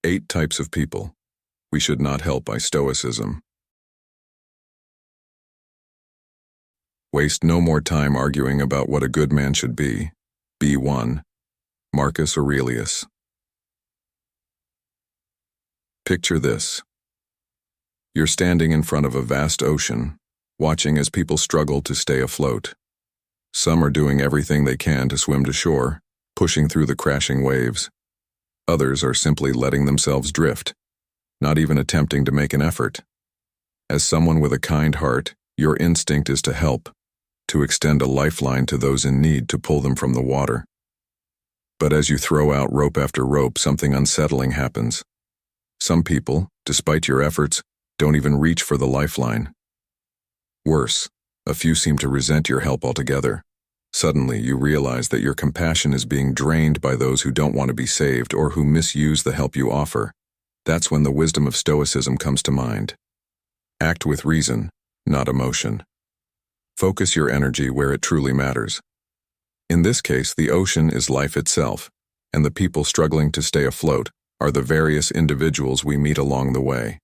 8 Types of People We Should Not Help by Stoicism. Waste no more time arguing about what a good man should be. B1. Marcus Aurelius. Picture this. You're standing in front of a vast ocean, watching as people struggle to stay afloat. Some are doing everything they can to swim to shore, pushing through the crashing waves. Others are simply letting themselves drift, not even attempting to make an effort. As someone with a kind heart, your instinct is to help, to extend a lifeline to those in need to pull them from the water. But as you throw out rope after rope, something unsettling happens. Some people, despite your efforts, don't even reach for the lifeline. Worse, a few seem to resent your help altogether. Suddenly, you realize that your compassion is being drained by those who don't want to be saved or who misuse the help you offer. That's when the wisdom of Stoicism comes to mind. Act with reason, not emotion. Focus your energy where it truly matters. In this case, the ocean is life itself, and the people struggling to stay afloat are the various individuals we meet along the way.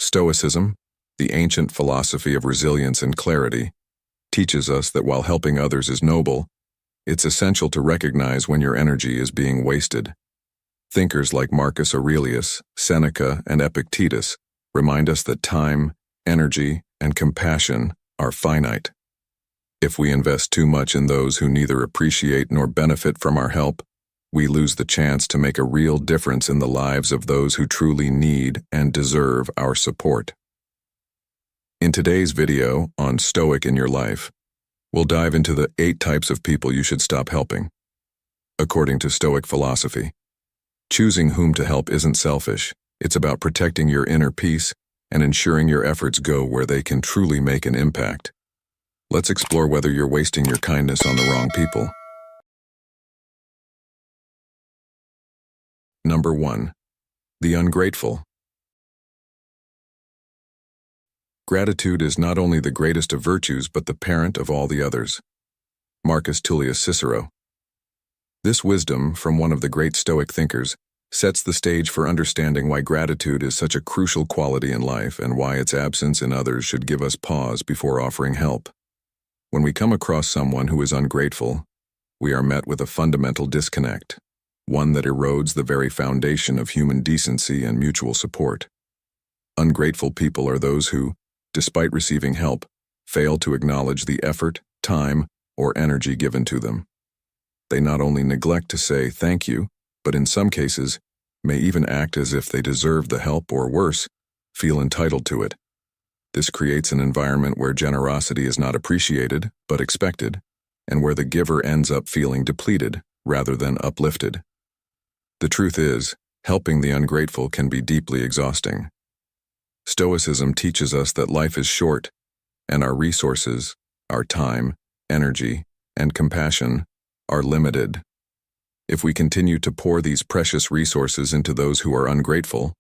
Stoicism, the ancient philosophy of resilience and clarity, teaches us that while helping others is noble, it's essential to recognize when your energy is being wasted. Thinkers like Marcus Aurelius, Seneca, and Epictetus remind us that time, energy, and compassion are finite. If we invest too much in those who neither appreciate nor benefit from our help, we lose the chance to make a real difference in the lives of those who truly need and deserve our support. In today's video on Stoic in Your Life, we'll dive into the 8 types of people you should stop helping. According to Stoic philosophy, choosing whom to help isn't selfish. It's about protecting your inner peace and ensuring your efforts go where they can truly make an impact. Let's explore whether you're wasting your kindness on the wrong people. Number 1. The ungrateful. Gratitude is not only the greatest of virtues but the parent of all the others. Marcus Tullius Cicero. This wisdom from one of the great Stoic thinkers sets the stage for understanding why gratitude is such a crucial quality in life and why its absence in others should give us pause before offering help. When we come across someone who is ungrateful, we are met with a fundamental disconnect, one that erodes the very foundation of human decency and mutual support. Ungrateful people are those who, despite receiving help, fail to acknowledge the effort, time, or energy given to them. They not only neglect to say thank you, but in some cases, may even act as if they deserve the help or worse, feel entitled to it. This creates an environment where generosity is not appreciated, but expected, and where the giver ends up feeling depleted rather than uplifted. The truth is, helping the ungrateful can be deeply exhausting. Stoicism teaches us that life is short, and our resources, our time, energy, and compassion are limited. If we continue to pour these precious resources into those who are ungrateful,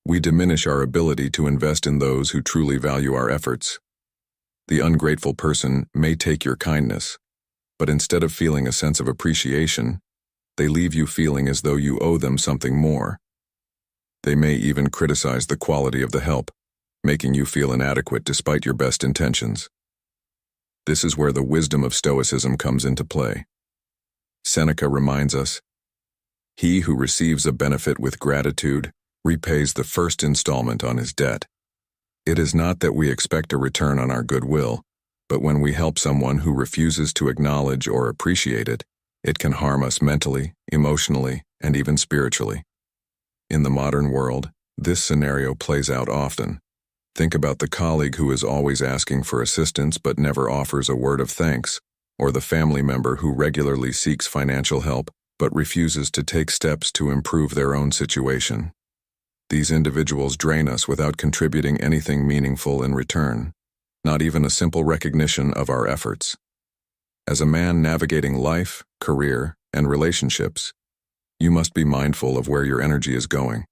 we diminish our ability to invest in those who truly value our efforts. The ungrateful person may take your kindness, but instead of feeling a sense of appreciation, they leave you feeling as though you owe them something more. They may even criticize the quality of the help, making you feel inadequate despite your best intentions. This is where the wisdom of Stoicism comes into play. Seneca reminds us, "He who receives a benefit with gratitude repays the first installment on his debt." It is not that we expect a return on our goodwill, but when we help someone who refuses to acknowledge or appreciate it, it can harm us mentally, emotionally, and even spiritually. In the modern world, this scenario plays out often. Think about the colleague who is always asking for assistance but never offers a word of thanks, or the family member who regularly seeks financial help but refuses to take steps to improve their own situation. These individuals drain us without contributing anything meaningful in return, not even a simple recognition of our efforts. As a man navigating life, career, and relationships, you must be mindful of where your energy is going.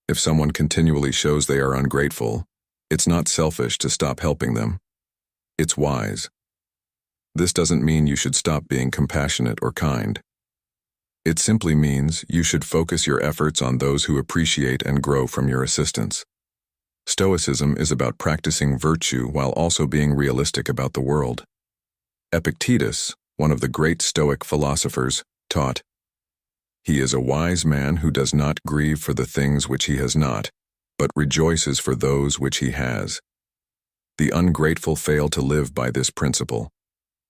If someone continually shows they are ungrateful, it's not selfish to stop helping them. It's wise. This doesn't mean you should stop being compassionate or kind. It simply means you should focus your efforts on those who appreciate and grow from your assistance. Stoicism is about practicing virtue while also being realistic about the world. Epictetus, one of the great Stoic philosophers, taught, "He is a wise man who does not grieve for the things which he has not, but rejoices for those which he has." The ungrateful fail to live by this principle.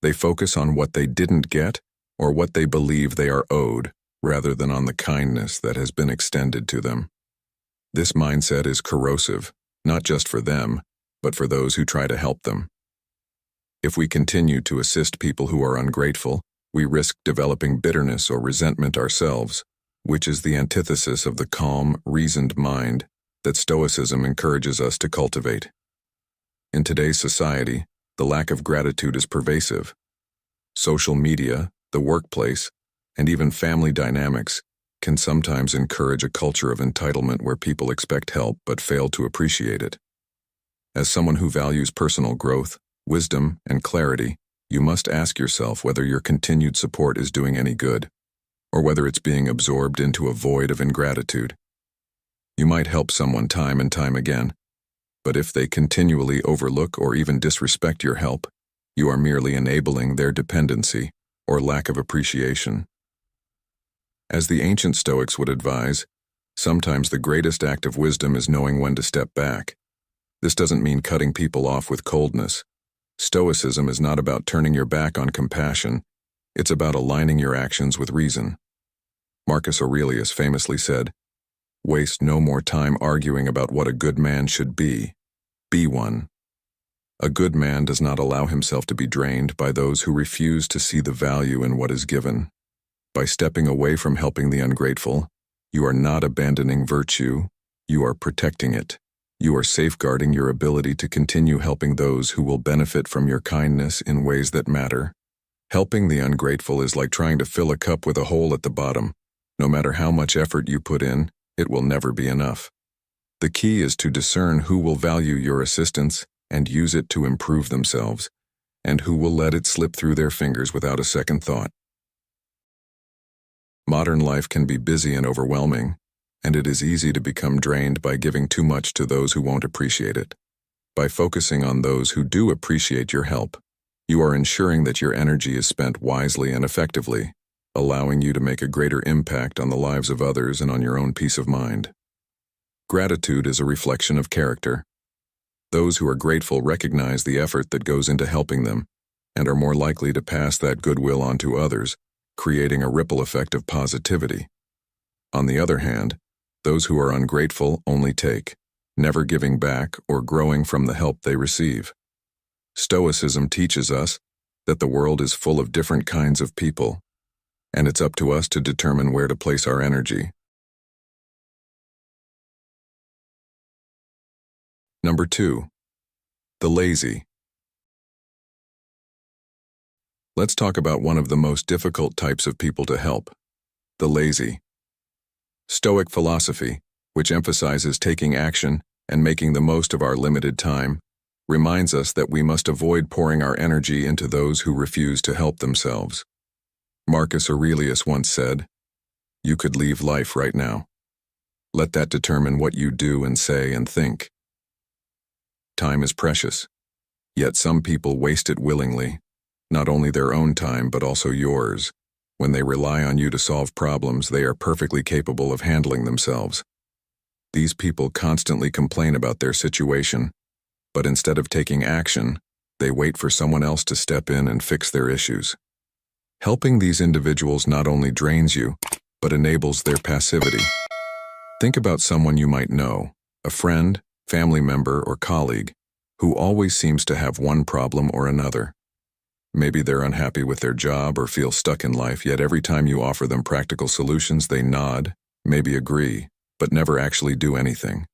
They focus on what they didn't get or what they believe they are owed, rather than on the kindness that has been extended to them. This mindset is corrosive, not just for them, but for those who try to help them. If we continue to assist people who are ungrateful, we risk developing bitterness or resentment ourselves, which is the antithesis of the calm, reasoned mind that Stoicism encourages us to cultivate. In today's society, the lack of gratitude is pervasive. Social media, the workplace, and even family dynamics can sometimes encourage a culture of entitlement where people expect help but fail to appreciate it. As someone who values personal growth, wisdom, and clarity, you must ask yourself whether your continued support is doing any good, or whether it's being absorbed into a void of ingratitude. You might help someone time and time again, but if they continually overlook or even disrespect your help, you are merely enabling their dependency or lack of appreciation. As the ancient Stoics would advise, sometimes the greatest act of wisdom is knowing when to step back. This doesn't mean cutting people off with coldness. Stoicism is not about turning your back on compassion, it's about aligning your actions with reason. Marcus Aurelius famously said, "Waste no more time arguing about what a good man should be one." A good man does not allow himself to be drained by those who refuse to see the value in what is given. By stepping away from helping the ungrateful, you are not abandoning virtue, you are protecting it. You are safeguarding your ability to continue helping those who will benefit from your kindness in ways that matter. Helping the ungrateful is like trying to fill a cup with a hole at the bottom. No matter how much effort you put in, it will never be enough. The key is to discern who will value your assistance and use it to improve themselves, and who will let it slip through their fingers without a second thought. Modern life can be busy and overwhelming, and it is easy to become drained by giving too much to those who won't appreciate it. By focusing on those who do appreciate your help, you are ensuring that your energy is spent wisely and effectively, allowing you to make a greater impact on the lives of others and on your own peace of mind. Gratitude is a reflection of character. Those who are grateful recognize the effort that goes into helping them, and are more likely to pass that goodwill on to others, creating a ripple effect of positivity. On the other hand, those who are ungrateful only take, never giving back or growing from the help they receive. Stoicism teaches us that the world is full of different kinds of people, and it's up to us to determine where to place our energy. Number 2. The lazy. Let's talk about one of the most difficult types of people to help, the lazy. Stoic philosophy, which emphasizes taking action and making the most of our limited time, reminds us that we must avoid pouring our energy into those who refuse to help themselves. Marcus Aurelius once said, "You could leave life right now. Let that determine what you do and say and think." Time is precious, yet some people waste it willingly, not only their own time but also yours. When they rely on you to solve problems, they are perfectly capable of handling themselves. These people constantly complain about their situation, but instead of taking action, they wait for someone else to step in and fix their issues. Helping these individuals not only drains you, but enables their passivity. Think about someone you might know, a friend, family member, or colleague, who always seems to have one problem or another. Maybe they're unhappy with their job or feel stuck in life, yet every time you offer them practical solutions, they nod, maybe agree, but never actually do anything.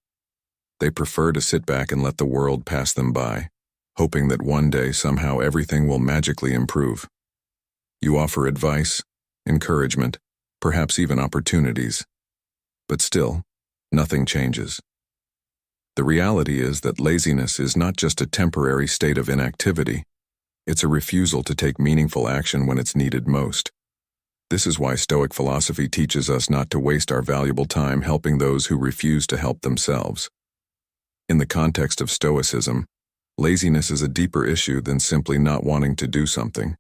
They prefer to sit back and let the world pass them by, hoping that one day somehow everything will magically improve. You offer advice, encouragement, perhaps even opportunities, but still, nothing changes. The reality is that laziness is not just a temporary state of inactivity, it's a refusal to take meaningful action when it's needed most. This is why Stoic philosophy teaches us not to waste our valuable time helping those who refuse to help themselves. In the context of Stoicism, laziness is a deeper issue than simply not wanting to do something.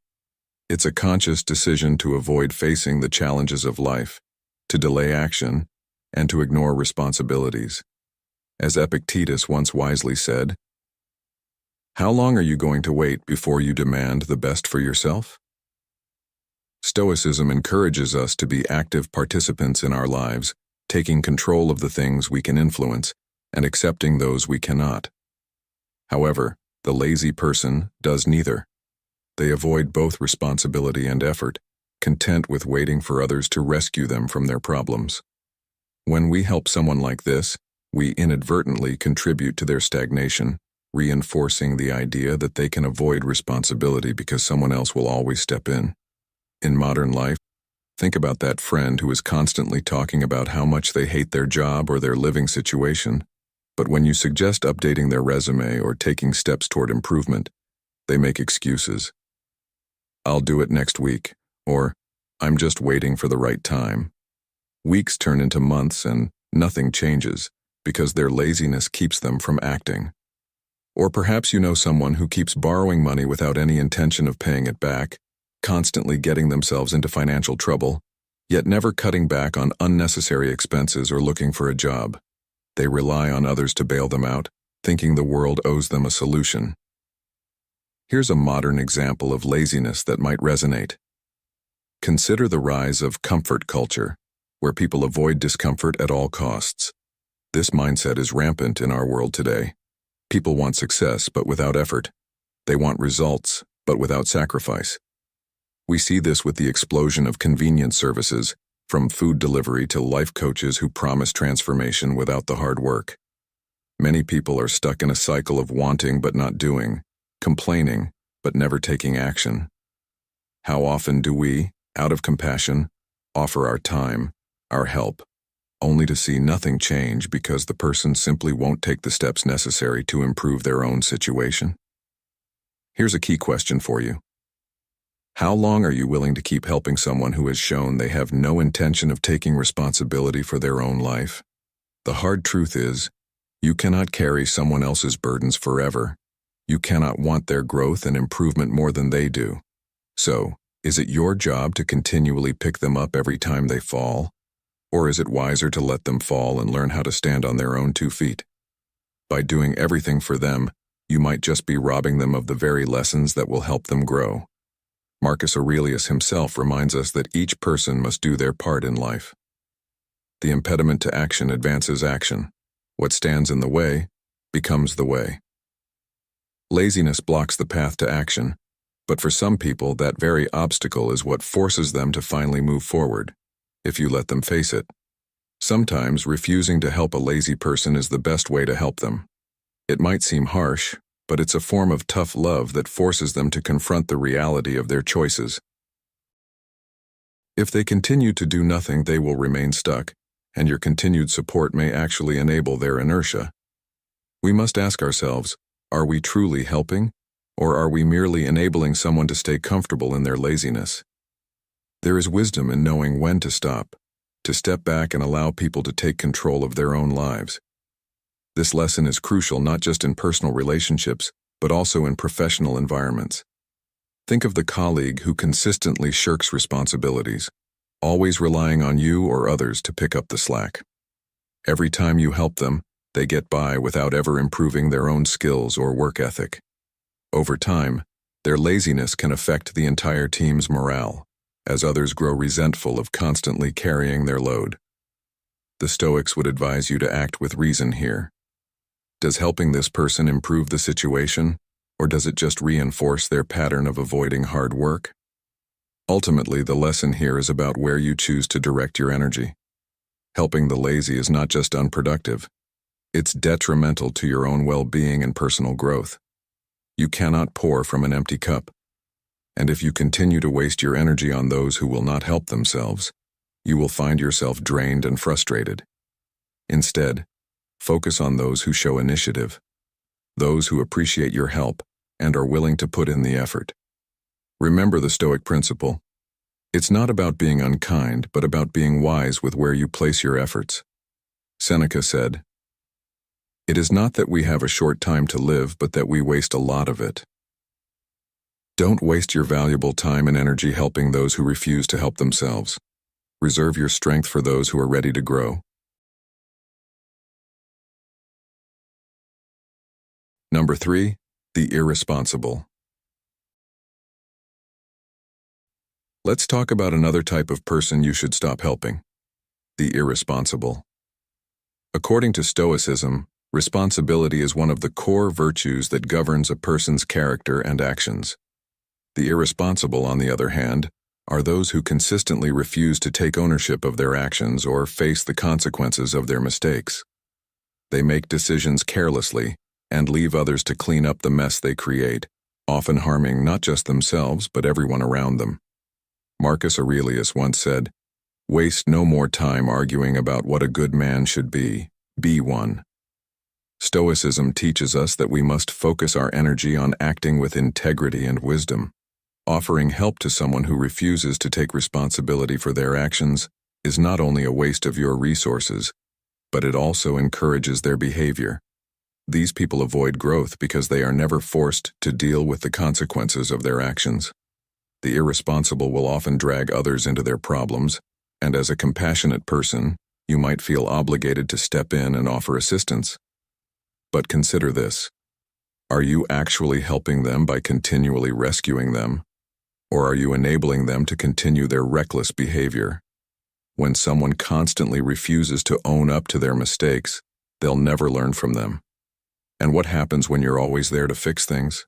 It's a conscious decision to avoid facing the challenges of life, to delay action, and to ignore responsibilities. As Epictetus once wisely said, "How long are you going to wait before you demand the best for yourself?" Stoicism encourages us to be active participants in our lives, taking control of the things we can influence and accepting those we cannot. However, the lazy person does neither. They avoid both responsibility and effort, content with waiting for others to rescue them from their problems. When we help someone like this, we inadvertently contribute to their stagnation, reinforcing the idea that they can avoid responsibility because someone else will always step in. In modern life, think about that friend who is constantly talking about how much they hate their job or their living situation, but when you suggest updating their resume or taking steps toward improvement, they make excuses. "I'll do it next week," or "I'm just waiting for the right time." Weeks turn into months and nothing changes because their laziness keeps them from acting. Or perhaps you know someone who keeps borrowing money without any intention of paying it back, constantly getting themselves into financial trouble, yet never cutting back on unnecessary expenses or looking for a job. They rely on others to bail them out, thinking the world owes them a solution. Here's a modern example of laziness that might resonate. Consider the rise of comfort culture, where people avoid discomfort at all costs. This mindset is rampant in our world today. People want success, but without effort. They want results, but without sacrifice. We see this with the explosion of convenience services, from food delivery to life coaches who promise transformation without the hard work. Many people are stuck in a cycle of wanting but not doing, complaining but never taking action. How often do we, out of compassion, offer our time, our help, only to see nothing change because the person simply won't take the steps necessary to improve their own situation? Here's a key question for you. How long are you willing to keep helping someone who has shown they have no intention of taking responsibility for their own life? The hard truth is, you cannot carry someone else's burdens forever. You cannot want their growth and improvement more than they do. So, is it your job to continually pick them up every time they fall? Or is it wiser to let them fall and learn how to stand on their own 2 feet? By doing everything for them, you might just be robbing them of the very lessons that will help them grow. Marcus Aurelius himself reminds us that each person must do their part in life. The impediment to action advances action. What stands in the way becomes the way. Laziness blocks the path to action, but for some people that very obstacle is what forces them to finally move forward, if you let them face it. Sometimes refusing to help a lazy person is the best way to help them. It might seem harsh, but it's a form of tough love that forces them to confront the reality of their choices. If they continue to do nothing, they will remain stuck, and your continued support may actually enable their inertia. We must ask ourselves, are we truly helping, or are we merely enabling someone to stay comfortable in their laziness? There is wisdom in knowing when to stop, to step back and allow people to take control of their own lives. This lesson is crucial not just in personal relationships, but also in professional environments. Think of the colleague who consistently shirks responsibilities, always relying on you or others to pick up the slack. Every time you help them, they get by without ever improving their own skills or work ethic. Over time, their laziness can affect the entire team's morale, as others grow resentful of constantly carrying their load. The Stoics would advise you to act with reason here. Does helping this person improve the situation, or does it just reinforce their pattern of avoiding hard work? Ultimately, the lesson here is about where you choose to direct your energy. Helping the lazy is not just unproductive, it's detrimental to your own well-being and personal growth. You cannot pour from an empty cup. And if you continue to waste your energy on those who will not help themselves, you will find yourself drained and frustrated. Instead, focus on those who show initiative, those who appreciate your help and are willing to put in the effort. Remember the Stoic principle: It's not about being unkind, but about being wise with where you place your efforts. Seneca said, "It is not that we have a short time to live, but that we waste a lot of it." Don't waste your valuable time and energy helping those who refuse to help themselves. Reserve your strength for those who are ready to grow. Number 3, the irresponsible. Let's talk about another type of person you should stop helping: the irresponsible. According to Stoicism, responsibility is one of the core virtues that governs a person's character and actions. The irresponsible, on the other hand, are those who consistently refuse to take ownership of their actions or face the consequences of their mistakes. They make decisions carelessly and leave others to clean up the mess they create, often harming not just themselves but everyone around them. Marcus Aurelius once said, "Waste no more time arguing about what a good man should be one." Stoicism teaches us that we must focus our energy on acting with integrity and wisdom. Offering help to someone who refuses to take responsibility for their actions is not only a waste of your resources, but it also encourages their behavior. These people avoid growth because they are never forced to deal with the consequences of their actions. The irresponsible will often drag others into their problems, and as a compassionate person, you might feel obligated to step in and offer assistance. But consider this: are you actually helping them by continually rescuing them? Or are you enabling them to continue their reckless behavior? When someone constantly refuses to own up to their mistakes, they'll never learn from them. And what happens when you're always there to fix things?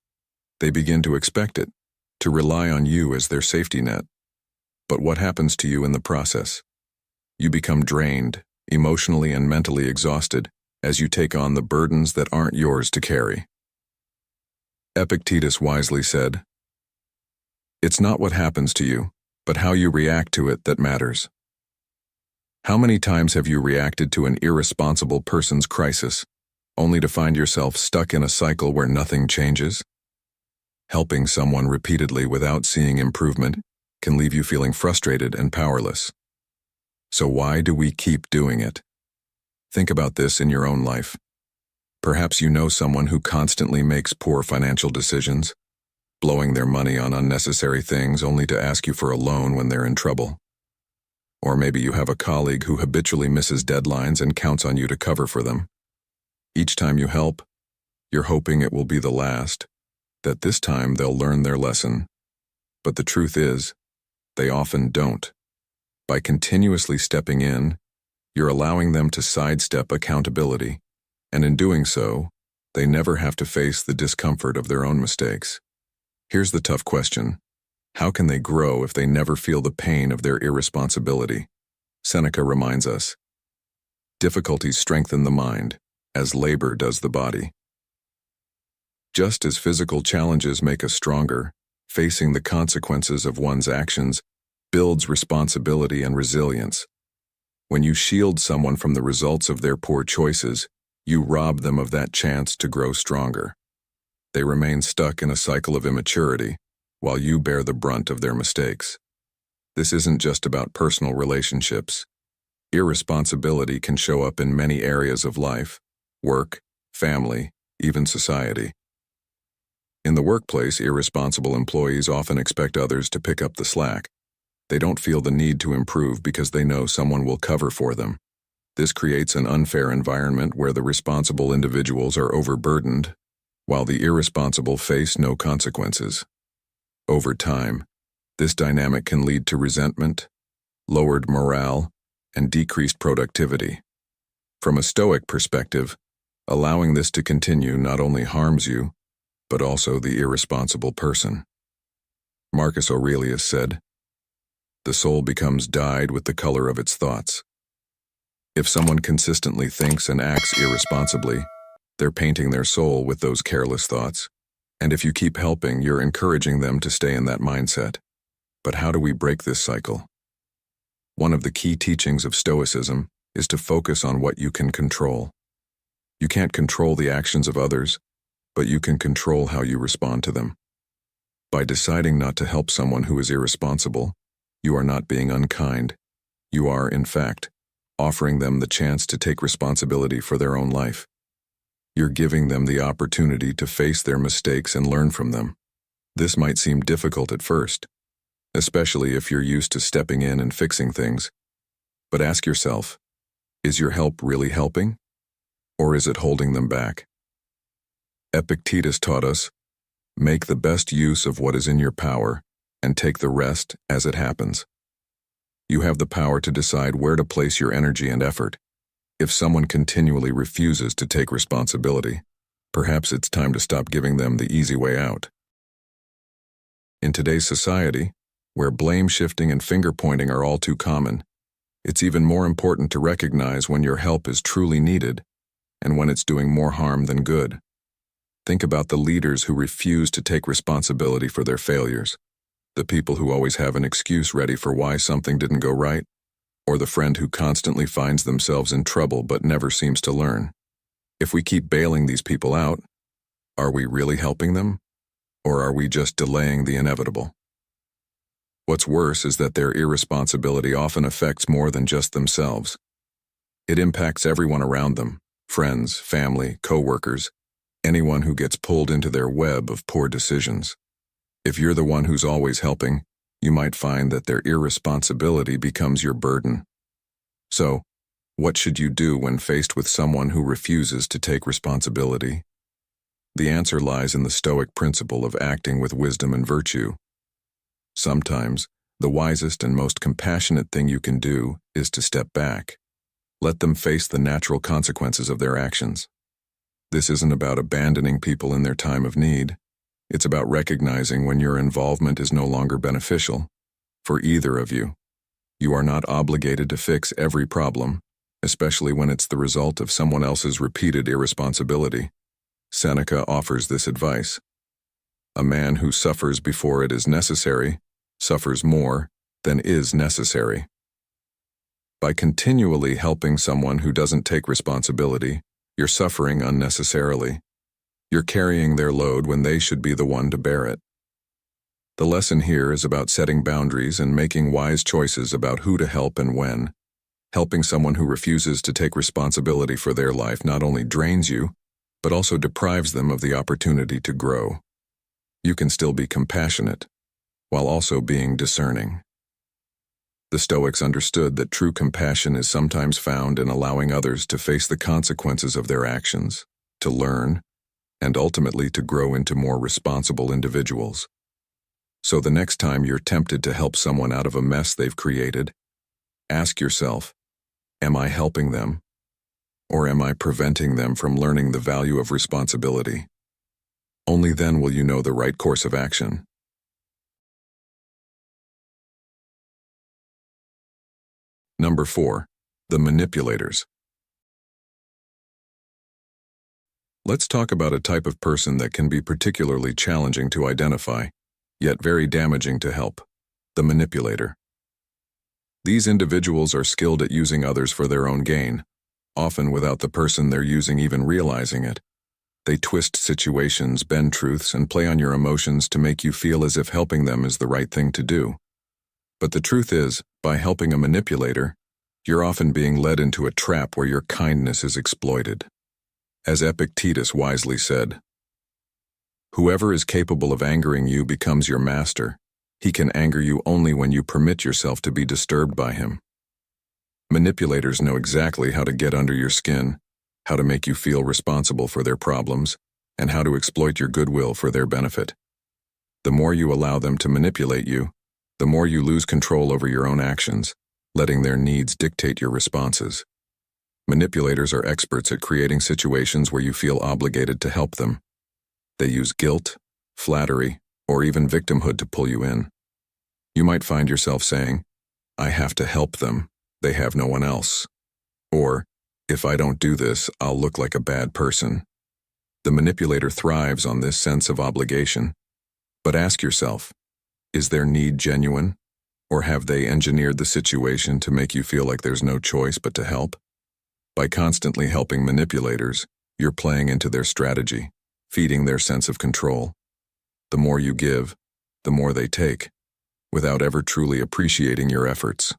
They begin to expect it, to rely on you as their safety net. But what happens to you in the process? You become drained, emotionally and mentally exhausted, as you take on the burdens that aren't yours to carry. Epictetus wisely said, "It's not what happens to you, but how you react to it that matters." How many times have you reacted to an irresponsible person's crisis, only to find yourself stuck in a cycle where nothing changes? Helping someone repeatedly without seeing improvement can leave you feeling frustrated and powerless. So why do we keep doing it? Think about this in your own life. Perhaps you know someone who constantly makes poor financial decisions, blowing their money on unnecessary things only to ask you for a loan when they're in trouble. Or maybe you have a colleague who habitually misses deadlines and counts on you to cover for them. Each time you help, you're hoping it will be the last, that this time they'll learn their lesson. But the truth is, they often don't. By continuously stepping in, you're allowing them to sidestep accountability, and in doing so, they never have to face the discomfort of their own mistakes. Here's the tough question: how can they grow if they never feel the pain of their irresponsibility? Seneca reminds us, "Difficulties strengthen the mind, as labor does the body." Just as physical challenges make us stronger, facing the consequences of one's actions builds responsibility and resilience. When you shield someone from the results of their poor choices, you rob them of that chance to grow stronger. They remain stuck in a cycle of immaturity, while you bear the brunt of their mistakes. This isn't just about personal relationships. Irresponsibility can show up in many areas of life: work, family, even society. In the workplace, irresponsible employees often expect others to pick up the slack. They don't feel the need to improve because they know someone will cover for them. This creates an unfair environment where the responsible individuals are overburdened, while the irresponsible face no consequences. Over time, this dynamic can lead to resentment, lowered morale, and decreased productivity. From a Stoic perspective, allowing this to continue not only harms you, but also the irresponsible person. Marcus Aurelius said, "The soul becomes dyed with the color of its thoughts." If someone consistently thinks and acts irresponsibly, they're painting their soul with those careless thoughts. And if you keep helping, you're encouraging them to stay in that mindset. But how do we break this cycle? One of the key teachings of Stoicism is to focus on what you can control. You can't control the actions of others, but you can control how you respond to them. By deciding not to help someone who is irresponsible, You are not being unkind. You are, in fact, offering them the chance to take responsibility for their own life. You're giving them the opportunity to face their mistakes and learn from them. This might seem difficult at first, especially if you're used to stepping in and fixing things. But ask yourself, is your help really helping? Or is it holding them back? Epictetus taught us, make the best use of what is in your power and take the rest as it happens. You have the power to decide where to place your energy and effort. If someone continually refuses to take responsibility, perhaps it's time to stop giving them the easy way out. In today's society, where blame shifting and finger pointing are all too common, it's even more important to recognize when your help is truly needed and when it's doing more harm than good. Think about the leaders who refuse to take responsibility for their failures, the people who always have an excuse ready for why something didn't go right, or the friend who constantly finds themselves in trouble but never seems to learn. If we keep bailing these people out, are we really helping them? Or are we just delaying the inevitable? What's worse is that their irresponsibility often affects more than just themselves. It impacts everyone around them, friends, family, co-workers, anyone who gets pulled into their web of poor decisions. If you're the one who's always helping, you might find that their irresponsibility becomes your burden. So, what should you do when faced with someone who refuses to take responsibility? The answer lies in the Stoic principle of acting with wisdom and virtue. Sometimes, the wisest and most compassionate thing you can do is to step back. Let them face the natural consequences of their actions. This isn't about abandoning people in their time of need. It's about recognizing when your involvement is no longer beneficial for either of you. You are not obligated to fix every problem, especially when it's the result of someone else's repeated irresponsibility. Seneca offers this advice. A man who suffers before it is necessary suffers more than is necessary. By continually helping someone who doesn't take responsibility, you're suffering unnecessarily. You're carrying their load when they should be the one to bear it. The lesson here is about setting boundaries and making wise choices about who to help and when. Helping someone who refuses to take responsibility for their life not only drains you, but also deprives them of the opportunity to grow. You can still be compassionate, while also being discerning. The Stoics understood that true compassion is sometimes found in allowing others to face the consequences of their actions, to learn, and ultimately to grow into more responsible individuals. So the next time you're tempted to help someone out of a mess they've created, ask yourself, am I helping them? Or am I preventing them from learning the value of responsibility? Only then will you know the right course of action. Number 4. The manipulators. Let's talk about a type of person that can be particularly challenging to identify, yet very damaging to help: the manipulator. These individuals are skilled at using others for their own gain, often without the person they're using even realizing it. They twist situations, bend truths, and play on your emotions to make you feel as if helping them is the right thing to do. But the truth is, by helping a manipulator, you're often being led into a trap where your kindness is exploited. As Epictetus wisely said, "Whoever is capable of angering you becomes your master. He can anger you only when you permit yourself to be disturbed by him." Manipulators know exactly how to get under your skin, how to make you feel responsible for their problems, and how to exploit your goodwill for their benefit. The more you allow them to manipulate you, the more you lose control over your own actions, letting their needs dictate your responses. Manipulators are experts at creating situations where you feel obligated to help them. They use guilt, flattery, or even victimhood to pull you in. You might find yourself saying, "I have to help them. They have no one else." Or, "If I don't do this, I'll look like a bad person." The manipulator thrives on this sense of obligation. But ask yourself, is their need genuine? Or have they engineered the situation to make you feel like there's no choice but to help? By constantly helping manipulators, you're playing into their strategy, feeding their sense of control. The more you give, the more they take, without ever truly appreciating your efforts.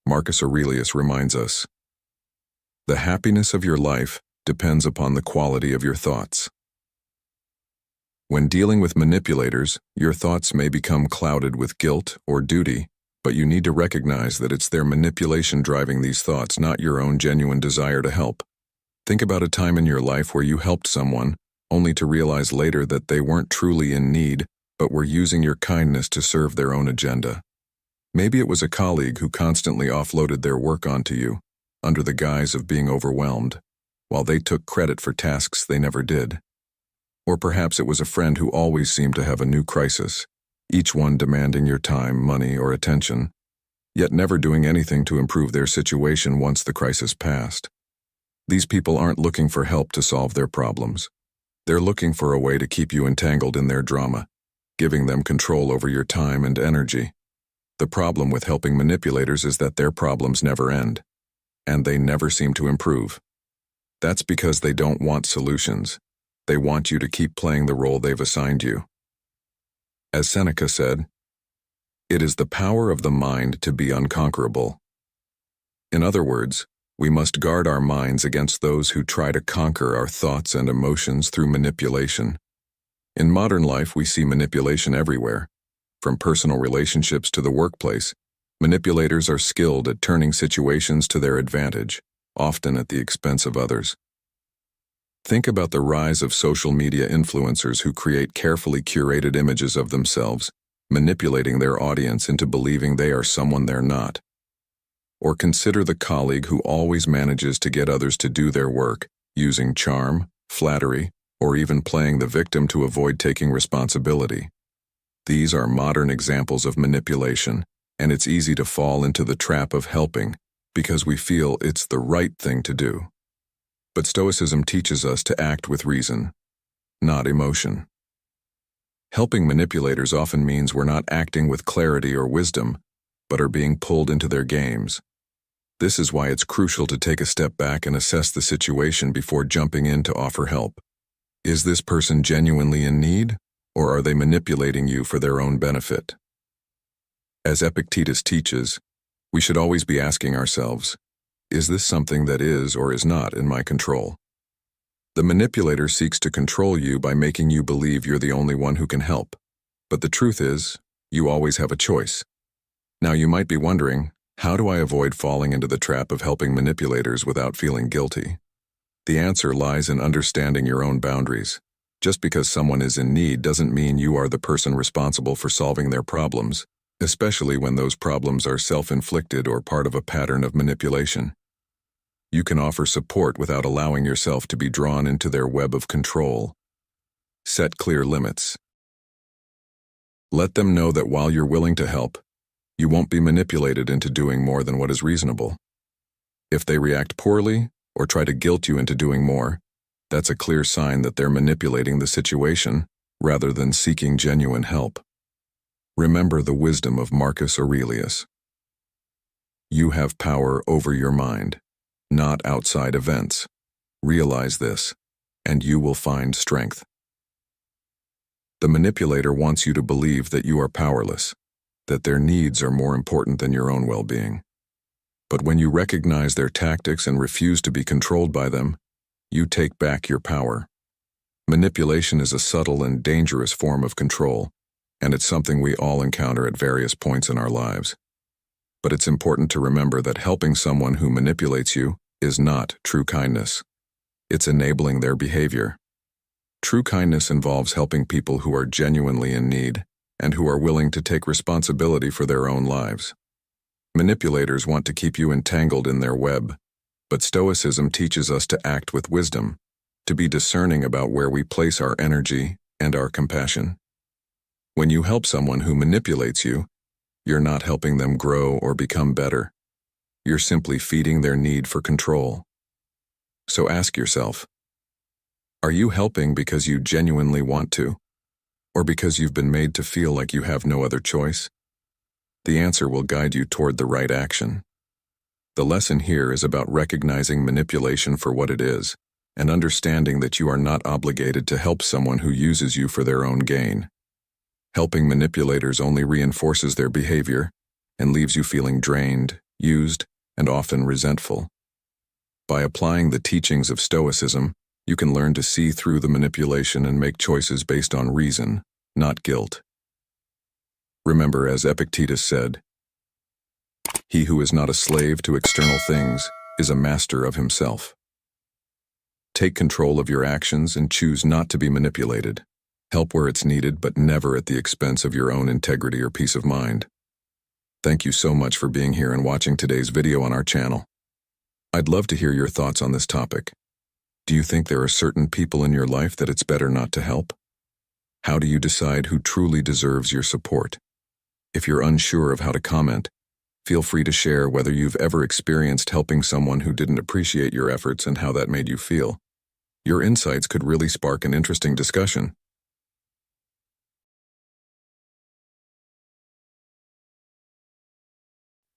Marcus Aurelius reminds us, "The happiness of your life depends upon the quality of your thoughts." When dealing with manipulators, your thoughts may become clouded with guilt or duty, but you need to recognize that it's their manipulation driving these thoughts, not your own genuine desire to help. Think about a time in your life where you helped someone, only to realize later that they weren't truly in need, but were using your kindness to serve their own agenda. Maybe it was a colleague who constantly offloaded their work onto you, under the guise of being overwhelmed, while they took credit for tasks they never did. Or perhaps it was a friend who always seemed to have a new crisis, each one demanding your time, money, or attention, yet never doing anything to improve their situation once the crisis passed. These people aren't looking for help to solve their problems. They're looking for a way to keep you entangled in their drama, giving them control over your time and energy. The problem with helping manipulators is that their problems never end, and they never seem to improve. That's because they don't want solutions. They want you to keep playing the role they've assigned you. As Seneca said, "It is the power of the mind to be unconquerable." In other words, we must guard our minds against those who try to conquer our thoughts and emotions through manipulation. In modern life, we see manipulation everywhere. From personal relationships to the workplace, manipulators are skilled at turning situations to their advantage, often at the expense of others. Think about the rise of social media influencers who create carefully curated images of themselves, manipulating their audience into believing they are someone they're not. Or consider the colleague who always manages to get others to do their work, using charm, flattery, or even playing the victim to avoid taking responsibility. These are modern examples of manipulation, and it's easy to fall into the trap of helping because we feel it's the right thing to do. But Stoicism teaches us to act with reason, not emotion. Helping manipulators often means we're not acting with clarity or wisdom, but are being pulled into their games. This is why it's crucial to take a step back and assess the situation before jumping in to offer help. Is this person genuinely in need, or are they manipulating you for their own benefit? As Epictetus teaches, we should always be asking ourselves, is this something that is or is not in my control? The manipulator seeks to control you by making you believe you're the only one who can help. But the truth is, you always have a choice. Now you might be wondering, how do I avoid falling into the trap of helping manipulators without feeling guilty? The answer lies in understanding your own boundaries. Just because someone is in need doesn't mean you are the person responsible for solving their problems, especially when those problems are self-inflicted or part of a pattern of manipulation. You can offer support without allowing yourself to be drawn into their web of control. Set clear limits. Let them know that while you're willing to help, you won't be manipulated into doing more than what is reasonable. If they react poorly or try to guilt you into doing more, that's a clear sign that they're manipulating the situation rather than seeking genuine help. Remember the wisdom of Marcus Aurelius. You have power over your mind, not outside events. Realize this, and you will find strength. The manipulator wants you to believe that you are powerless, that their needs are more important than your own well-being. But when you recognize their tactics and refuse to be controlled by them, you take back your power. Manipulation is a subtle and dangerous form of control, and it's something we all encounter at various points in our lives. But it's important to remember that helping someone who manipulates you is not true kindness. It's enabling their behavior. True kindness involves helping people who are genuinely in need and who are willing to take responsibility for their own lives. Manipulators want to keep you entangled in their web, but Stoicism teaches us to act with wisdom, to be discerning about where we place our energy and our compassion. When you help someone who manipulates you, you're not helping them grow or become better. You're simply feeding their need for control. So ask yourself, are you helping because you genuinely want to, or because you've been made to feel like you have no other choice? The answer will guide you toward the right action. The lesson here is about recognizing manipulation for what it is, and understanding that you are not obligated to help someone who uses you for their own gain. Helping manipulators only reinforces their behavior and leaves you feeling drained, used, and often resentful. By applying the teachings of Stoicism, you can learn to see through the manipulation and make choices based on reason, not guilt. Remember, as Epictetus said, "He who is not a slave to external things is a master of himself." Take control of your actions and choose not to be manipulated. Help where it's needed, but never at the expense of your own integrity or peace of mind. Thank you so much for being here and watching today's video on our channel. I'd love to hear your thoughts on this topic. Do you think there are certain people in your life that it's better not to help? How do you decide who truly deserves your support? If you're unsure of how to comment, feel free to share whether you've ever experienced helping someone who didn't appreciate your efforts and how that made you feel. Your insights could really spark an interesting discussion.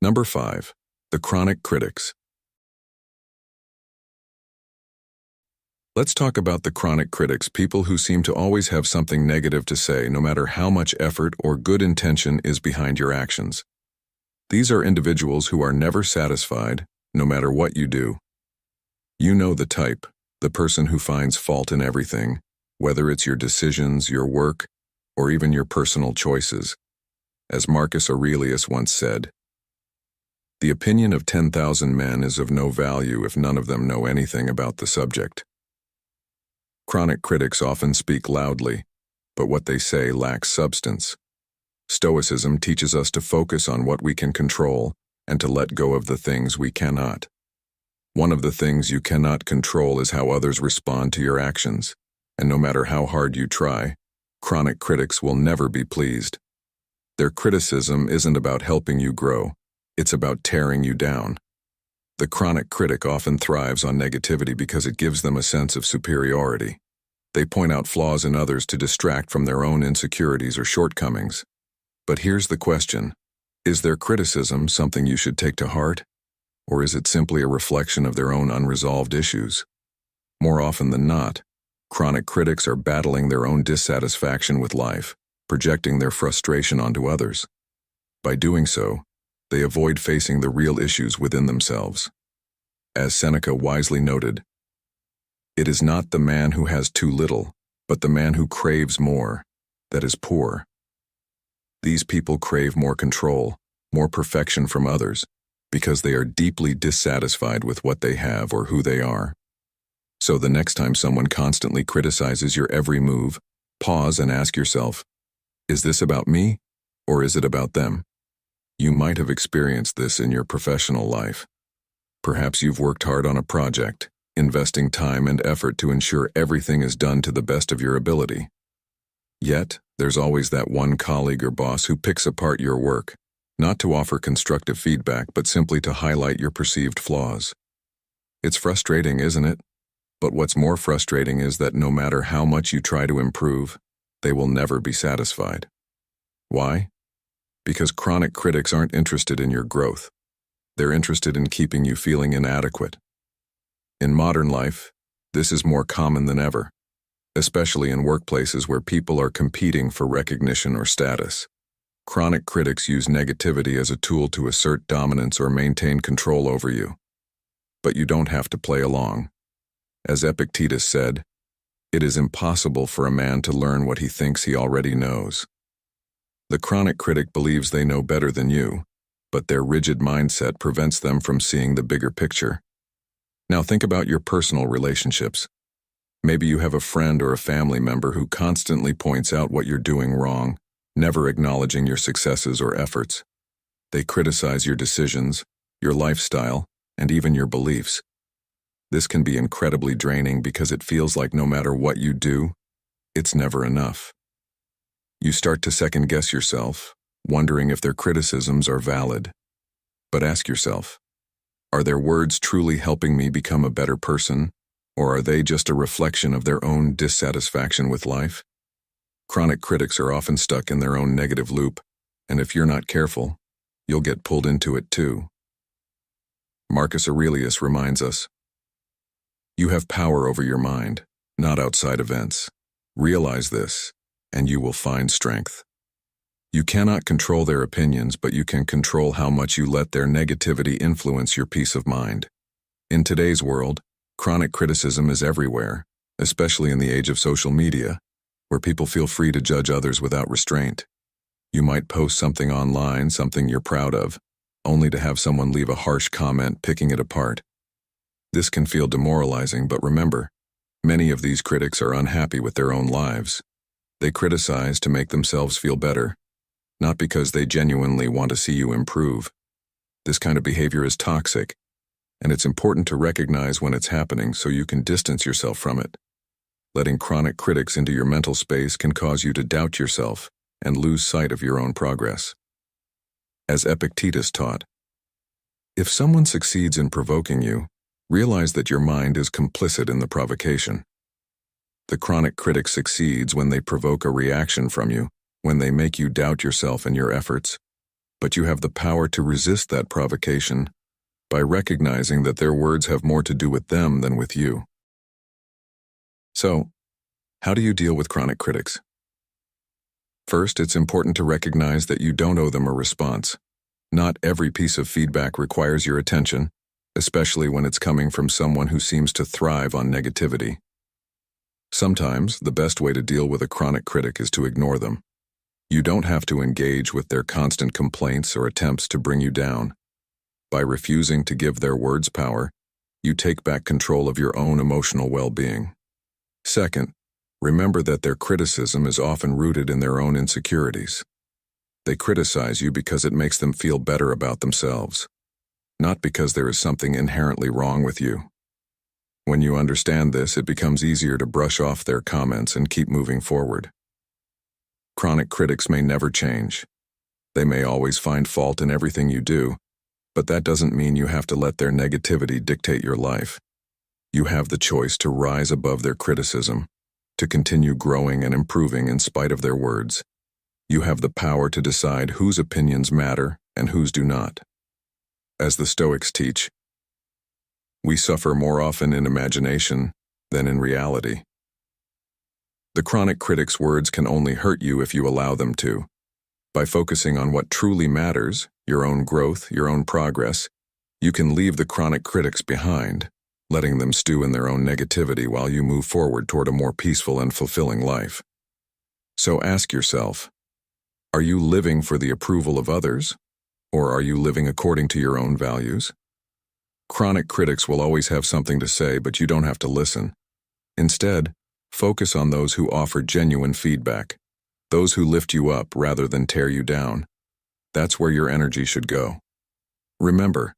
Number 5. The chronic critics. Let's talk about the chronic critics, people who seem to always have something negative to say, no matter how much effort or good intention is behind your actions. These are individuals who are never satisfied, no matter what you do. You know the type, the person who finds fault in everything, whether it's your decisions, your work, or even your personal choices. As Marcus Aurelius once said, "The opinion of 10,000 men is of no value if none of them know anything about the subject." Chronic critics often speak loudly, but what they say lacks substance. Stoicism teaches us to focus on what we can control and to let go of the things we cannot. One of the things you cannot control is how others respond to your actions, and no matter how hard you try, chronic critics will never be pleased. Their criticism isn't about helping you grow, it's about tearing you down. The chronic critic often thrives on negativity because it gives them a sense of superiority. They point out flaws in others to distract from their own insecurities or shortcomings. But here's the question: is their criticism something you should take to heart? Or is it simply a reflection of their own unresolved issues? More often than not, chronic critics are battling their own dissatisfaction with life, projecting their frustration onto others. By doing so, they avoid facing the real issues within themselves. As Seneca wisely noted, "It is not the man who has too little, but the man who craves more, that is poor." These people crave more control, more perfection from others, because they are deeply dissatisfied with what they have or who they are. So the next time someone constantly criticizes your every move, pause and ask yourself, is this about me, or is it about them? You might have experienced this in your professional life. Perhaps you've worked hard on a project, investing time and effort to ensure everything is done to the best of your ability. Yet, there's always that one colleague or boss who picks apart your work, not to offer constructive feedback, but simply to highlight your perceived flaws. It's frustrating, isn't it? But what's more frustrating is that no matter how much you try to improve, they will never be satisfied. Why? Because chronic critics aren't interested in your growth. They're interested in keeping you feeling inadequate. In modern life, this is more common than ever, especially in workplaces where people are competing for recognition or status. Chronic critics use negativity as a tool to assert dominance or maintain control over you. But you don't have to play along. As Epictetus said, "It is impossible for a man to learn what he thinks he already knows." The chronic critic believes they know better than you, but their rigid mindset prevents them from seeing the bigger picture. Now think about your personal relationships. Maybe you have a friend or a family member who constantly points out what you're doing wrong, never acknowledging your successes or efforts. They criticize your decisions, your lifestyle, and even your beliefs. This can be incredibly draining because it feels like no matter what you do, it's never enough. You start to second-guess yourself, wondering if their criticisms are valid. But ask yourself, are their words truly helping me become a better person, or are they just a reflection of their own dissatisfaction with life? Chronic critics are often stuck in their own negative loop, and if you're not careful, you'll get pulled into it too. Marcus Aurelius reminds us, "You have power over your mind, not outside events. Realize this, and you will find strength." You cannot control their opinions, but you can control how much you let their negativity influence your peace of mind. In today's world, chronic criticism is everywhere, especially in the age of social media, where people feel free to judge others without restraint. You might post something online, something you're proud of, only to have someone leave a harsh comment picking it apart. This can feel demoralizing, but remember, many of these critics are unhappy with their own lives. They criticize to make themselves feel better, not because they genuinely want to see you improve. This kind of behavior is toxic, and it's important to recognize when it's happening so you can distance yourself from it. Letting chronic critics into your mental space can cause you to doubt yourself and lose sight of your own progress. As Epictetus taught, if someone succeeds in provoking you, realize that your mind is complicit in the provocation. The chronic critic succeeds when they provoke a reaction from you, when they make you doubt yourself and your efforts, but you have the power to resist that provocation by recognizing that their words have more to do with them than with you. So, how do you deal with chronic critics? First, it's important to recognize that you don't owe them a response. Not every piece of feedback requires your attention, especially when it's coming from someone who seems to thrive on negativity. Sometimes, the best way to deal with a chronic critic is to ignore them. You don't have to engage with their constant complaints or attempts to bring you down. By refusing to give their words power, you take back control of your own emotional well-being. Second, remember that their criticism is often rooted in their own insecurities. They criticize you because it makes them feel better about themselves, not because there is something inherently wrong with you. When you understand this, it becomes easier to brush off their comments and keep moving forward. Chronic critics may never change. They may always find fault in everything you do, but that doesn't mean you have to let their negativity dictate your life. You have the choice to rise above their criticism, to continue growing and improving in spite of their words. You have the power to decide whose opinions matter and whose do not. As the Stoics teach, we suffer more often in imagination than in reality. The chronic critic's words can only hurt you if you allow them to. By focusing on what truly matters, your own growth, your own progress, you can leave the chronic critics behind, letting them stew in their own negativity while you move forward toward a more peaceful and fulfilling life. So ask yourself, are you living for the approval of others, or are you living according to your own values? Chronic critics will always have something to say, but you don't have to listen. Instead, focus on those who offer genuine feedback, those who lift you up rather than tear you down. That's where your energy should go. Remember,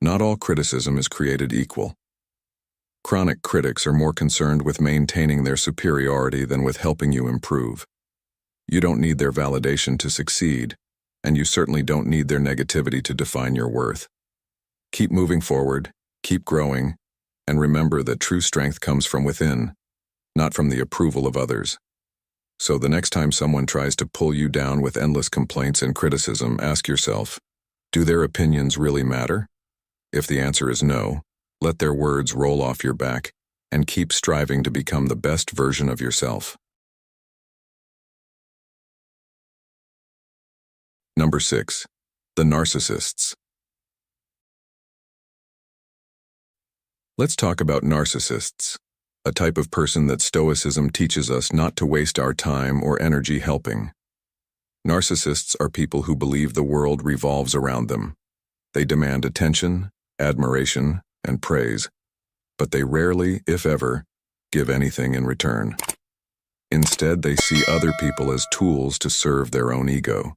not all criticism is created equal. Chronic critics are more concerned with maintaining their superiority than with helping you improve. You don't need their validation to succeed, and you certainly don't need their negativity to define your worth. Keep moving forward, keep growing, and remember that true strength comes from within, not from the approval of others. So the next time someone tries to pull you down with endless complaints and criticism, ask yourself, do their opinions really matter? If the answer is no, let their words roll off your back and keep striving to become the best version of yourself. Number 6. The narcissists. Let's talk about narcissists, a type of person that Stoicism teaches us not to waste our time or energy helping. Narcissists are people who believe the world revolves around them. They demand attention, admiration, and praise, but they rarely, if ever, give anything in return. Instead, they see other people as tools to serve their own ego.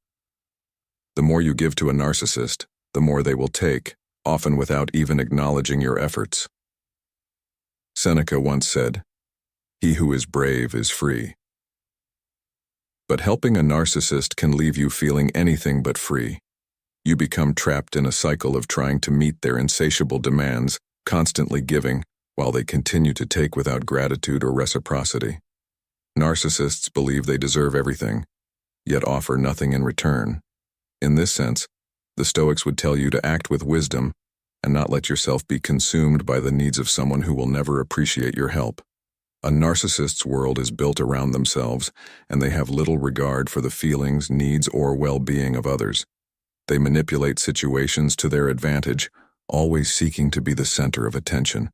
The more you give to a narcissist, the more they will take, often without even acknowledging your efforts. Seneca once said, "He who is brave is free." But helping a narcissist can leave you feeling anything but free. You become trapped in a cycle of trying to meet their insatiable demands, constantly giving, while they continue to take without gratitude or reciprocity. Narcissists believe they deserve everything, yet offer nothing in return. In this sense, the Stoics would tell you to act with wisdom and not let yourself be consumed by the needs of someone who will never appreciate your help. A narcissist's world is built around themselves, and they have little regard for the feelings, needs, or well-being of others. They manipulate situations to their advantage, always seeking to be the center of attention.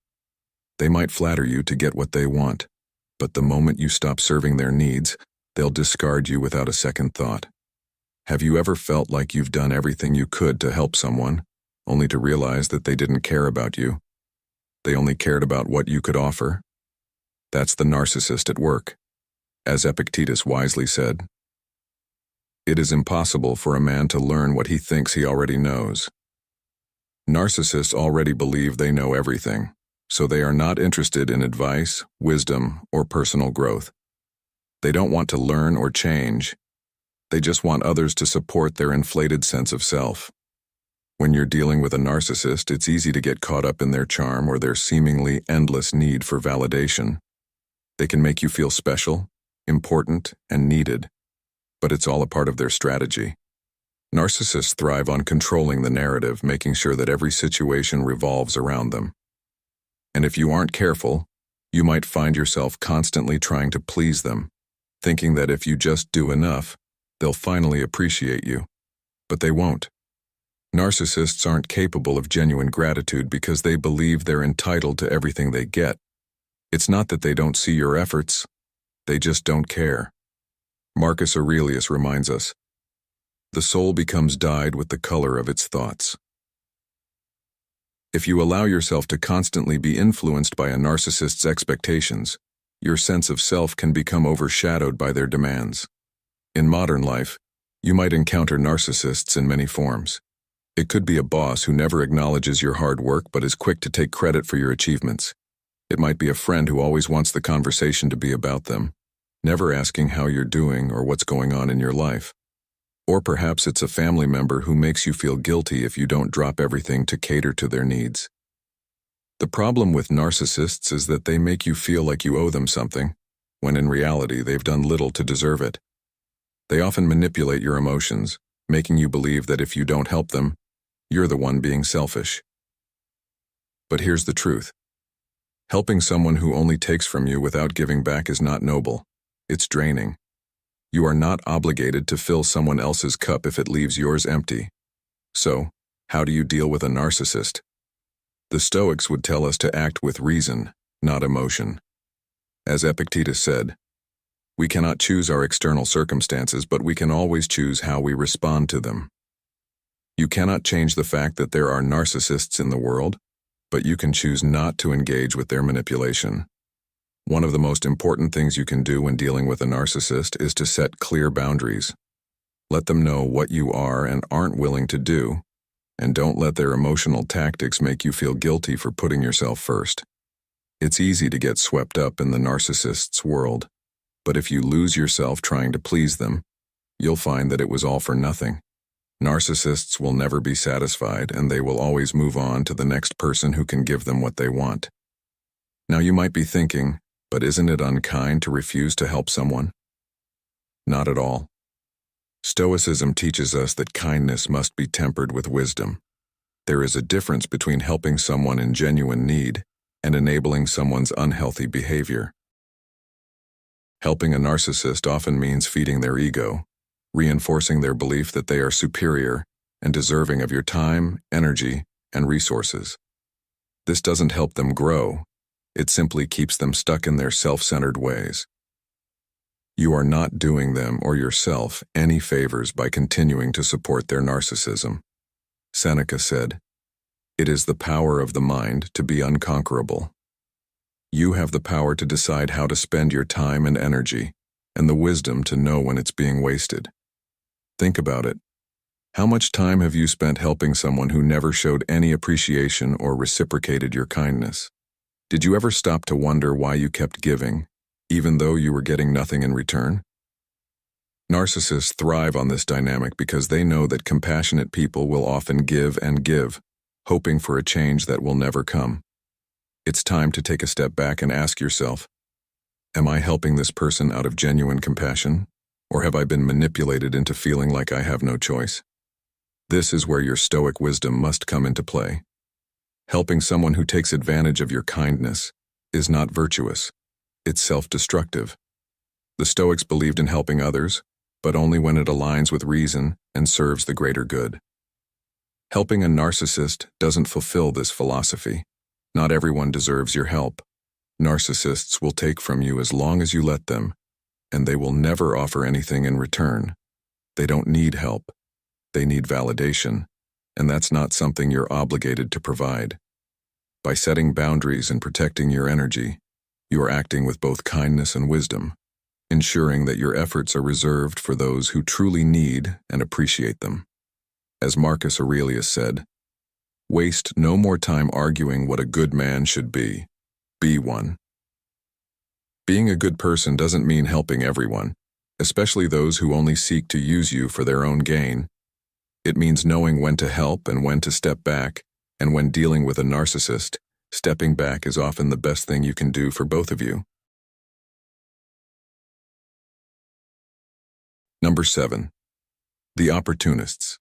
They might flatter you to get what they want, but the moment you stop serving their needs, they'll discard you without a second thought. Have you ever felt like you've done everything you could to help someone, only to realize that they didn't care about you? They only cared about what you could offer? That's the narcissist at work. As Epictetus wisely said, "It is impossible for a man to learn what he thinks he already knows." Narcissists already believe they know everything, so they are not interested in advice, wisdom, or personal growth. They don't want to learn or change. They just want others to support their inflated sense of self. When you're dealing with a narcissist, it's easy to get caught up in their charm or their seemingly endless need for validation. They can make you feel special, important, and needed, but it's all a part of their strategy. Narcissists thrive on controlling the narrative, making sure that every situation revolves around them. And if you aren't careful, you might find yourself constantly trying to please them, thinking that if you just do enough, they'll finally appreciate you. But they won't. Narcissists aren't capable of genuine gratitude because they believe they're entitled to everything they get. It's not that they don't see your efforts, they just don't care. Marcus Aurelius reminds us, "The soul becomes dyed with the color of its thoughts." If you allow yourself to constantly be influenced by a narcissist's expectations, your sense of self can become overshadowed by their demands. In modern life, you might encounter narcissists in many forms. It could be a boss who never acknowledges your hard work but is quick to take credit for your achievements. It might be a friend who always wants the conversation to be about them, never asking how you're doing or what's going on in your life. Or perhaps it's a family member who makes you feel guilty if you don't drop everything to cater to their needs. The problem with narcissists is that they make you feel like you owe them something, when in reality they've done little to deserve it. They often manipulate your emotions, making you believe that if you don't help them, you're the one being selfish. But here's the truth. Helping someone who only takes from you without giving back is not noble. It's draining. You are not obligated to fill someone else's cup if it leaves yours empty. So, how do you deal with a narcissist? The Stoics would tell us to act with reason, not emotion. As Epictetus said, "We cannot choose our external circumstances, but we can always choose how we respond to them." You cannot change the fact that there are narcissists in the world, but you can choose not to engage with their manipulation. One of the most important things you can do when dealing with a narcissist is to set clear boundaries. Let them know what you are and aren't willing to do, and don't let their emotional tactics make you feel guilty for putting yourself first. It's easy to get swept up in the narcissist's world, but if you lose yourself trying to please them, you'll find that it was all for nothing. Narcissists will never be satisfied, and they will always move on to the next person who can give them what they want. Now you might be thinking, but isn't it unkind to refuse to help someone? Not at all. Stoicism teaches us that kindness must be tempered with wisdom. There is a difference between helping someone in genuine need and enabling someone's unhealthy behavior. Helping a narcissist often means feeding their ego, reinforcing their belief that they are superior and deserving of your time, energy, and resources. This doesn't help them grow. It simply keeps them stuck in their self-centered ways. You are not doing them or yourself any favors by continuing to support their narcissism. Seneca said, "It is the power of the mind to be unconquerable." You have the power to decide how to spend your time and energy, and the wisdom to know when it's being wasted. Think about it. How much time have you spent helping someone who never showed any appreciation or reciprocated your kindness? Did you ever stop to wonder why you kept giving, even though you were getting nothing in return? Narcissists thrive on this dynamic because they know that compassionate people will often give and give, hoping for a change that will never come. It's time to take a step back and ask yourself, am I helping this person out of genuine compassion, or have I been manipulated into feeling like I have no choice? This is where your Stoic wisdom must come into play. Helping someone who takes advantage of your kindness is not virtuous. It's self-destructive. The Stoics believed in helping others, but only when it aligns with reason and serves the greater good. Helping a narcissist doesn't fulfill this philosophy. Not everyone deserves your help. Narcissists will take from you as long as you let them, and they will never offer anything in return. They don't need help. They need validation, and that's not something you're obligated to provide. By setting boundaries and protecting your energy, you are acting with both kindness and wisdom, ensuring that your efforts are reserved for those who truly need and appreciate them. As Marcus Aurelius said, "Waste no more time arguing what a good man should be. Be one." Being a good person doesn't mean helping everyone, especially those who only seek to use you for their own gain. It means knowing when to help and when to step back, and when dealing with a narcissist, stepping back is often the best thing you can do for both of you. Number 7. The opportunists.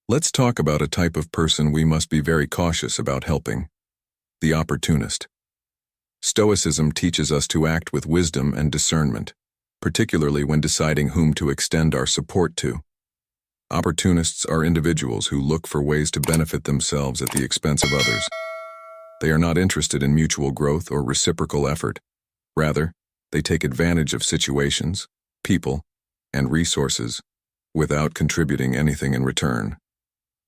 Let's talk about a type of person we must be very cautious about helping: the opportunist. Stoicism teaches us to act with wisdom and discernment, particularly when deciding whom to extend our support to. Opportunists are individuals who look for ways to benefit themselves at the expense of others. They are not interested in mutual growth or reciprocal effort. Rather, they take advantage of situations, people, and resources without contributing anything in return.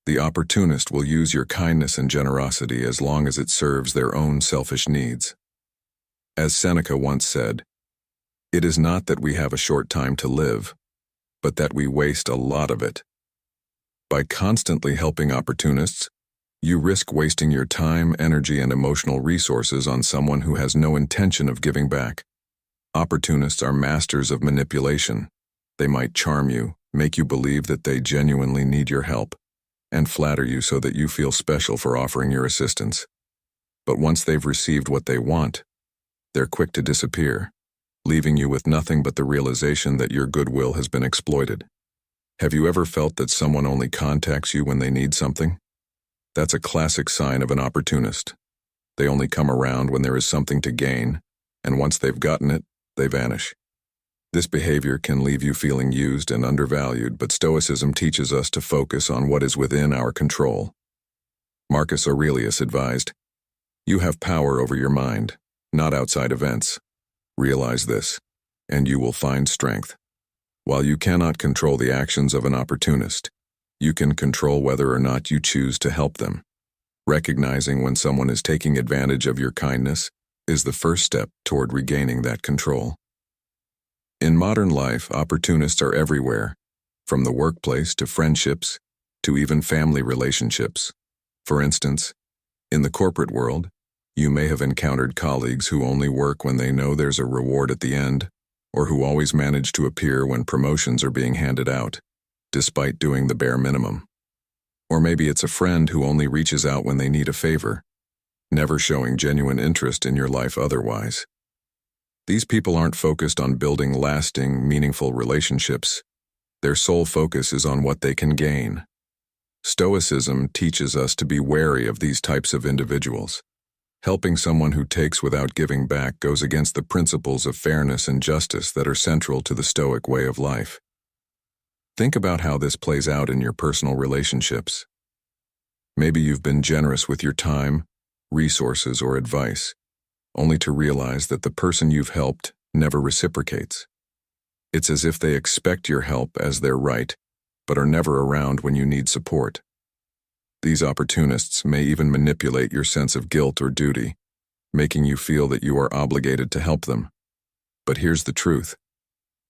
The opportunist will use your kindness and generosity as long as it serves their own selfish needs. As Seneca once said, "It is not that we have a short time to live, but that we waste a lot of it." By constantly helping opportunists, you risk wasting your time, energy, and emotional resources on someone who has no intention of giving back. Opportunists are masters of manipulation. They might charm you, make you believe that they genuinely need your help, and flatter you so that you feel special for offering your assistance. But once they've received what they want, they're quick to disappear, leaving you with nothing but the realization that your goodwill has been exploited. Have you ever felt that someone only contacts you when they need something? That's a classic sign of an opportunist. They only come around when there is something to gain, and once they've gotten it, they vanish. This behavior can leave you feeling used and undervalued, but Stoicism teaches us to focus on what is within our control. Marcus Aurelius advised, "You have power over your mind, not outside events. Realize this, and you will find strength." While you cannot control the actions of an opportunist, you can control whether or not you choose to help them. Recognizing when someone is taking advantage of your kindness is the first step toward regaining that control. In modern life, opportunists are everywhere, from the workplace to friendships, to even family relationships. For instance, in the corporate world, you may have encountered colleagues who only work when they know there's a reward at the end, or who always manage to appear when promotions are being handed out, despite doing the bare minimum. Or maybe it's a friend who only reaches out when they need a favor, never showing genuine interest in your life otherwise. These people aren't focused on building lasting, meaningful relationships. Their sole focus is on what they can gain. Stoicism teaches us to be wary of these types of individuals. Helping someone who takes without giving back goes against the principles of fairness and justice that are central to the Stoic way of life. Think about how this plays out in your personal relationships. Maybe you've been generous with your time, resources, or advice, only to realize that the person you've helped never reciprocates. It's as if they expect your help as their right, but are never around when you need support. These opportunists may even manipulate your sense of guilt or duty, making you feel that you are obligated to help them. But here's the truth.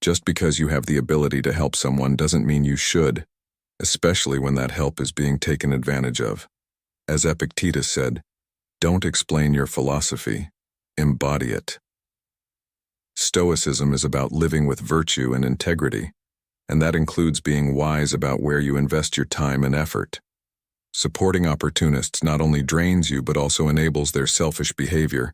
Just because you have the ability to help someone doesn't mean you should, especially when that help is being taken advantage of. As Epictetus said, "Don't explain your philosophy, embody it." Stoicism is about living with virtue and integrity, and that includes being wise about where you invest your time and effort. Supporting opportunists not only drains you but also enables their selfish behavior,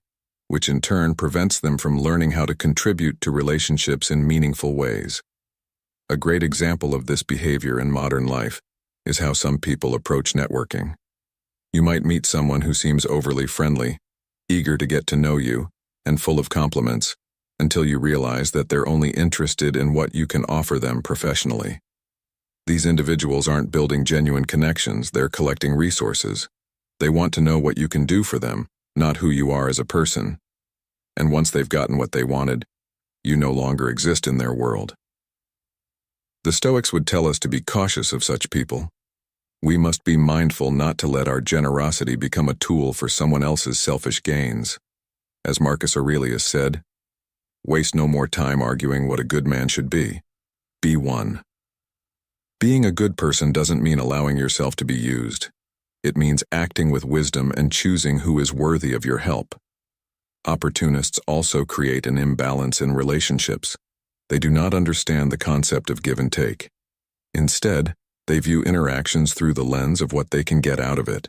which in turn prevents them from learning how to contribute to relationships in meaningful ways. A great example of this behavior in modern life is how some people approach networking. You might meet someone who seems overly friendly, eager to get to know you, and full of compliments, until you realize that they're only interested in what you can offer them professionally. These individuals aren't building genuine connections, they're collecting resources. They want to know what you can do for them, not who you are as a person. And once they've gotten what they wanted, you no longer exist in their world. The Stoics would tell us to be cautious of such people. We must be mindful not to let our generosity become a tool for someone else's selfish gains. As Marcus Aurelius said, "Waste no more time arguing what a good man should be. Be one." Being a good person doesn't mean allowing yourself to be used. It means acting with wisdom and choosing who is worthy of your help. Opportunists also create an imbalance in relationships. They do not understand the concept of give and take. Instead, they view interactions through the lens of what they can get out of it.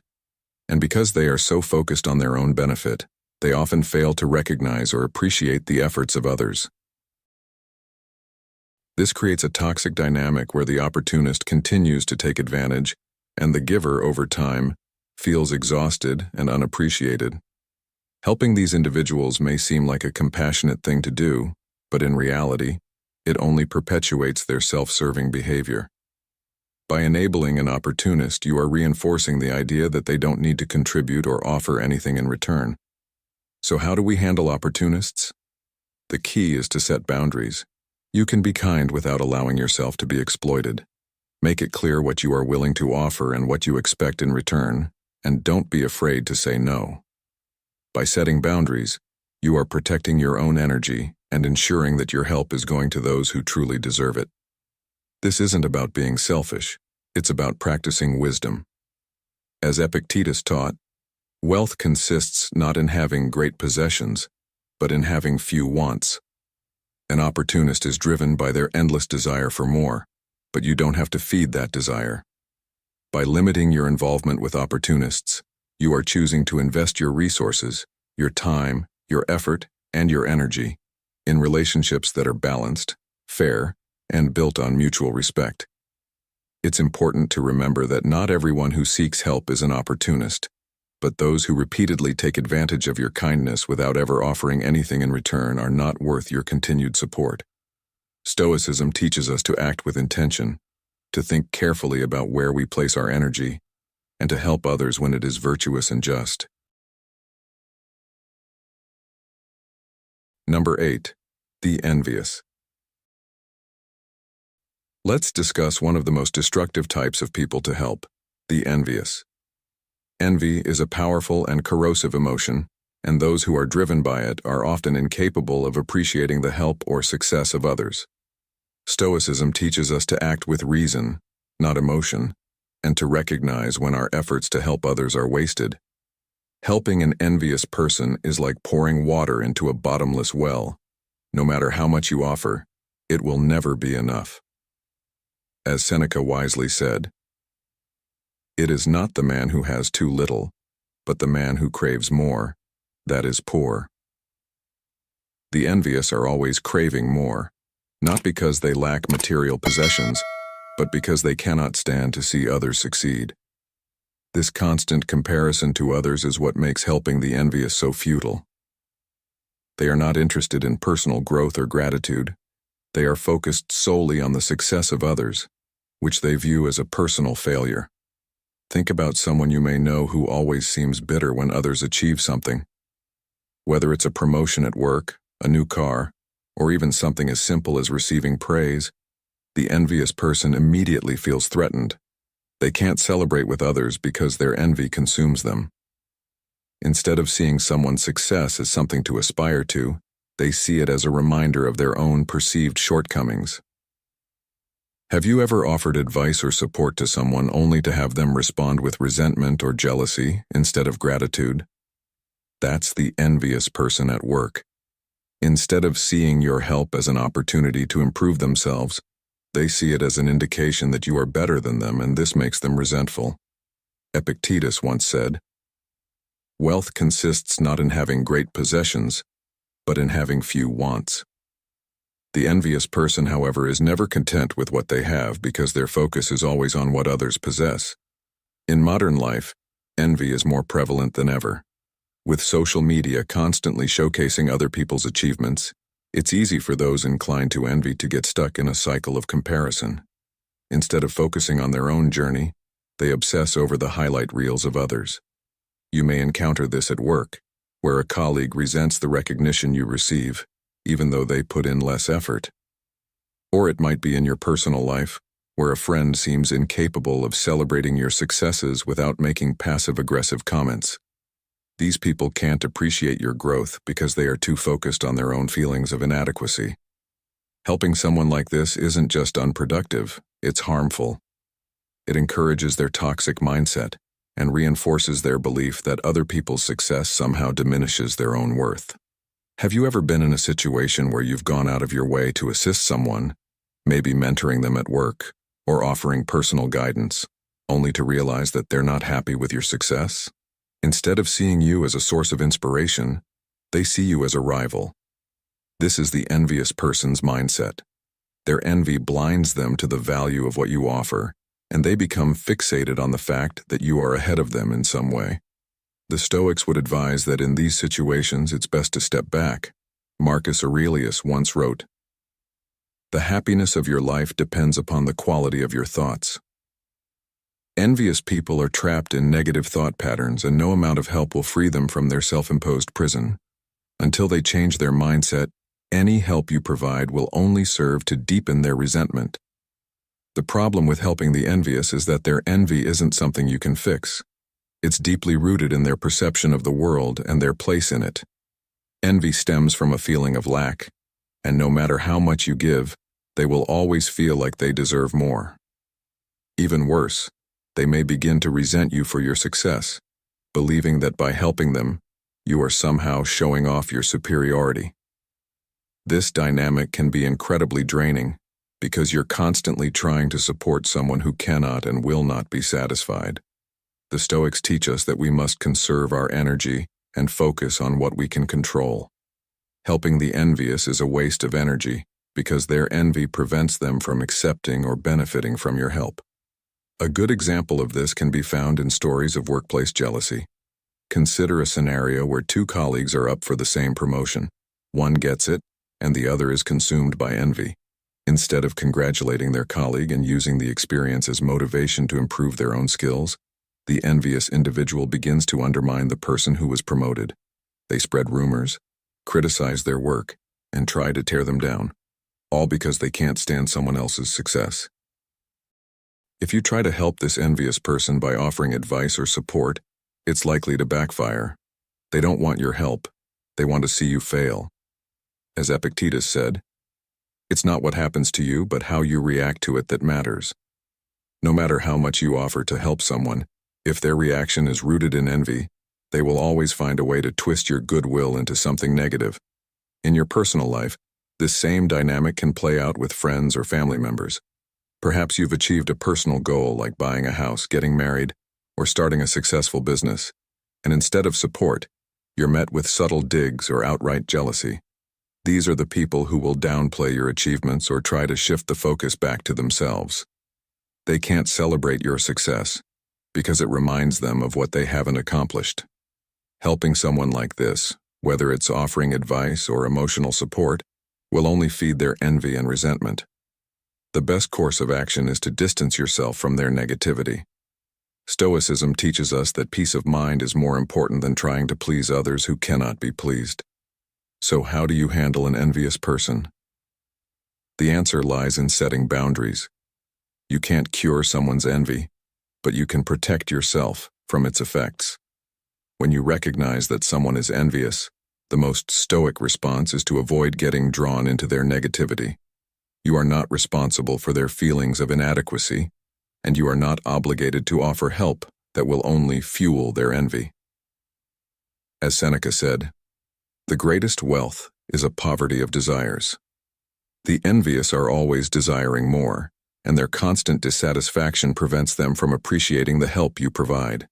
And because they are so focused on their own benefit, they often fail to recognize or appreciate the efforts of others. This creates a toxic dynamic where the opportunist continues to take advantage, and the giver, over time, feels exhausted and unappreciated. Helping these individuals may seem like a compassionate thing to do, but in reality, it only perpetuates their self-serving behavior. By enabling an opportunist, you are reinforcing the idea that they don't need to contribute or offer anything in return. So how do we handle opportunists? The key is to set boundaries. You can be kind without allowing yourself to be exploited. Make it clear what you are willing to offer and what you expect in return, and don't be afraid to say no. By setting boundaries, you are protecting your own energy and ensuring that your help is going to those who truly deserve it. This isn't about being selfish, it's about practicing wisdom. As Epictetus taught, wealth consists not in having great possessions, but in having few wants. An opportunist is driven by their endless desire for more, but you don't have to feed that desire. By limiting your involvement with opportunists, you are choosing to invest your resources, your time, your effort, and your energy in relationships that are balanced, fair, and built on mutual respect. It's important to remember that not everyone who seeks help is an opportunist, but those who repeatedly take advantage of your kindness without ever offering anything in return are not worth your continued support. Stoicism teaches us to act with intention, to think carefully about where we place our energy, and to help others when it is virtuous and just. Number 8. The envious. Let's discuss one of the most destructive types of people to help, the envious. Envy is a powerful and corrosive emotion, and those who are driven by it are often incapable of appreciating the help or success of others. Stoicism teaches us to act with reason, not emotion, and to recognize when our efforts to help others are wasted. Helping an envious person is like pouring water into a bottomless well. No matter how much you offer, it will never be enough. As Seneca wisely said, "It is not the man who has too little, but the man who craves more, that is poor." The envious are always craving more, not because they lack material possessions, but because they cannot stand to see others succeed. This constant comparison to others is what makes helping the envious so futile. They are not interested in personal growth or gratitude. They are focused solely on the success of others, which they view as a personal failure. Think about someone you may know who always seems bitter when others achieve something. Whether it's a promotion at work, a new car, or even something as simple as receiving praise, the envious person immediately feels threatened. They can't celebrate with others because their envy consumes them. Instead of seeing someone's success as something to aspire to, they see it as a reminder of their own perceived shortcomings. Have you ever offered advice or support to someone only to have them respond with resentment or jealousy instead of gratitude? That's the envious person at work. Instead of seeing your help as an opportunity to improve themselves, they see it as an indication that you are better than them, and this makes them resentful. Epictetus once said, "Wealth consists not in having great possessions, but in having few wants." The envious person, however, is never content with what they have because their focus is always on what others possess. In modern life, Envy is more prevalent than ever. With social media constantly showcasing other people's achievements, it's easy for those inclined to envy to get stuck in a cycle of comparison. Instead of focusing on their own journey, they obsess over the highlight reels of others. You may encounter this at work, where a colleague resents the recognition you receive, even though they put in less effort. Or it might be in your personal life, where a friend seems incapable of celebrating your successes without making passive-aggressive comments. These people can't appreciate your growth because they are too focused on their own feelings of inadequacy. Helping someone like this isn't just unproductive, it's harmful. It encourages their toxic mindset and reinforces their belief that other people's success somehow diminishes their own worth. Have you ever been in a situation where you've gone out of your way to assist someone, maybe mentoring them at work or offering personal guidance, only to realize that they're not happy with your success? Instead of seeing you as a source of inspiration, they see you as a rival. This is the envious person's mindset. Their envy blinds them to the value of what you offer, and they become fixated on the fact that you are ahead of them in some way. The Stoics would advise that in these situations it's best to step back. Marcus Aurelius once wrote, "The happiness of your life depends upon the quality of your thoughts." Envious people are trapped in negative thought patterns, and no amount of help will free them from their self-imposed prison. Until they change their mindset, any help you provide will only serve to deepen their resentment. The problem with helping the envious is that their envy isn't something you can fix. It's deeply rooted in their perception of the world and their place in it. Envy stems from a feeling of lack, and no matter how much you give, they will always feel like they deserve more. Even worse, they may begin to resent you for your success, believing that by helping them, you are somehow showing off your superiority. This dynamic can be incredibly draining because you're constantly trying to support someone who cannot and will not be satisfied. The Stoics teach us that we must conserve our energy and focus on what we can control. Helping the envious is a waste of energy because their envy prevents them from accepting or benefiting from your help. A good example of this can be found in stories of workplace jealousy. Consider a scenario where two colleagues are up for the same promotion. One gets it, and the other is consumed by envy. Instead of congratulating their colleague and using the experience as motivation to improve their own skills, the envious individual begins to undermine the person who was promoted. They spread rumors, criticize their work, and try to tear them down, all because they can't stand someone else's success. If you try to help this envious person by offering advice or support, it's likely to backfire. They don't want your help. They want to see you fail. As Epictetus said, "It's not what happens to you, but how you react to it that matters." No matter how much you offer to help someone, if their reaction is rooted in envy, they will always find a way to twist your goodwill into something negative. In your personal life, this same dynamic can play out with friends or family members. Perhaps you've achieved a personal goal like buying a house, getting married, or starting a successful business, and instead of support, you're met with subtle digs or outright jealousy. These are the people who will downplay your achievements or try to shift the focus back to themselves. They can't celebrate your success because it reminds them of what they haven't accomplished. Helping someone like this, whether it's offering advice or emotional support, will only feed their envy and resentment. The best course of action is to distance yourself from their negativity. Stoicism teaches us that peace of mind is more important than trying to please others who cannot be pleased. So how do you handle an envious person? The answer lies in setting boundaries. You can't cure someone's envy, but you can protect yourself from its effects. When you recognize that someone is envious, the most stoic response is to avoid getting drawn into their negativity. You are not responsible for their feelings of inadequacy, and you are not obligated to offer help that will only fuel their envy. As Seneca said, "The greatest wealth is a poverty of desires." The envious are always desiring more, and their constant dissatisfaction prevents them from appreciating the help you provide.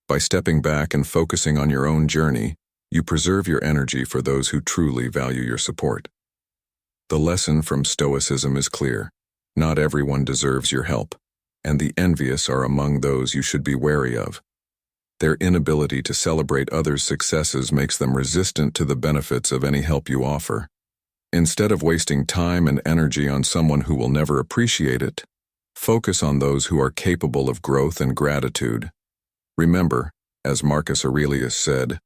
By stepping back and focusing on your own journey, you preserve your energy for those who truly value your support. The lesson from Stoicism is clear. Not everyone deserves your help, and the envious are among those you should be wary of. Their inability to celebrate others' successes makes them resistant to the benefits of any help you offer. Instead of wasting time and energy on someone who will never appreciate it, focus on those who are capable of growth and gratitude. Remember, as Marcus Aurelius said,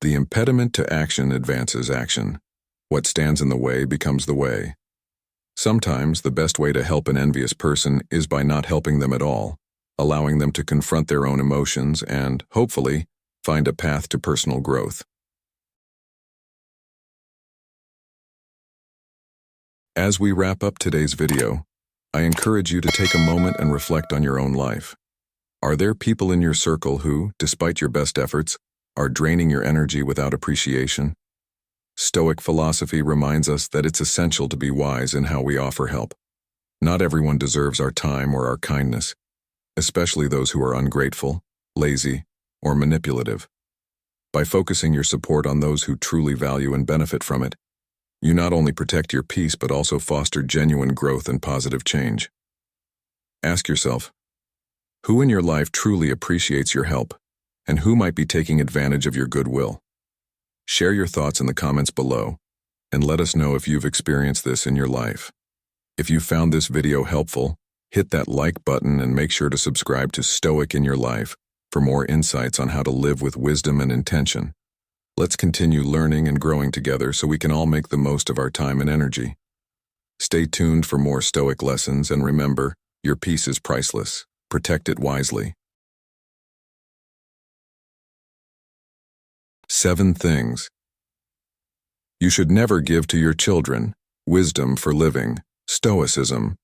"The impediment to action advances action. What stands in the way becomes the way." Sometimes the best way to help an envious person is by not helping them at all, allowing them to confront their own emotions and, hopefully, find a path to personal growth. As we wrap up today's video, I encourage you to take a moment and reflect on your own life. Are there people in your circle who, despite your best efforts, are draining your energy without appreciation? Stoic philosophy reminds us that it's essential to be wise in how we offer help. Not everyone deserves our time or our kindness, especially those who are ungrateful, lazy, or manipulative. By focusing your support on those who truly value and benefit from it, you not only protect your peace but also foster genuine growth and positive change. Ask yourself, who in your life truly appreciates your help, and who might be taking advantage of your goodwill? Share your thoughts in the comments below, and let us know if you've experienced this in your life. If you found this video helpful, hit that like button and make sure to subscribe to Stoic in Your Life for more insights on how to live with wisdom and intention. Let's continue learning and growing together so we can all make the most of our time and energy. Stay tuned for more Stoic lessons, and remember, your peace is priceless. Protect it wisely. 7 things you should never give to your children. Wisdom for living. Stoicism.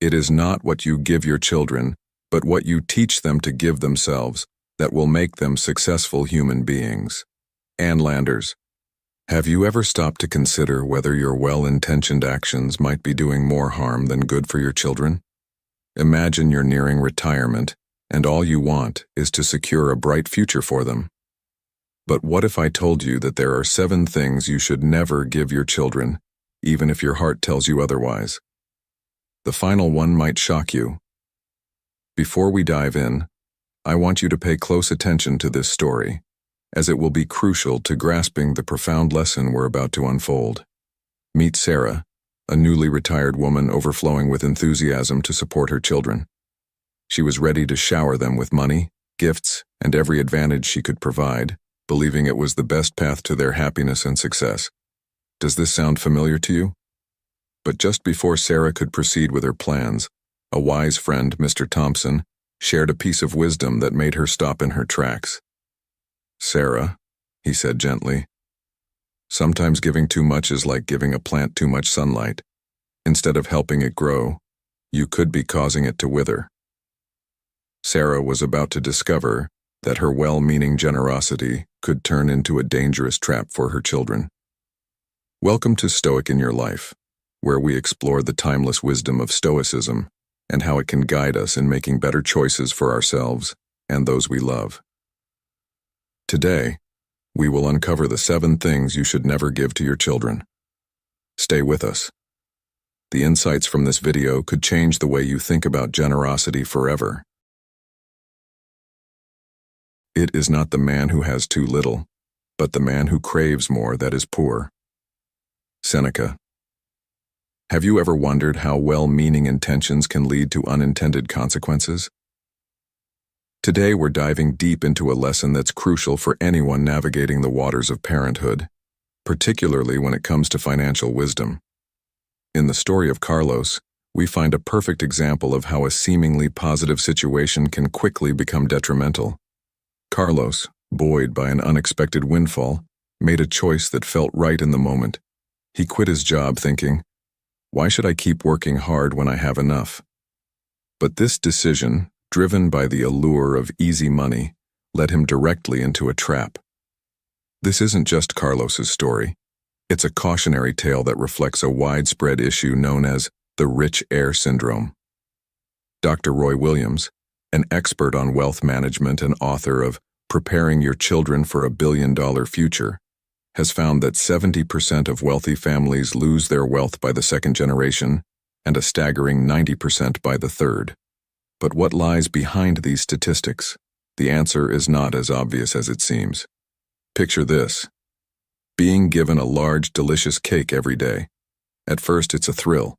It is not what you give your children, but what you teach them to give themselves, that will make them successful human beings. Ann Landers. Have you ever stopped to consider whether your well-intentioned actions might be doing more harm than good for your children? Imagine you're nearing retirement, and all you want is to secure a bright future for them. But what if I told you that there are 7 things you should never give your children, even if your heart tells you otherwise? The final one might shock you. Before we dive in, I want you to pay close attention to this story, as it will be crucial to grasping the profound lesson we're about to unfold. Meet Sarah, a newly retired woman overflowing with enthusiasm to support her children. She was ready to shower them with money, gifts, and every advantage she could provide, believing it was the best path to their happiness and success. Does this sound familiar to you? But just before Sarah could proceed with her plans, a wise friend, Mr. Thompson, shared a piece of wisdom that made her stop in her tracks. "Sarah," he said gently, "sometimes giving too much is like giving a plant too much sunlight. Instead of helping it grow, you could be causing it to wither." Sarah was about to discover that her well-meaning generosity could turn into a dangerous trap for her children. Welcome to Stoic in Your Life, where we explore the timeless wisdom of Stoicism and how it can guide us in making better choices for ourselves and those we love. Today, we will uncover the 7 things you should never give to your children. Stay with us. The insights from this video could change the way you think about generosity forever. It is not the man who has too little, but the man who craves more that is poor. Seneca. Have you ever wondered how well-meaning intentions can lead to unintended consequences? Today we're diving deep into a lesson that's crucial for anyone navigating the waters of parenthood, particularly when it comes to financial wisdom. In the story of Carlos, we find a perfect example of how a seemingly positive situation can quickly become detrimental. Carlos, buoyed by an unexpected windfall, made a choice that felt right in the moment. He quit his job thinking, "Why should I keep working hard when I have enough?" But this decision, driven by the allure of easy money, led him directly into a trap. This isn't just Carlos's story. It's a cautionary tale that reflects a widespread issue known as the rich heir syndrome. Dr. Roy Williams, an expert on wealth management and author of Preparing Your Children for a Billion-Dollar Future, has found that 70% of wealthy families lose their wealth by the second generation and a staggering 90% by the third. But what lies behind these statistics? The answer is not as obvious as it seems. Picture this: being given a large, delicious cake every day. At first, it's a thrill.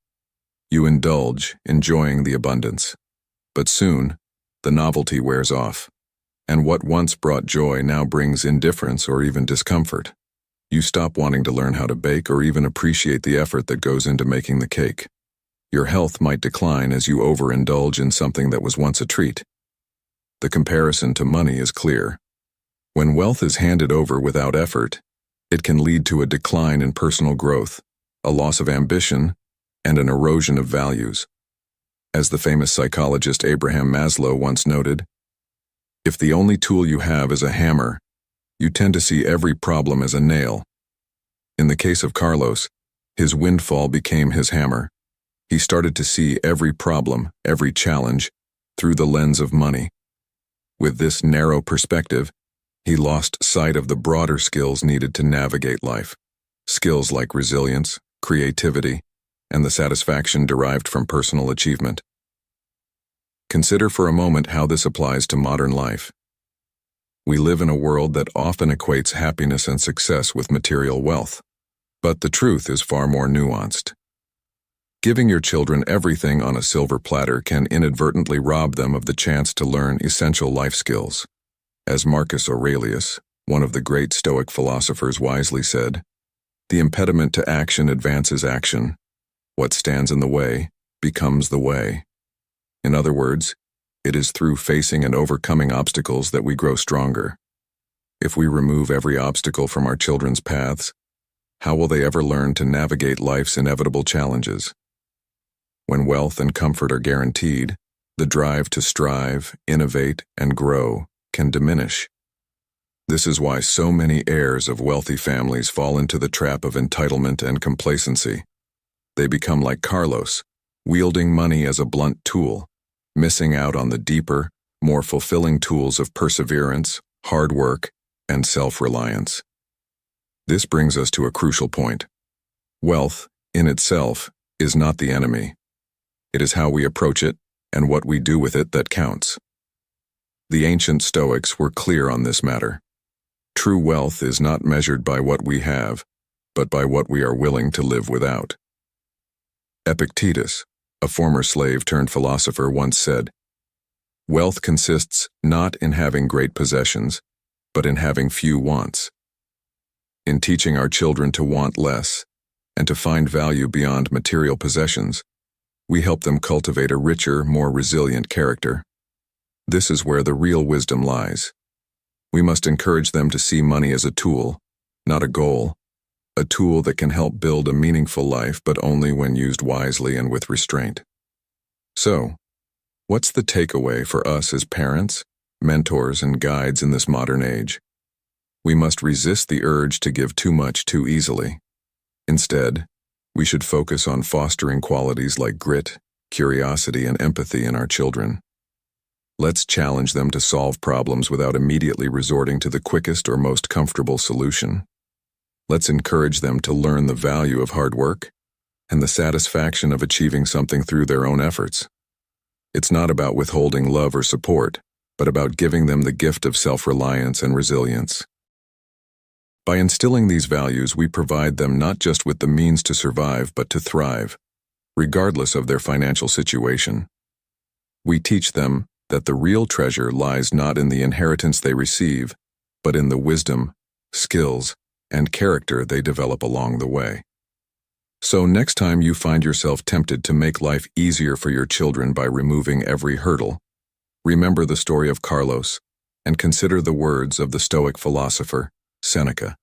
You indulge, enjoying the abundance. But soon, the novelty wears off, and what once brought joy now brings indifference or even discomfort. You stop wanting to learn how to bake or even appreciate the effort that goes into making the cake. Your health might decline as you overindulge in something that was once a treat. The comparison to money is clear. When wealth is handed over without effort, it can lead to a decline in personal growth, a loss of ambition, and an erosion of values. As the famous psychologist Abraham Maslow once noted, if the only tool you have is a hammer, you tend to see every problem as a nail. In the case of Carlos, his windfall became his hammer. He started to see every problem, every challenge, through the lens of money. With this narrow perspective, he lost sight of the broader skills needed to navigate life. Skills like resilience, creativity, and the satisfaction derived from personal achievement. Consider for a moment how this applies to modern life. We live in a world that often equates happiness and success with material wealth, but the truth is far more nuanced. Giving your children everything on a silver platter can inadvertently rob them of the chance to learn essential life skills. As Marcus Aurelius, one of the great Stoic philosophers, wisely said, "The impediment to action advances action. What stands in the way becomes the way." In other words, it is through facing and overcoming obstacles that we grow stronger. If we remove every obstacle from our children's paths, how will they ever learn to navigate life's inevitable challenges? When wealth and comfort are guaranteed, the drive to strive, innovate, and grow can diminish. This is why so many heirs of wealthy families fall into the trap of entitlement and complacency. They become like Carlos, wielding money as a blunt tool, missing out on the deeper, more fulfilling tools of perseverance, hard work, and self-reliance. This brings us to a crucial point. Wealth, in itself, is not the enemy. It is how we approach it and what we do with it that counts. The ancient Stoics were clear on this matter. True wealth is not measured by what we have, but by what we are willing to live without. Epictetus, a former slave turned philosopher, once said, "Wealth consists not in having great possessions, but in having few wants." In teaching our children to want less and to find value beyond material possessions, we help them cultivate a richer, more resilient character. This is where the real wisdom lies. We must encourage them to see money as a tool, not a goal, a tool that can help build a meaningful life, but only when used wisely and with restraint. So, what's the takeaway for us as parents, mentors, and guides in this modern age? We must resist the urge to give too much too easily. Instead, we should focus on fostering qualities like grit, curiosity, and empathy in our children. Let's challenge them to solve problems without immediately resorting to the quickest or most comfortable solution. Let's encourage them to learn the value of hard work and the satisfaction of achieving something through their own efforts. It's not about withholding love or support, but about giving them the gift of self-reliance and resilience. By instilling these values, we provide them not just with the means to survive, but to thrive, regardless of their financial situation. We teach them that the real treasure lies not in the inheritance they receive, but in the wisdom, skills, and character they develop along the way. So next time you find yourself tempted to make life easier for your children by removing every hurdle, remember the story of Carlos and consider the words of the Stoic philosopher, Seneca.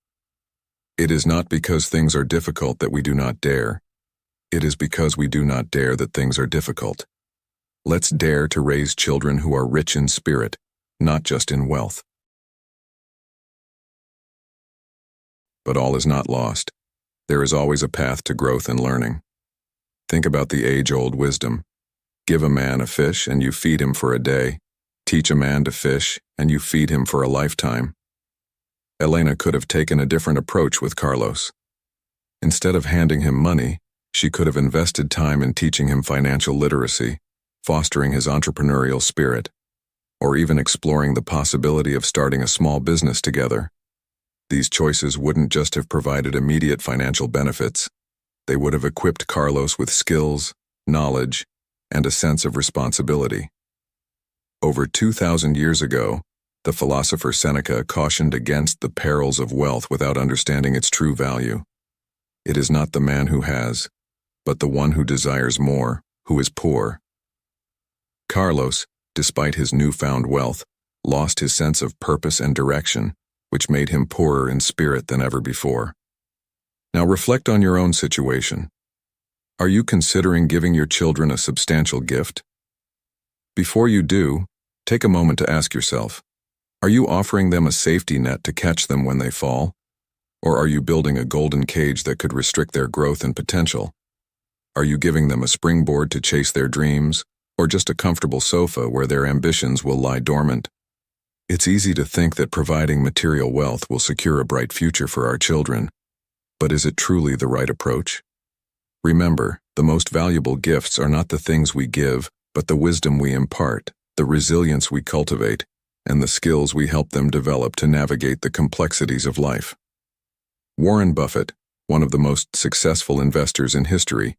It is not because things are difficult that we do not dare. It is because we do not dare that things are difficult. Let's dare to raise children who are rich in spirit, not just in wealth. But all is not lost. There is always a path to growth and learning. Think about the age-old wisdom. Give a man a fish and you feed him for a day. Teach a man to fish and you feed him for a lifetime. Elena could have taken a different approach with Carlos. Instead of handing him money, she could have invested time in teaching him financial literacy, fostering his entrepreneurial spirit, or even exploring the possibility of starting a small business together. These choices wouldn't just have provided immediate financial benefits, they would have equipped Carlos with skills, knowledge, and a sense of responsibility. Over 2,000 years ago, the philosopher Seneca cautioned against the perils of wealth without understanding its true value. It is not the man who has, but the one who desires more, who is poor. Carlos, despite his newfound wealth, lost his sense of purpose and direction, which made him poorer in spirit than ever before. Now reflect on your own situation. Are you considering giving your children a substantial gift? Before you do, take a moment to ask yourself, are you offering them a safety net to catch them when they fall? Or are you building a golden cage that could restrict their growth and potential? Are you giving them a springboard to chase their dreams, or just a comfortable sofa where their ambitions will lie dormant? It's easy to think that providing material wealth will secure a bright future for our children, but is it truly the right approach? Remember, the most valuable gifts are not the things we give, but the wisdom we impart, the resilience we cultivate, and the skills we help them develop to navigate the complexities of life. Warren Buffett, one of the most successful investors in history,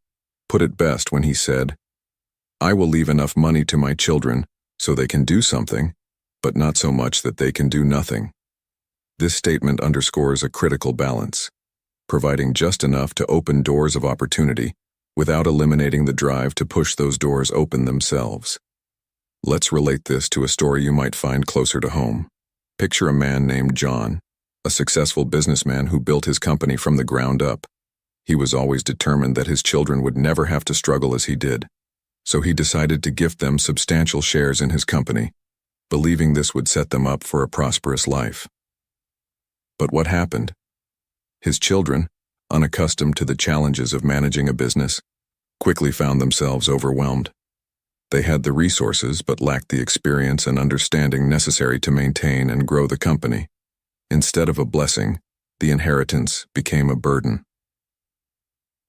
put it best when he said, "I will leave enough money to my children so they can do something, but not so much that they can do nothing." This statement underscores a critical balance, providing just enough to open doors of opportunity without eliminating the drive to push those doors open themselves. Let's relate this to a story you might find closer to home. Picture a man named John, a successful businessman who built his company from the ground up. He was always determined that his children would never have to struggle as he did, so he decided to gift them substantial shares in his company, believing this would set them up for a prosperous life. But what happened? His children, unaccustomed to the challenges of managing a business, quickly found themselves overwhelmed. They had the resources but lacked the experience and understanding necessary to maintain and grow the company. Instead of a blessing, the inheritance became a burden.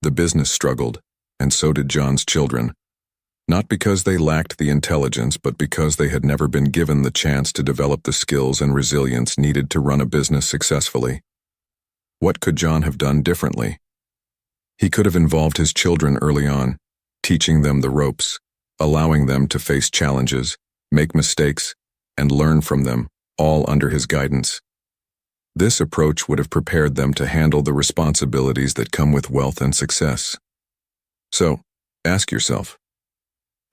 The business struggled, and so did John's children, not because they lacked the intelligence, but because they had never been given the chance to develop the skills and resilience needed to run a business successfully. What could John have done differently? He could have involved his children early on, teaching them the ropes, allowing them to face challenges, make mistakes, and learn from them, all under his guidance. This approach would have prepared them to handle the responsibilities that come with wealth and success. So, ask yourself,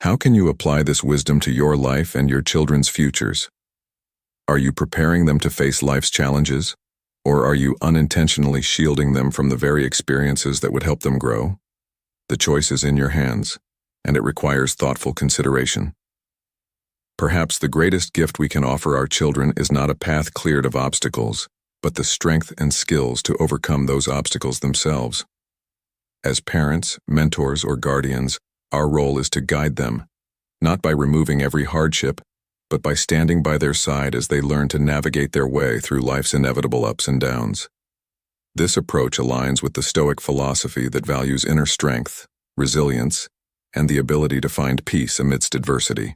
how can you apply this wisdom to your life and your children's futures? Are you preparing them to face life's challenges, or are you unintentionally shielding them from the very experiences that would help them grow? The choice is in your hands, and it requires thoughtful consideration. Perhaps the greatest gift we can offer our children is not a path cleared of obstacles, but the strength and skills to overcome those obstacles themselves. As parents, mentors, or guardians, our role is to guide them, not by removing every hardship, but by standing by their side as they learn to navigate their way through life's inevitable ups and downs. This approach aligns with the Stoic philosophy that values inner strength, resilience, and the ability to find peace amidst adversity.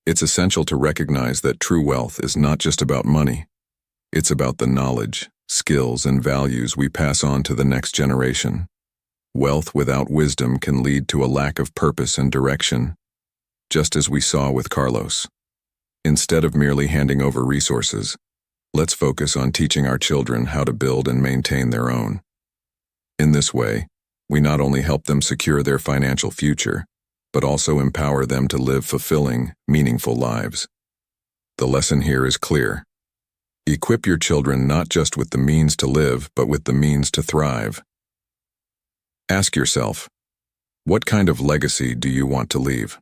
It's essential to recognize that true wealth is not just about money. It's about the knowledge, skills, and values we pass on to the next generation. Wealth without wisdom can lead to a lack of purpose and direction, just as we saw with Carlos. Instead of merely handing over resources, let's focus on teaching our children how to build and maintain their own. In this way, we not only help them secure their financial future, but also empower them to live fulfilling, meaningful lives. The lesson here is clear. Equip your children not just with the means to live, but with the means to thrive. Ask yourself, what kind of legacy do you want to leave?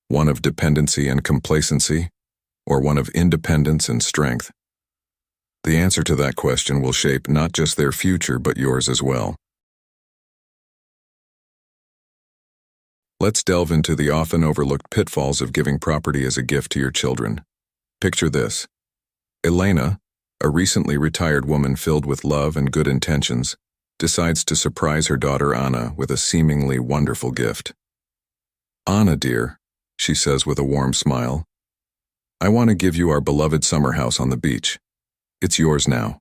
One of dependency and complacency, or one of independence and strength? The answer to that question will shape not just their future, but yours as well. Let's delve into the often overlooked pitfalls of giving property as a gift to your children. Picture this. Elena, a recently retired woman filled with love and good intentions, decides to surprise her daughter Anna with a seemingly wonderful gift. "Anna, dear, she says with a warm smile. "I want to give you our beloved summer house on the beach. It's yours now."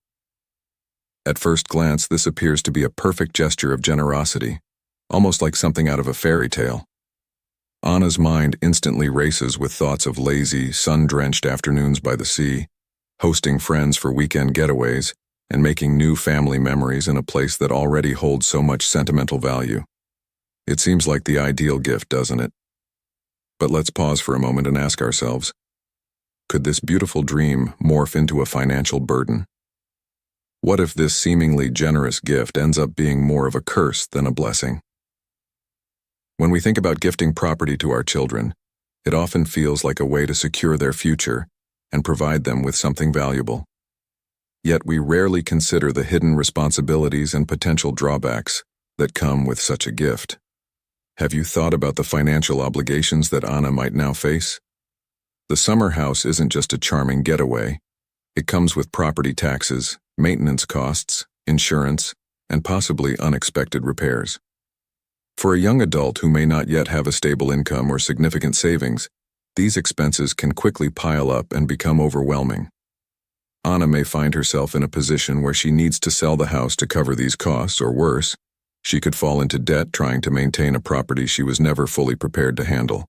At first glance, this appears to be a perfect gesture of generosity, almost like something out of a fairy tale. Anna's mind instantly races with thoughts of lazy, sun-drenched afternoons by the sea, hosting friends for weekend getaways, and making new family memories in a place that already holds so much sentimental value. It seems like the ideal gift, doesn't it? But let's pause for a moment and ask ourselves, could this beautiful dream morph into a financial burden? What if this seemingly generous gift ends up being more of a curse than a blessing? When we think about gifting property to our children, it often feels like a way to secure their future and provide them with something valuable. Yet we rarely consider the hidden responsibilities and potential drawbacks that come with such a gift. Have you thought about the financial obligations that Anna might now face? The summer house isn't just a charming getaway. It comes with property taxes, maintenance costs, insurance, and possibly unexpected repairs. For a young adult who may not yet have a stable income or significant savings, these expenses can quickly pile up and become overwhelming. Anna may find herself in a position where she needs to sell the house to cover these costs, or worse, she could fall into debt trying to maintain a property she was never fully prepared to handle.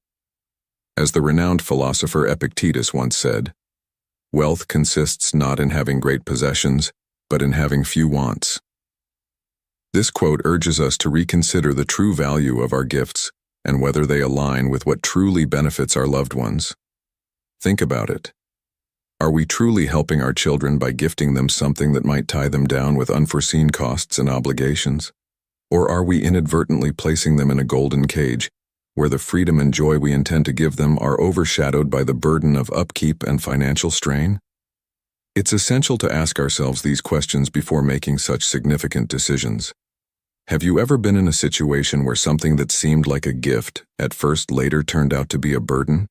As the renowned philosopher Epictetus once said, "Wealth consists not in having great possessions, but in having few wants." This quote urges us to reconsider the true value of our gifts and whether they align with what truly benefits our loved ones. Think about it. Are we truly helping our children by gifting them something that might tie them down with unforeseen costs and obligations? Or are we inadvertently placing them in a golden cage, where the freedom and joy we intend to give them are overshadowed by the burden of upkeep and financial strain? It's essential to ask ourselves these questions before making such significant decisions. Have you ever been in a situation where something that seemed like a gift at first later turned out to be a burden?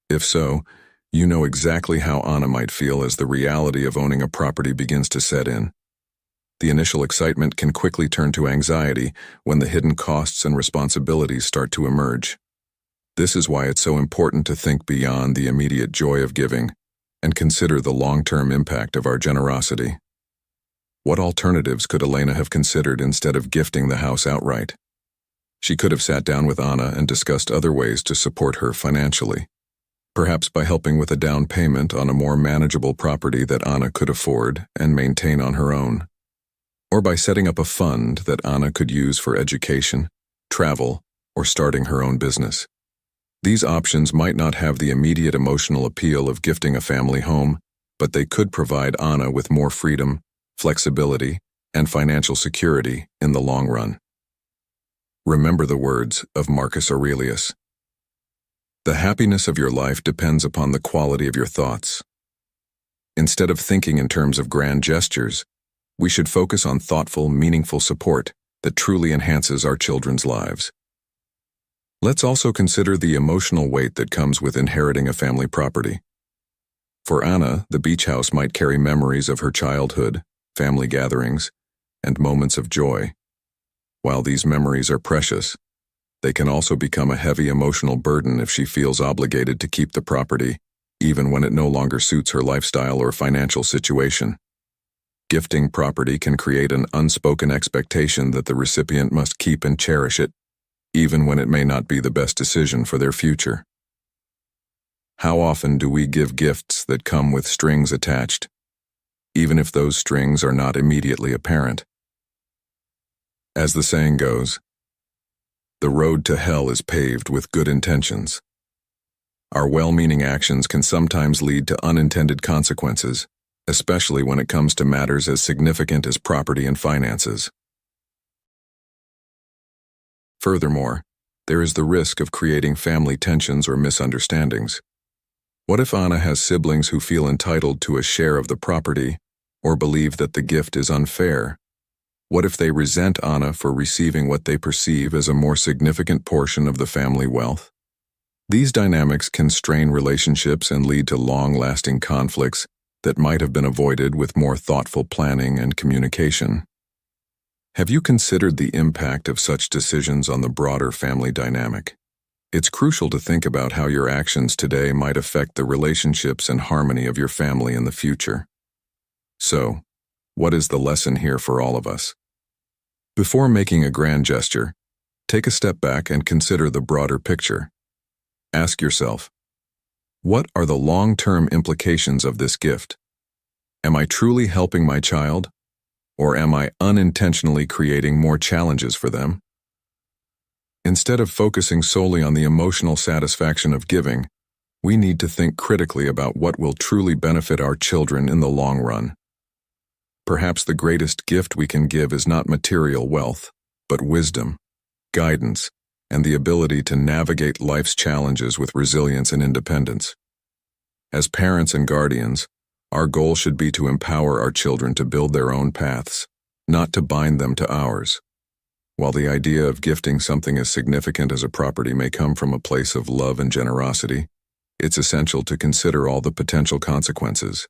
If so, you know exactly how Anna might feel as the reality of owning a property begins to set in. The initial excitement can quickly turn to anxiety when the hidden costs and responsibilities start to emerge. This is why it's so important to think beyond the immediate joy of giving and consider the long-term impact of our generosity. What alternatives could Elena have considered instead of gifting the house outright? She could have sat down with Anna and discussed other ways to support her financially, perhaps by helping with a down payment on a more manageable property that Anna could afford and maintain on her own, or by setting up a fund that Anna could use for education, travel, or starting her own business. These options might not have the immediate emotional appeal of gifting a family home, but they could provide Anna with more freedom, flexibility, and financial security in the long run. Remember the words of Marcus Aurelius. The happiness of your life depends upon the quality of your thoughts. Instead of thinking in terms of grand gestures, we should focus on thoughtful, meaningful support that truly enhances our children's lives. Let's also consider the emotional weight that comes with inheriting a family property. For Anna, the beach house might carry memories of her childhood, family gatherings, and moments of joy. While these memories are precious, they can also become a heavy emotional burden if she feels obligated to keep the property, even when it no longer suits her lifestyle or financial situation. Gifting property can create an unspoken expectation that the recipient must keep and cherish it, even when it may not be the best decision for their future. How often do we give gifts that come with strings attached, even if those strings are not immediately apparent? As the saying goes, the road to hell is paved with good intentions. Our well-meaning actions can sometimes lead to unintended consequences, especially when it comes to matters as significant as property and finances. Furthermore, there is the risk of creating family tensions or misunderstandings. What if Anna has siblings who feel entitled to a share of the property or believe that the gift is unfair? What if they resent Anna for receiving what they perceive as a more significant portion of the family wealth? These dynamics can strain relationships and lead to long-lasting conflicts that might have been avoided with more thoughtful planning and communication. Have you considered the impact of such decisions on the broader family dynamic? It's crucial to think about how your actions today might affect the relationships and harmony of your family in the future. So, what is the lesson here for all of us? Before making a grand gesture, take a step back and consider the broader picture. Ask yourself, what are the long-term implications of this gift? Am I truly helping my child, or am I unintentionally creating more challenges for them? Instead of focusing solely on the emotional satisfaction of giving, we need to think critically about what will truly benefit our children in the long run. Perhaps the greatest gift we can give is not material wealth, but wisdom, guidance, and the ability to navigate life's challenges with resilience and independence. As parents and guardians, our goal should be to empower our children to build their own paths, not to bind them to ours. While the idea of gifting something as significant as a property may come from a place of love and generosity, it's essential to consider all the potential consequences.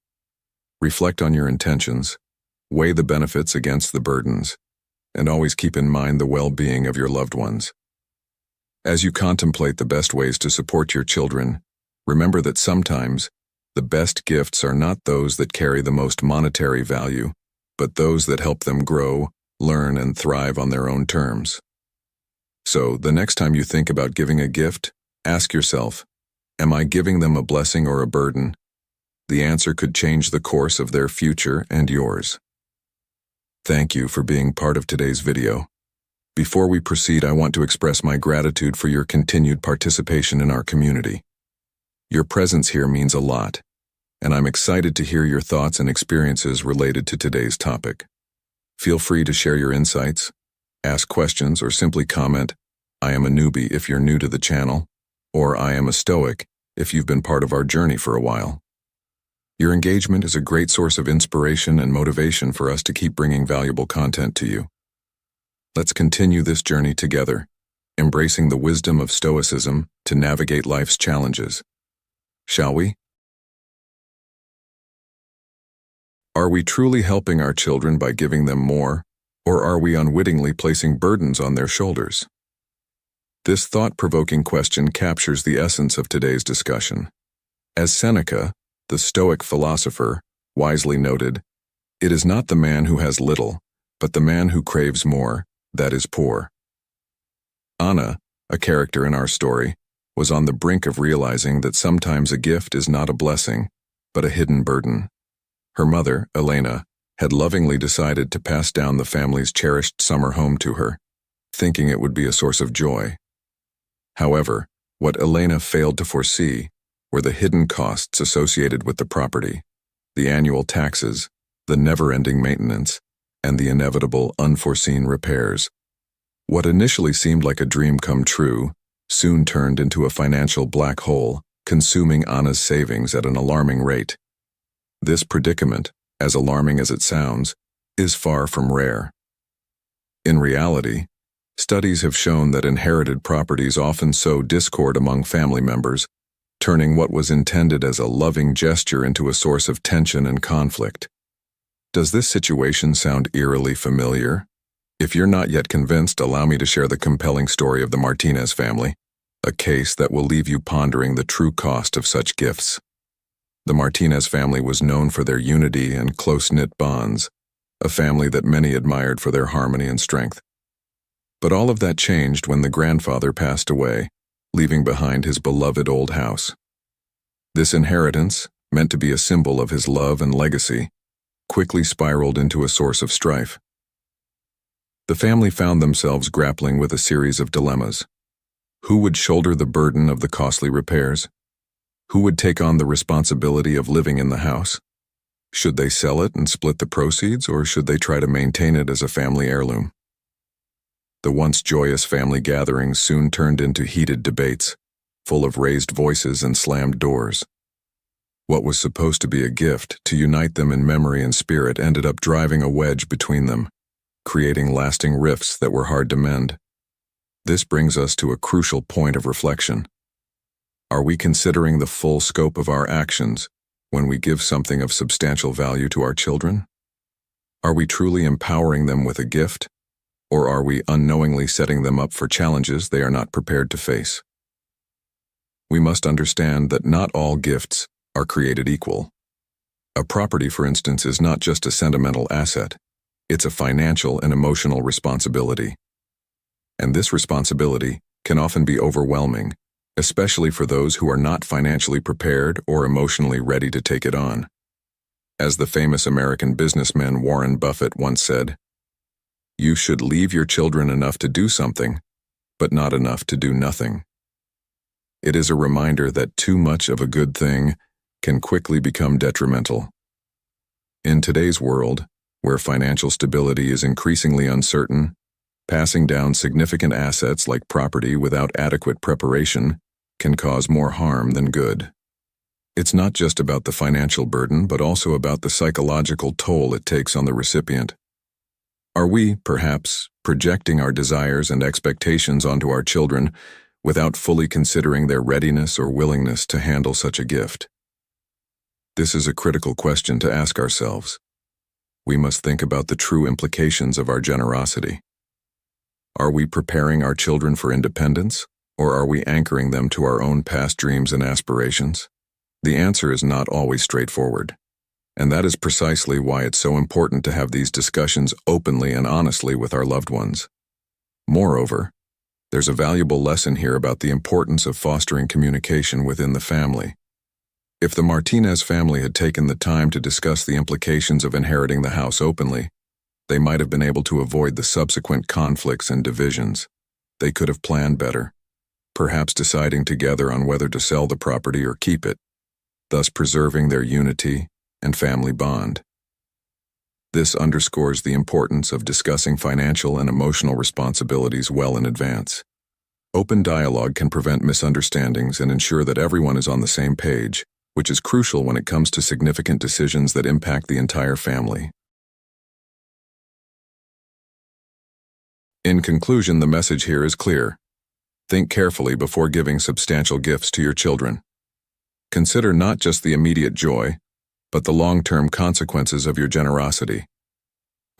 Reflect on your intentions, weigh the benefits against the burdens, and always keep in mind the well-being of your loved ones. As you contemplate the best ways to support your children, remember that sometimes the best gifts are not those that carry the most monetary value, but those that help them grow, learn, and thrive on their own terms. So, the next time you think about giving a gift, ask yourself, am I giving them a blessing or a burden? The answer could change the course of their future and yours. Thank you for being part of today's video. Before we proceed, I want to express my gratitude for your continued participation in our community. Your presence here means a lot, and I'm excited to hear your thoughts and experiences related to today's topic. Feel free to share your insights, ask questions, or simply comment, "I am a newbie" if you're new to the channel, or "I am a Stoic" if you've been part of our journey for a while. Your engagement is a great source of inspiration and motivation for us to keep bringing valuable content to you. Let's continue this journey together, embracing the wisdom of Stoicism to navigate life's challenges. Shall we? Are we truly helping our children by giving them more, or are we unwittingly placing burdens on their shoulders? This thought-provoking question captures the essence of today's discussion. As Seneca, the Stoic philosopher, wisely noted, "It is not the man who has little, but the man who craves more, that is poor." Anna, a character in our story, was on the brink of realizing that sometimes a gift is not a blessing, but a hidden burden. Her mother, Elena, had lovingly decided to pass down the family's cherished summer home to her, thinking it would be a source of joy. However, what Elena failed to foresee were the hidden costs associated with the property, the annual taxes, the never-ending maintenance, and the inevitable unforeseen repairs. What initially seemed like a dream come true soon turned into a financial black hole, consuming Anna's savings at an alarming rate. This predicament, as alarming as it sounds, is far from rare. In reality, studies have shown that inherited properties often sow discord among family members, turning what was intended as a loving gesture into a source of tension and conflict. Does this situation sound eerily familiar? If you're not yet convinced, allow me to share the compelling story of the Martinez family, a case that will leave you pondering the true cost of such gifts. The Martinez family was known for their unity and close-knit bonds, a family that many admired for their harmony and strength. But all of that changed when the grandfather passed away, leaving behind his beloved old house. This inheritance, meant to be a symbol of his love and legacy, quickly spiraled into a source of strife. The family found themselves grappling with a series of dilemmas. Who would shoulder the burden of the costly repairs? Who would take on the responsibility of living in the house? Should they sell it and split the proceeds, or should they try to maintain it as a family heirloom? The once joyous family gatherings soon turned into heated debates, full of raised voices and slammed doors. What was supposed to be a gift to unite them in memory and spirit ended up driving a wedge between them, creating lasting rifts that were hard to mend. This brings us to a crucial point of reflection. Are we considering the full scope of our actions when we give something of substantial value to our children? Are we truly empowering them with a gift, or are we unknowingly setting them up for challenges they are not prepared to face? We must understand that not all gifts are created equal. A property, for instance, is not just a sentimental asset. It's a financial and emotional responsibility. And this responsibility can often be overwhelming, especially for those who are not financially prepared or emotionally ready to take it on. As the famous American businessman Warren Buffett once said, "You should leave your children enough to do something, but not enough to do nothing." It is a reminder that too much of a good thing can quickly become detrimental. In today's world, where financial stability is increasingly uncertain, passing down significant assets like property without adequate preparation can cause more harm than good. It's not just about the financial burden, but also about the psychological toll it takes on the recipient. Are we, perhaps, projecting our desires and expectations onto our children without fully considering their readiness or willingness to handle such a gift? This is a critical question to ask ourselves. We must think about the true implications of our generosity. Are we preparing our children for independence, or are we anchoring them to our own past dreams and aspirations? The answer is not always straightforward, and that is precisely why it's so important to have these discussions openly and honestly with our loved ones. Moreover, there's a valuable lesson here about the importance of fostering communication within the family. If the Martinez family had taken the time to discuss the implications of inheriting the house openly, they might have been able to avoid the subsequent conflicts and divisions. They could have planned better, perhaps deciding together on whether to sell the property or keep it, thus preserving their unity and family bond. This underscores the importance of discussing financial and emotional responsibilities well in advance. Open dialogue can prevent misunderstandings and ensure that everyone is on the same page, which is crucial when it comes to significant decisions that impact the entire family. In conclusion, the message here is clear. Think carefully before giving substantial gifts to your children. Consider not just the immediate joy, but the long-term consequences of your generosity.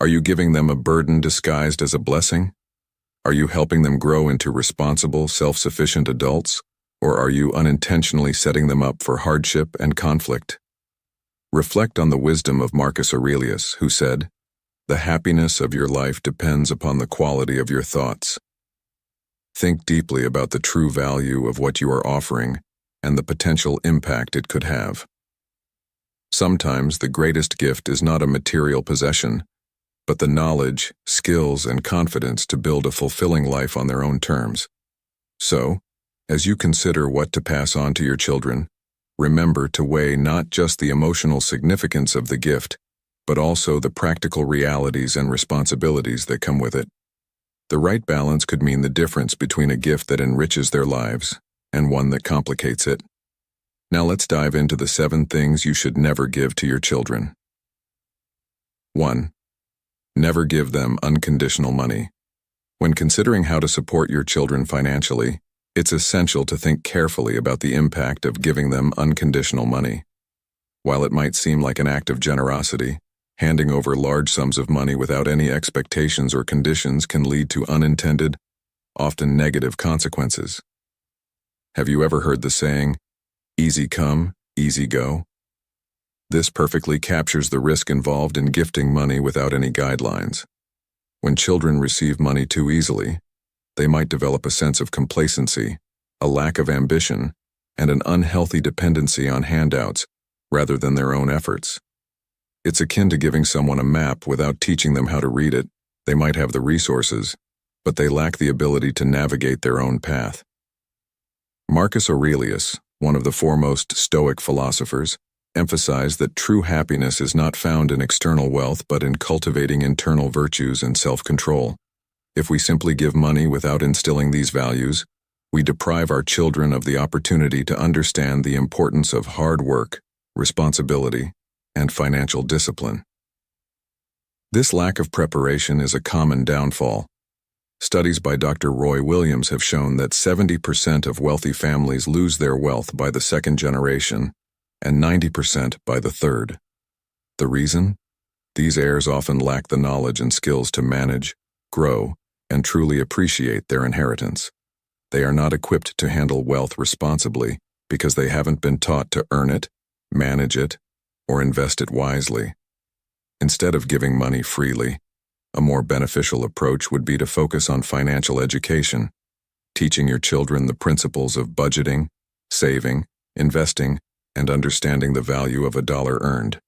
Are you giving them a burden disguised as a blessing? Are you helping them grow into responsible, self-sufficient adults? Or are you unintentionally setting them up for hardship and conflict? Reflect on the wisdom of Marcus Aurelius, who said, "The happiness of your life depends upon the quality of your thoughts." Think deeply about the true value of what you are offering and the potential impact it could have. Sometimes the greatest gift is not a material possession, but the knowledge, skills, and confidence to build a fulfilling life on their own terms. So, as you consider what to pass on to your children, remember to weigh not just the emotional significance of the gift, but also the practical realities and responsibilities that come with it. The right balance could mean the difference between a gift that enriches their lives and one that complicates it. Now let's dive into the 7 things you should never give to your children. 1. Never give them unconditional money. When considering how to support your children financially, it's essential to think carefully about the impact of giving them unconditional money. While it might seem like an act of generosity, handing over large sums of money without any expectations or conditions can lead to unintended, often negative consequences. Have you ever heard the saying, "Easy come, easy go"? This perfectly captures the risk involved in gifting money without any guidelines. When children receive money too easily, they might develop a sense of complacency, a lack of ambition, and an unhealthy dependency on handouts rather than their own efforts. It's akin to giving someone a map without teaching them how to read it. They might have the resources, but they lack the ability to navigate their own path. Marcus Aurelius, one of the foremost Stoic philosophers, emphasized that true happiness is not found in external wealth but in cultivating internal virtues and self-control. If we simply give money without instilling these values, we deprive our children of the opportunity to understand the importance of hard work, responsibility, and financial discipline. This lack of preparation is a common downfall. Studies by Dr. Roy Williams have shown that 70% of wealthy families lose their wealth by the second generation and 90% by the third. The reason? These heirs often lack the knowledge and skills to manage, grow, and truly appreciate their inheritance. They are not equipped to handle wealth responsibly because they haven't been taught to earn it, manage it, or invest it wisely. Instead of giving money freely, a more beneficial approach would be to focus on financial education, teaching your children the principles of budgeting, saving, investing, and understanding the value of a dollar earned.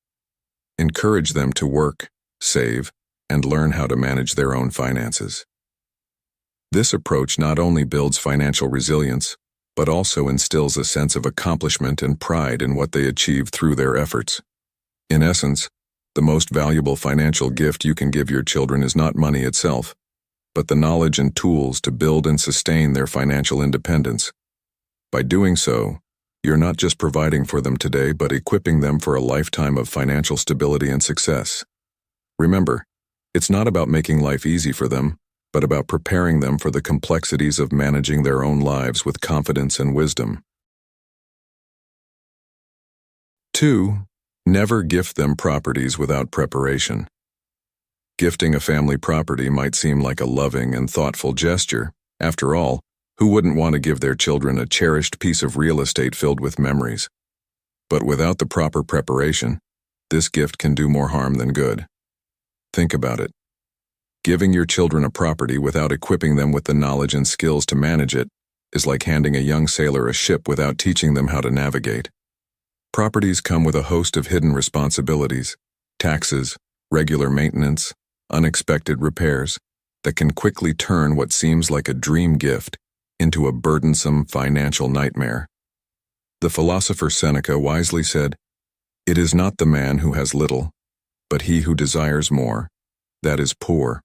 Encourage them to work, save, and learn how to manage their own finances. This approach not only builds financial resilience, but also instills a sense of accomplishment and pride in what they achieve through their efforts. In essence, the most valuable financial gift you can give your children is not money itself, but the knowledge and tools to build and sustain their financial independence. By doing so, you're not just providing for them today, but equipping them for a lifetime of financial stability and success. Remember, it's not about making life easy for them, but about preparing them for the complexities of managing their own lives with confidence and wisdom. 2. Never gift them properties without preparation. Gifting a family property might seem like a loving and thoughtful gesture. After all, who wouldn't want to give their children a cherished piece of real estate filled with memories? But without the proper preparation, this gift can do more harm than good. Think about it. Giving your children a property without equipping them with the knowledge and skills to manage it is like handing a young sailor a ship without teaching them how to navigate. Properties come with a host of hidden responsibilities, taxes, regular maintenance, unexpected repairs, that can quickly turn what seems like a dream gift into a burdensome financial nightmare. The philosopher Seneca wisely said, "It is not the man who has little, but he who desires more, that is poor."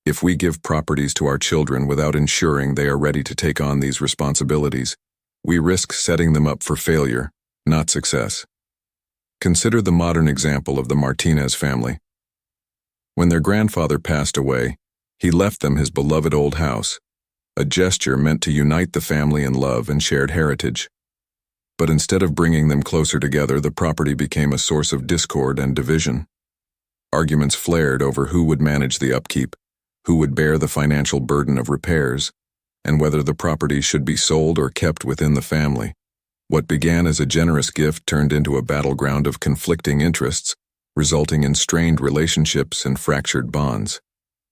If we give properties to our children without ensuring they are ready to take on these responsibilities, we risk setting them up for failure, not success. Consider the modern example of the Martinez family. When their grandfather passed away, he left them his beloved old house, a gesture meant to unite the family in love and shared heritage. But instead of bringing them closer together, the property became a source of discord and division. Arguments flared over who would manage the upkeep, who would bear the financial burden of repairs, and whether the property should be sold or kept within the family. What began as a generous gift turned into a battleground of conflicting interests, resulting in strained relationships and fractured bonds.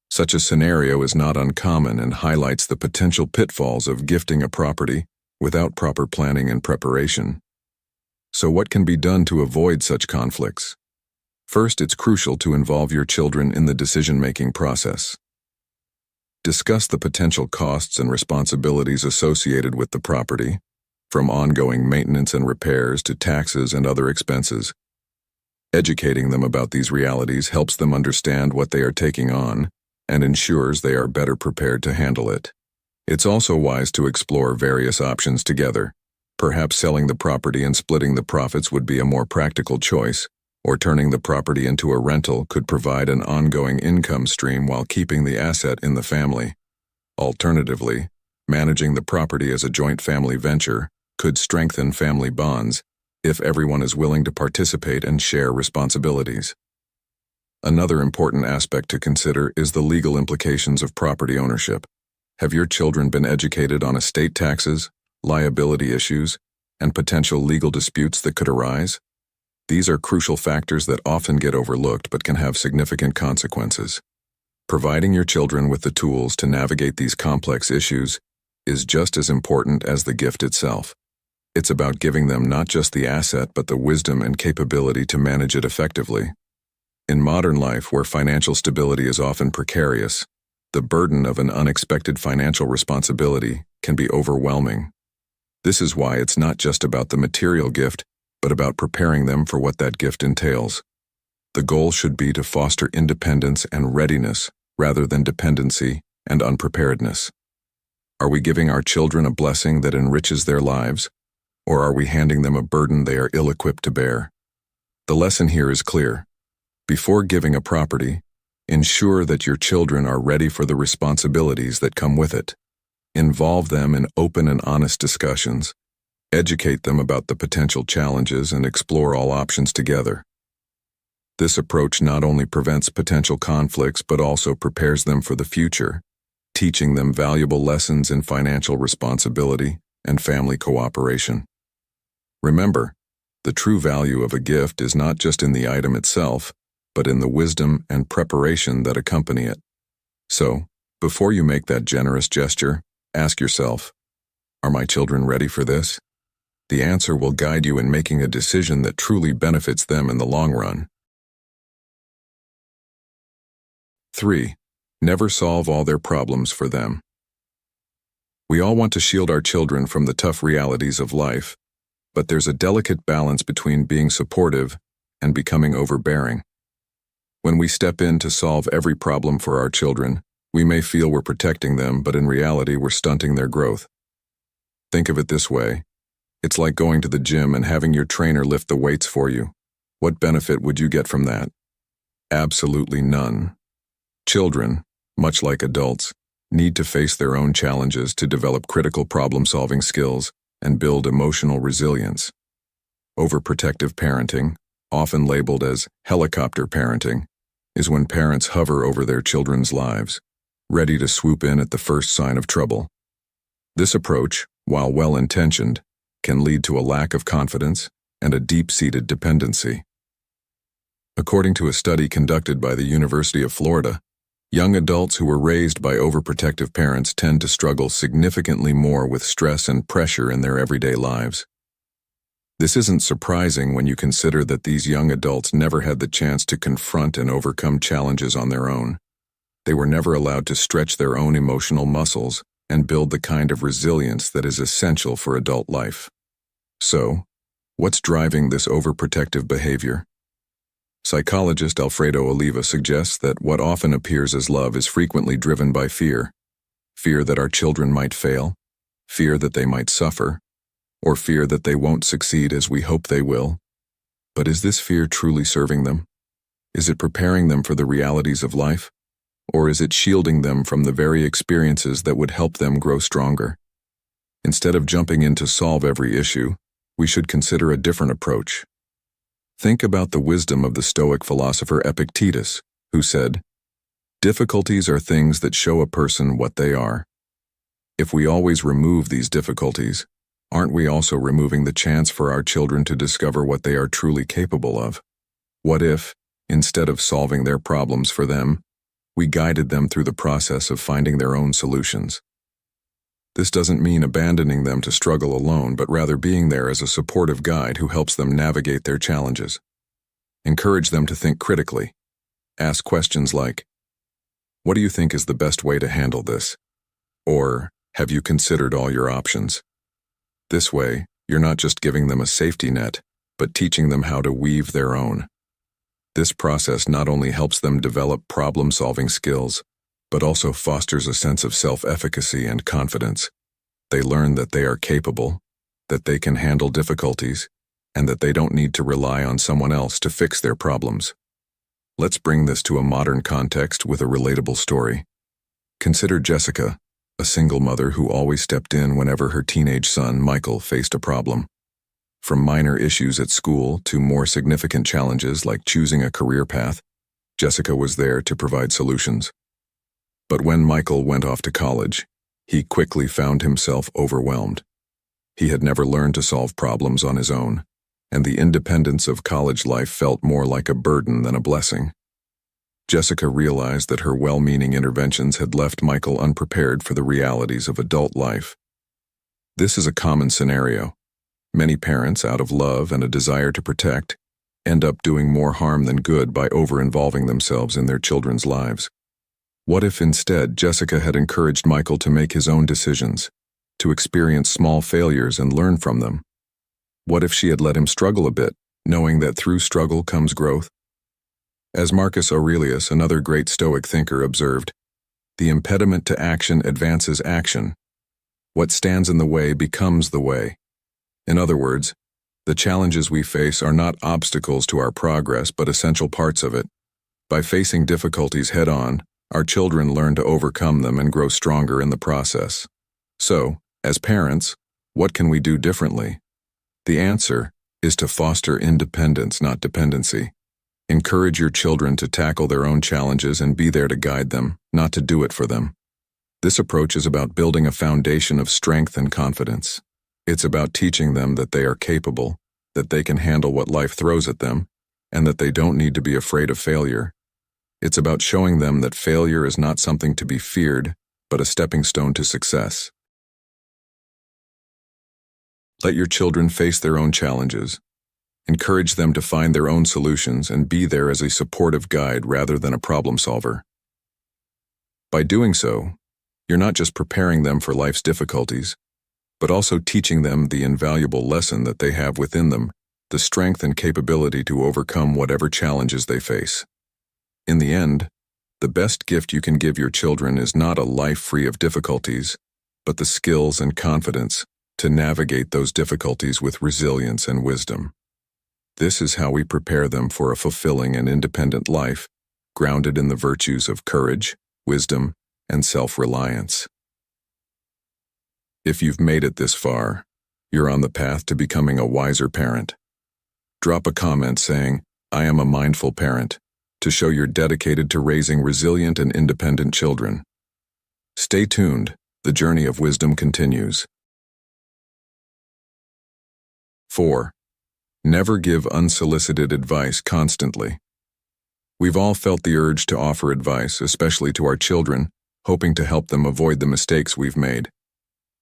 Such a scenario is not uncommon and highlights the potential pitfalls of gifting a property without proper planning and preparation. So what can be done to avoid such conflicts? First, it's crucial to involve your children in the decision-making process. Discuss the potential costs and responsibilities associated with the property, from ongoing maintenance and repairs to taxes and other expenses. Educating them about these realities helps them understand what they are taking on and ensures they are better prepared to handle it. It's also wise to explore various options together. Perhaps selling the property and splitting the profits would be a more practical choice, or turning the property into a rental could provide an ongoing income stream while keeping the asset in the family. Alternatively, managing the property as a joint family venture could strengthen family bonds if everyone is willing to participate and share responsibilities. Another important aspect to consider is the legal implications of property ownership. Have your children been educated on estate taxes, liability issues, and potential legal disputes that could arise? These are crucial factors that often get overlooked but can have significant consequences. Providing your children with the tools to navigate these complex issues is just as important as the gift itself. It's about giving them not just the asset but the wisdom and capability to manage it effectively. In modern life, where financial stability is often precarious, the burden of an unexpected financial responsibility can be overwhelming. This is why it's not just about the material gift, but about preparing them for what that gift entails. The goal should be to foster independence and readiness rather than dependency and unpreparedness. Are we giving our children a blessing that enriches their lives, or are we handing them a burden they are ill-equipped to bear? The lesson here is clear. Before giving a property, ensure that your children are ready for the responsibilities that come with it. Involve them in open and honest discussions. Educate them about the potential challenges and explore all options together. This approach not only prevents potential conflicts but also prepares them for the future, teaching them valuable lessons in financial responsibility and family cooperation. Remember, the true value of a gift is not just in the item itself, but in the wisdom and preparation that accompany it. So, before you make that generous gesture, ask yourself, are my children ready for this? The answer will guide you in making a decision that truly benefits them in the long run. 3. Never solve all their problems for them. We all want to shield our children from the tough realities of life, but there's a delicate balance between being supportive and becoming overbearing. When we step in to solve every problem for our children, we may feel we're protecting them, but in reality we're stunting their growth. Think of it this way. It's like going to the gym and having your trainer lift the weights for you. What benefit would you get from that? Absolutely none. Children, much like adults, need to face their own challenges to develop critical problem-solving skills and build emotional resilience. Overprotective parenting, often labeled as helicopter parenting, is when parents hover over their children's lives, ready to swoop in at the first sign of trouble. This approach, while well-intentioned, can lead to a lack of confidence and a deep-seated dependency. According to a study conducted by the University of Florida, young adults who were raised by overprotective parents tend to struggle significantly more with stress and pressure in their everyday lives. This isn't surprising when you consider that these young adults never had the chance to confront and overcome challenges on their own. They were never allowed to stretch their own emotional muscles and build the kind of resilience that is essential for adult life. So, what's driving this overprotective behavior? Psychologist Alfredo Oliva suggests that what often appears as love is frequently driven by fear. Fear that our children might fail, fear that they might suffer, or fear that they won't succeed as we hope they will. But is this fear truly serving them? Is it preparing them for the realities of life? Or is it shielding them from the very experiences that would help them grow stronger? Instead of jumping in to solve every issue, we should consider a different approach. Think about the wisdom of the Stoic philosopher Epictetus, who said, "Difficulties are things that show a person what they are." If we always remove these difficulties, aren't we also removing the chance for our children to discover what they are truly capable of? What if, instead of solving their problems for them, we guided them through the process of finding their own solutions? This doesn't mean abandoning them to struggle alone, but rather being there as a supportive guide who helps them navigate their challenges. Encourage them to think critically. Ask questions like, "What do you think is the best way to handle this?" Or, "Have you considered all your options?" This way, you're not just giving them a safety net, but teaching them how to weave their own. This process not only helps them develop problem-solving skills, but also fosters a sense of self-efficacy and confidence. They learn that they are capable, that they can handle difficulties, and that they don't need to rely on someone else to fix their problems. Let's bring this to a modern context with a relatable story. Consider Jessica, a single mother who always stepped in whenever her teenage son, Michael, faced a problem. From minor issues at school to more significant challenges like choosing a career path, Jessica was there to provide solutions. But when Michael went off to college, he quickly found himself overwhelmed. He had never learned to solve problems on his own, and the independence of college life felt more like a burden than a blessing. Jessica realized that her well-meaning interventions had left Michael unprepared for the realities of adult life. This is a common scenario. Many parents, out of love and a desire to protect, end up doing more harm than good by over-involving themselves in their children's lives. What if instead Jessica had encouraged Michael to make his own decisions, to experience small failures and learn from them? What if she had let him struggle a bit, knowing that through struggle comes growth? As Marcus Aurelius, another great Stoic thinker, observed, "The impediment to action advances action. What stands in the way becomes the way." In other words, the challenges we face are not obstacles to our progress but essential parts of it. By facing difficulties head-on, our children learn to overcome them and grow stronger in the process. So, as parents, what can we do differently? The answer is to foster independence, not dependency. Encourage your children to tackle their own challenges and be there to guide them, not to do it for them. This approach is about building a foundation of strength and confidence. It's about teaching them that they are capable, that they can handle what life throws at them, and that they don't need to be afraid of failure. It's about showing them that failure is not something to be feared, but a stepping stone to success. Let your children face their own challenges. Encourage them to find their own solutions and be there as a supportive guide rather than a problem solver. By doing so, you're not just preparing them for life's difficulties, but also teaching them the invaluable lesson that they have within them, the strength and capability to overcome whatever challenges they face. In the end, the best gift you can give your children is not a life free of difficulties, but the skills and confidence to navigate those difficulties with resilience and wisdom. This is how we prepare them for a fulfilling and independent life, grounded in the virtues of courage, wisdom, and self-reliance. If you've made it this far, you're on the path to becoming a wiser parent. Drop a comment saying, "I am a mindful parent," to show you're dedicated to raising resilient and independent children. Stay tuned, the journey of wisdom continues. 4. Never give unsolicited advice constantly. We've all felt the urge to offer advice, especially to our children, hoping to help them avoid the mistakes we've made.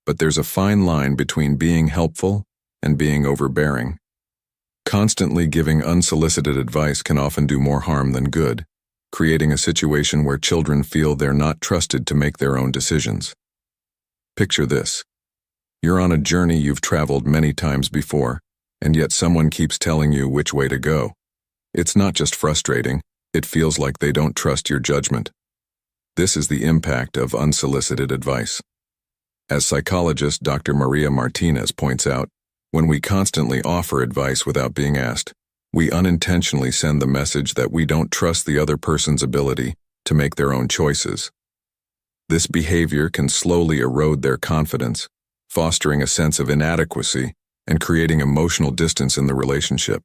But there's a fine line between being helpful and being overbearing. Constantly giving unsolicited advice can often do more harm than good, creating a situation where children feel they're not trusted to make their own decisions. Picture this. You're on a journey you've traveled many times before, and yet someone keeps telling you which way to go. It's not just frustrating, it feels like they don't trust your judgment. This is the impact of unsolicited advice. As psychologist Dr. Maria Martinez points out, when we constantly offer advice without being asked, we unintentionally send the message that we don't trust the other person's ability to make their own choices. This behavior can slowly erode their confidence, fostering a sense of inadequacy and creating emotional distance in the relationship.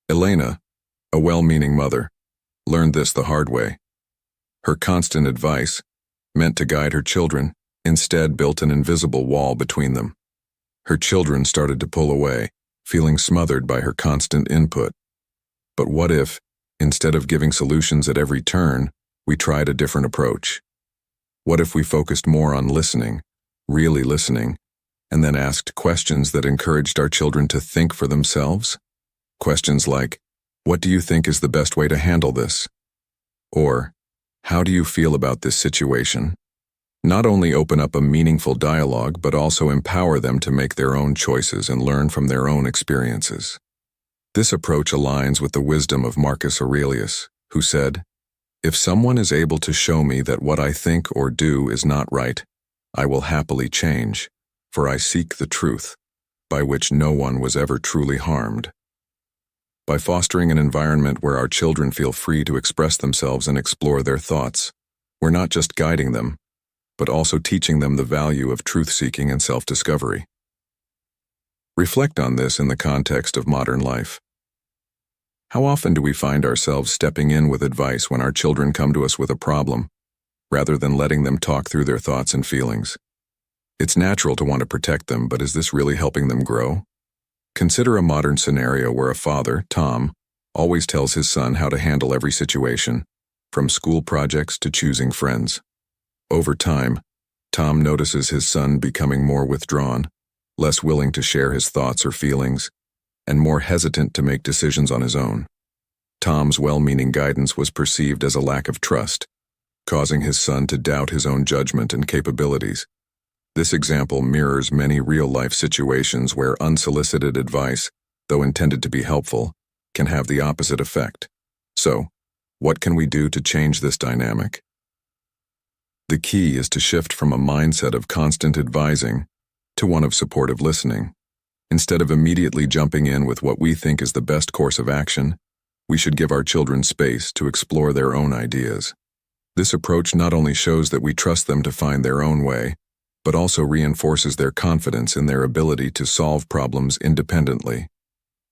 Elena, a well-meaning mother, learned this the hard way. Her constant advice, meant to guide her children, instead built an invisible wall between them. Her children started to pull away, feeling smothered by her constant input. But what if, instead of giving solutions at every turn, we tried a different approach? What if we focused more on listening, really listening, and then asked questions that encouraged our children to think for themselves? Questions like, "What do you think is the best way to handle this?" Or, "How do you feel about this situation?" Not only open up a meaningful dialogue, but also empower them to make their own choices and learn from their own experiences. This approach aligns with the wisdom of Marcus Aurelius, who said, "If someone is able to show me that what I think or do is not right, I will happily change, for I seek the truth, by which no one was ever truly harmed." By fostering an environment where our children feel free to express themselves and explore their thoughts, we're not just guiding them, but also teaching them the value of truth-seeking and self-discovery. Reflect on this in the context of modern life. How often do we find ourselves stepping in with advice when our children come to us with a problem, rather than letting them talk through their thoughts and feelings? It's natural to want to protect them, but is this really helping them grow? Consider a modern scenario where a father, Tom, always tells his son how to handle every situation, from school projects to choosing friends. Over time, Tom notices his son becoming more withdrawn, less willing to share his thoughts or feelings, and more hesitant to make decisions on his own. Tom's well-meaning guidance was perceived as a lack of trust, causing his son to doubt his own judgment and capabilities. This example mirrors many real-life situations where unsolicited advice, though intended to be helpful, can have the opposite effect. So, what can we do to change this dynamic? The key is to shift from a mindset of constant advising to one of supportive listening. Instead of immediately jumping in with what we think is the best course of action, we should give our children space to explore their own ideas. This approach not only shows that we trust them to find their own way, but also reinforces their confidence in their ability to solve problems independently.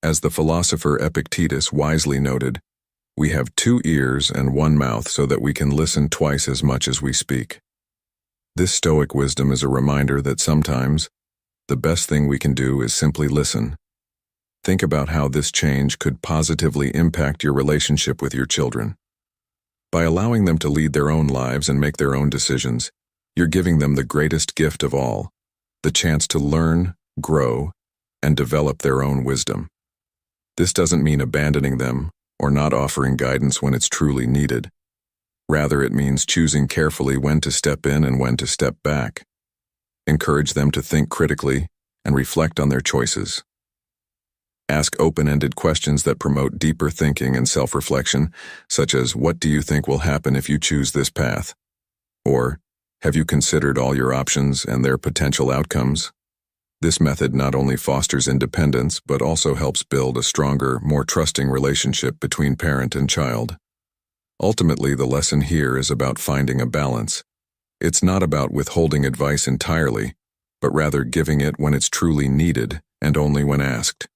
As the philosopher Epictetus wisely noted, "We have 2 ears and 1 mouth so that we can listen twice as much as we speak." This Stoic wisdom is a reminder that sometimes the best thing we can do is simply listen. Think about how this change could positively impact your relationship with your children. By allowing them to lead their own lives and make their own decisions, you're giving them the greatest gift of all, the chance to learn, grow, and develop their own wisdom. This doesn't mean abandoning them or not offering guidance when it's truly needed. Rather, it means choosing carefully when to step in and when to step back. Encourage them to think critically and reflect on their choices. Ask open-ended questions that promote deeper thinking and self-reflection, such as, what do you think will happen if you choose this path? Or, have you considered all your options and their potential outcomes? This method not only fosters independence, but also helps build a stronger, more trusting relationship between parent and child. Ultimately, the lesson here is about finding a balance. It's not about withholding advice entirely, but rather giving it when it's truly needed and only when asked.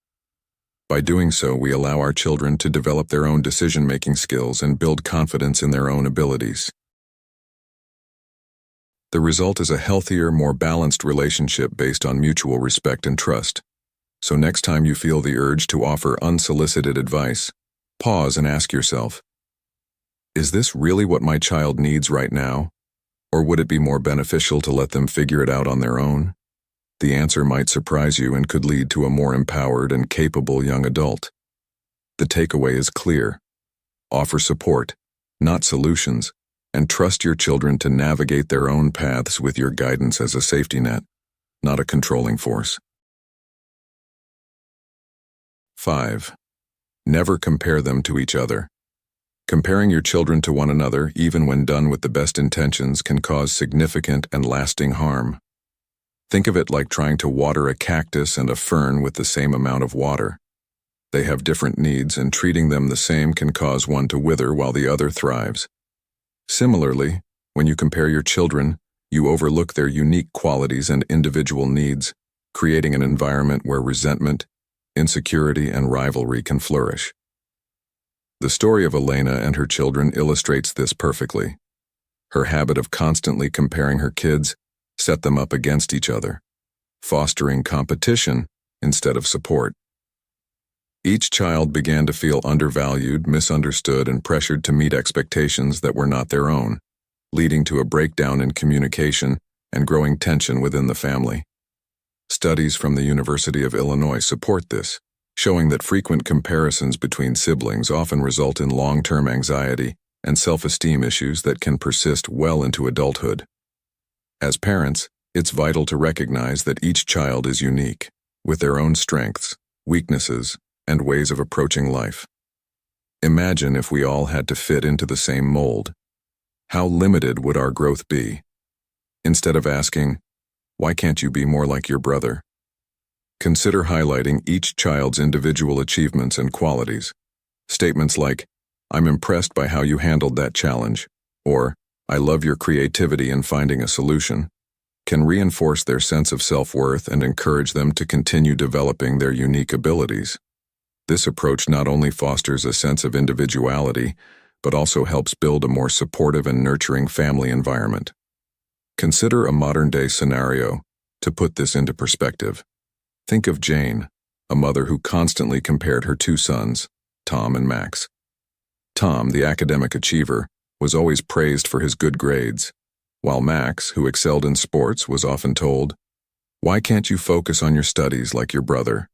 By doing so, we allow our children to develop their own decision-making skills and build confidence in their own abilities. The result is a healthier, more balanced relationship based on mutual respect and trust. So next time you feel the urge to offer unsolicited advice, pause and ask yourself, is this really what my child needs right now? Or would it be more beneficial to let them figure it out on their own? The answer might surprise you and could lead to a more empowered and capable young adult. The takeaway is clear. Offer support, not solutions, and trust your children to navigate their own paths with your guidance as a safety net, not a controlling force. 5. Never compare them to each other. Comparing your children to one another, even when done with the best intentions, can cause significant and lasting harm. Think of it like trying to water a cactus and a fern with the same amount of water. They have different needs, and treating them the same can cause one to wither while the other thrives. Similarly, when you compare your children, you overlook their unique qualities and individual needs, creating an environment where resentment, insecurity, and rivalry can flourish. The story of Elena and her children illustrates this perfectly. Her habit of constantly comparing her kids set them up against each other, fostering competition instead of support. Each child began to feel undervalued, misunderstood, and pressured to meet expectations that were not their own, leading to a breakdown in communication and growing tension within the family. Studies from the University of Illinois support this, showing that frequent comparisons between siblings often result in long-term anxiety and self-esteem issues that can persist well into adulthood. As parents, it's vital to recognize that each child is unique, with their own strengths, weaknesses, and ways of approaching life. Imagine if we all had to fit into the same mold. How limited would our growth be? Instead of asking, "Why can't you be more like your brother?" Consider highlighting each child's individual achievements and qualities. Statements like, "I'm impressed by how you handled that challenge," or "I love your creativity in finding a solution," can reinforce their sense of self-worth and encourage them to continue developing their unique abilities. This approach not only fosters a sense of individuality, but also helps build a more supportive and nurturing family environment. Consider a modern-day scenario to put this into perspective. Think of Jane, a mother who constantly compared her two sons, Tom and Max. Tom, the academic achiever, was always praised for his good grades, while Max, who excelled in sports, was often told, "Why can't you focus on your studies like your brother?"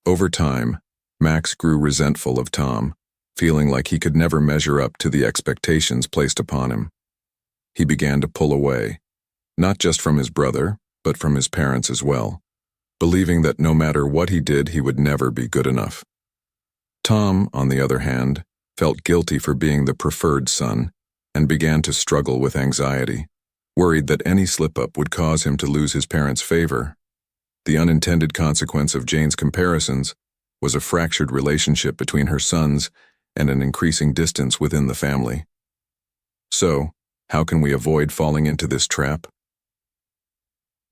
Over time, Max grew resentful of Tom, feeling like he could never measure up to the expectations placed upon him. He began to pull away, not just from his brother, but from his parents as well, believing that no matter what he did, he would never be good enough. Tom, on the other hand, felt guilty for being the preferred son and began to struggle with anxiety, worried that any slip-up would cause him to lose his parents' favor. The unintended consequence of Jane's comparisons was a fractured relationship between her sons and an increasing distance within the family. So, how can we avoid falling into this trap?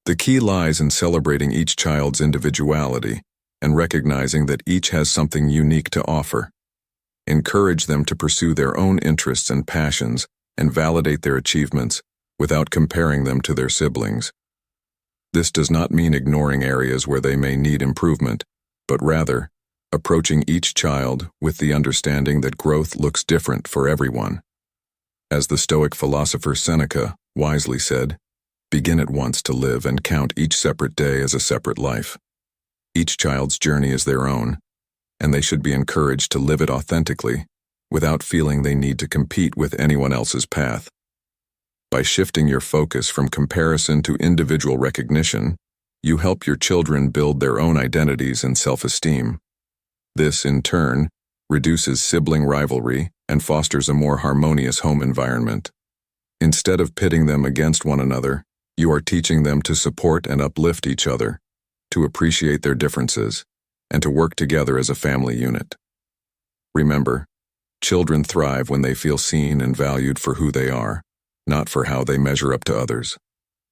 The key lies in celebrating each child's individuality and recognizing that each has something unique to offer. Encourage them to pursue their own interests and passions and validate their achievements, without comparing them to their siblings. This does not mean ignoring areas where they may need improvement, but rather, approaching each child with the understanding that growth looks different for everyone. As the Stoic philosopher Seneca wisely said, begin at once to live and count each separate day as a separate life. Each child's journey is their own, and they should be encouraged to live it authentically, without feeling they need to compete with anyone else's path. By shifting your focus from comparison to individual recognition, you help your children build their own identities and self-esteem. This, in turn, reduces sibling rivalry and fosters a more harmonious home environment. Instead of pitting them against one another, you are teaching them to support and uplift each other, to appreciate their differences, and to work together as a family unit. Remember, children thrive when they feel seen and valued for who they are, not for how they measure up to others.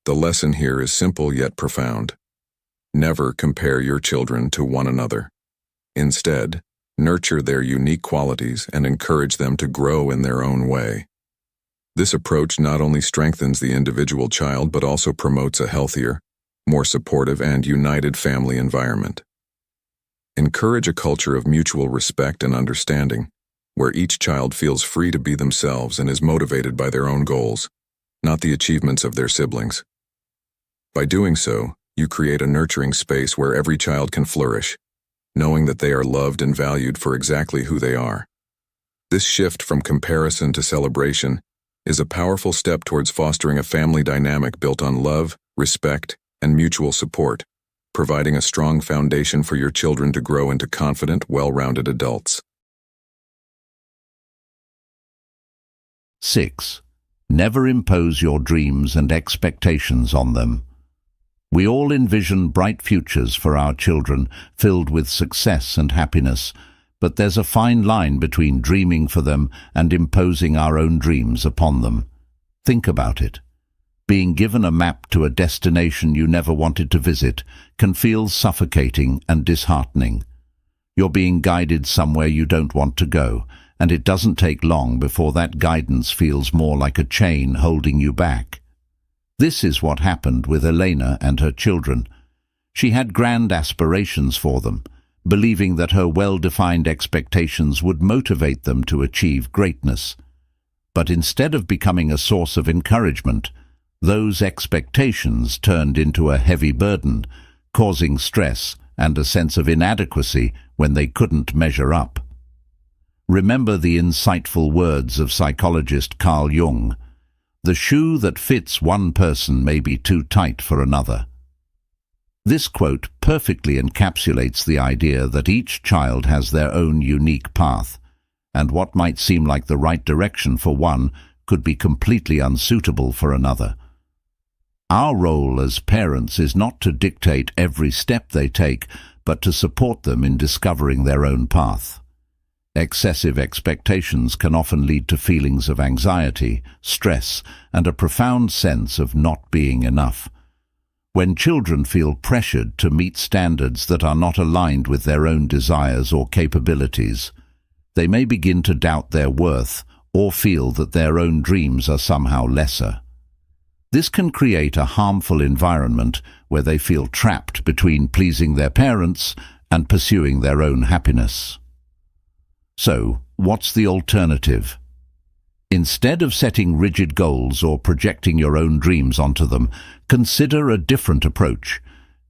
The lesson here is simple yet profound. Never compare your children to one another. Instead, nurture their unique qualities and encourage them to grow in their own way. This approach not only strengthens the individual child but also promotes a healthier, more supportive and united family environment. Encourage a culture of mutual respect and understanding, where each child feels free to be themselves and is motivated by their own goals, not the achievements of their siblings. By doing so, you create a nurturing space where every child can flourish, knowing that they are loved and valued for exactly who they are. This shift from comparison to celebration is a powerful step towards fostering a family dynamic built on love, respect, and mutual support, providing a strong foundation for your children to grow into confident, well-rounded adults. 6. Never impose your dreams and expectations on them. We all envision bright futures for our children, filled with success and happiness, but there's a fine line between dreaming for them and imposing our own dreams upon them. Think about it. Being given a map to a destination you never wanted to visit can feel suffocating and disheartening. You're being guided somewhere you don't want to go, and it doesn't take long before that guidance feels more like a chain holding you back. This is what happened with Elena and her children. She had grand aspirations for them, believing that her well-defined expectations would motivate them to achieve greatness. But instead of becoming a source of encouragement, those expectations turned into a heavy burden, causing stress and a sense of inadequacy when they couldn't measure up. Remember the insightful words of psychologist Carl Jung: "The shoe that fits one person may be too tight for another." This quote perfectly encapsulates the idea that each child has their own unique path, and what might seem like the right direction for one could be completely unsuitable for another. Our role as parents is not to dictate every step they take, but to support them in discovering their own path. Excessive expectations can often lead to feelings of anxiety, stress, and a profound sense of not being enough. When children feel pressured to meet standards that are not aligned with their own desires or capabilities, they may begin to doubt their worth or feel that their own dreams are somehow lesser. This can create a harmful environment where they feel trapped between pleasing their parents and pursuing their own happiness. So, what's the alternative? Instead of setting rigid goals or projecting your own dreams onto them, consider a different approach.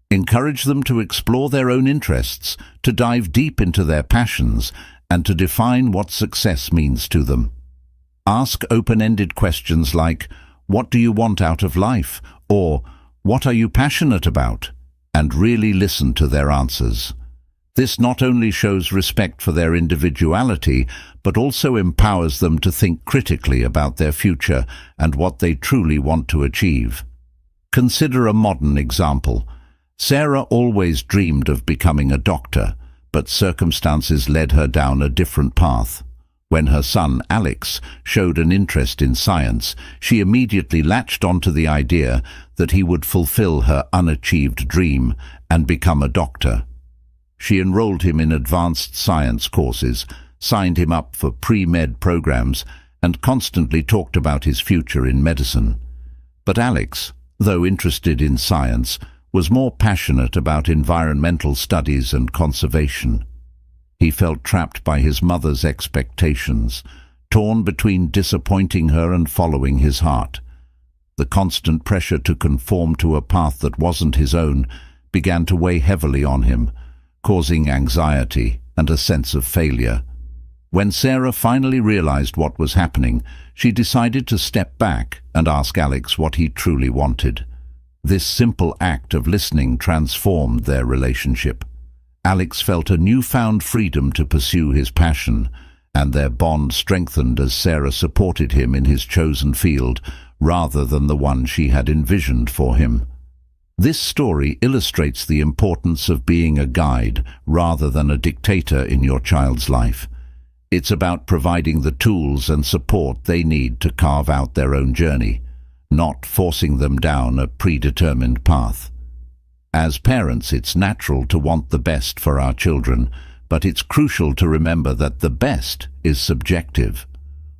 Encourage them to explore their own interests, to dive deep into their passions, and to define what success means to them. Ask open-ended questions like, "What do you want out of life?" or "What are you passionate about?" and really listen to their answers. This not only shows respect for their individuality, but also empowers them to think critically about their future and what they truly want to achieve. Consider a modern example. Sarah always dreamed of becoming a doctor, but circumstances led her down a different path. When her son, Alex, showed an interest in science, she immediately latched onto the idea that he would fulfill her unachieved dream and become a doctor. She enrolled him in advanced science courses, signed him up for pre-med programs, and constantly talked about his future in medicine. But Alex, though interested in science, was more passionate about environmental studies and conservation. He felt trapped by his mother's expectations, torn between disappointing her and following his heart. The constant pressure to conform to a path that wasn't his own began to weigh heavily on him, causing anxiety and a sense of failure. When Sarah finally realized what was happening, she decided to step back and ask Alex what he truly wanted. This simple act of listening transformed their relationship. Alex felt a newfound freedom to pursue his passion, and their bond strengthened as Sarah supported him in his chosen field rather than the one she had envisioned for him. This story illustrates the importance of being a guide rather than a dictator in your child's life. It's about providing the tools and support they need to carve out their own journey, not forcing them down a predetermined path. As parents, it's natural to want the best for our children, but it's crucial to remember that the best is subjective.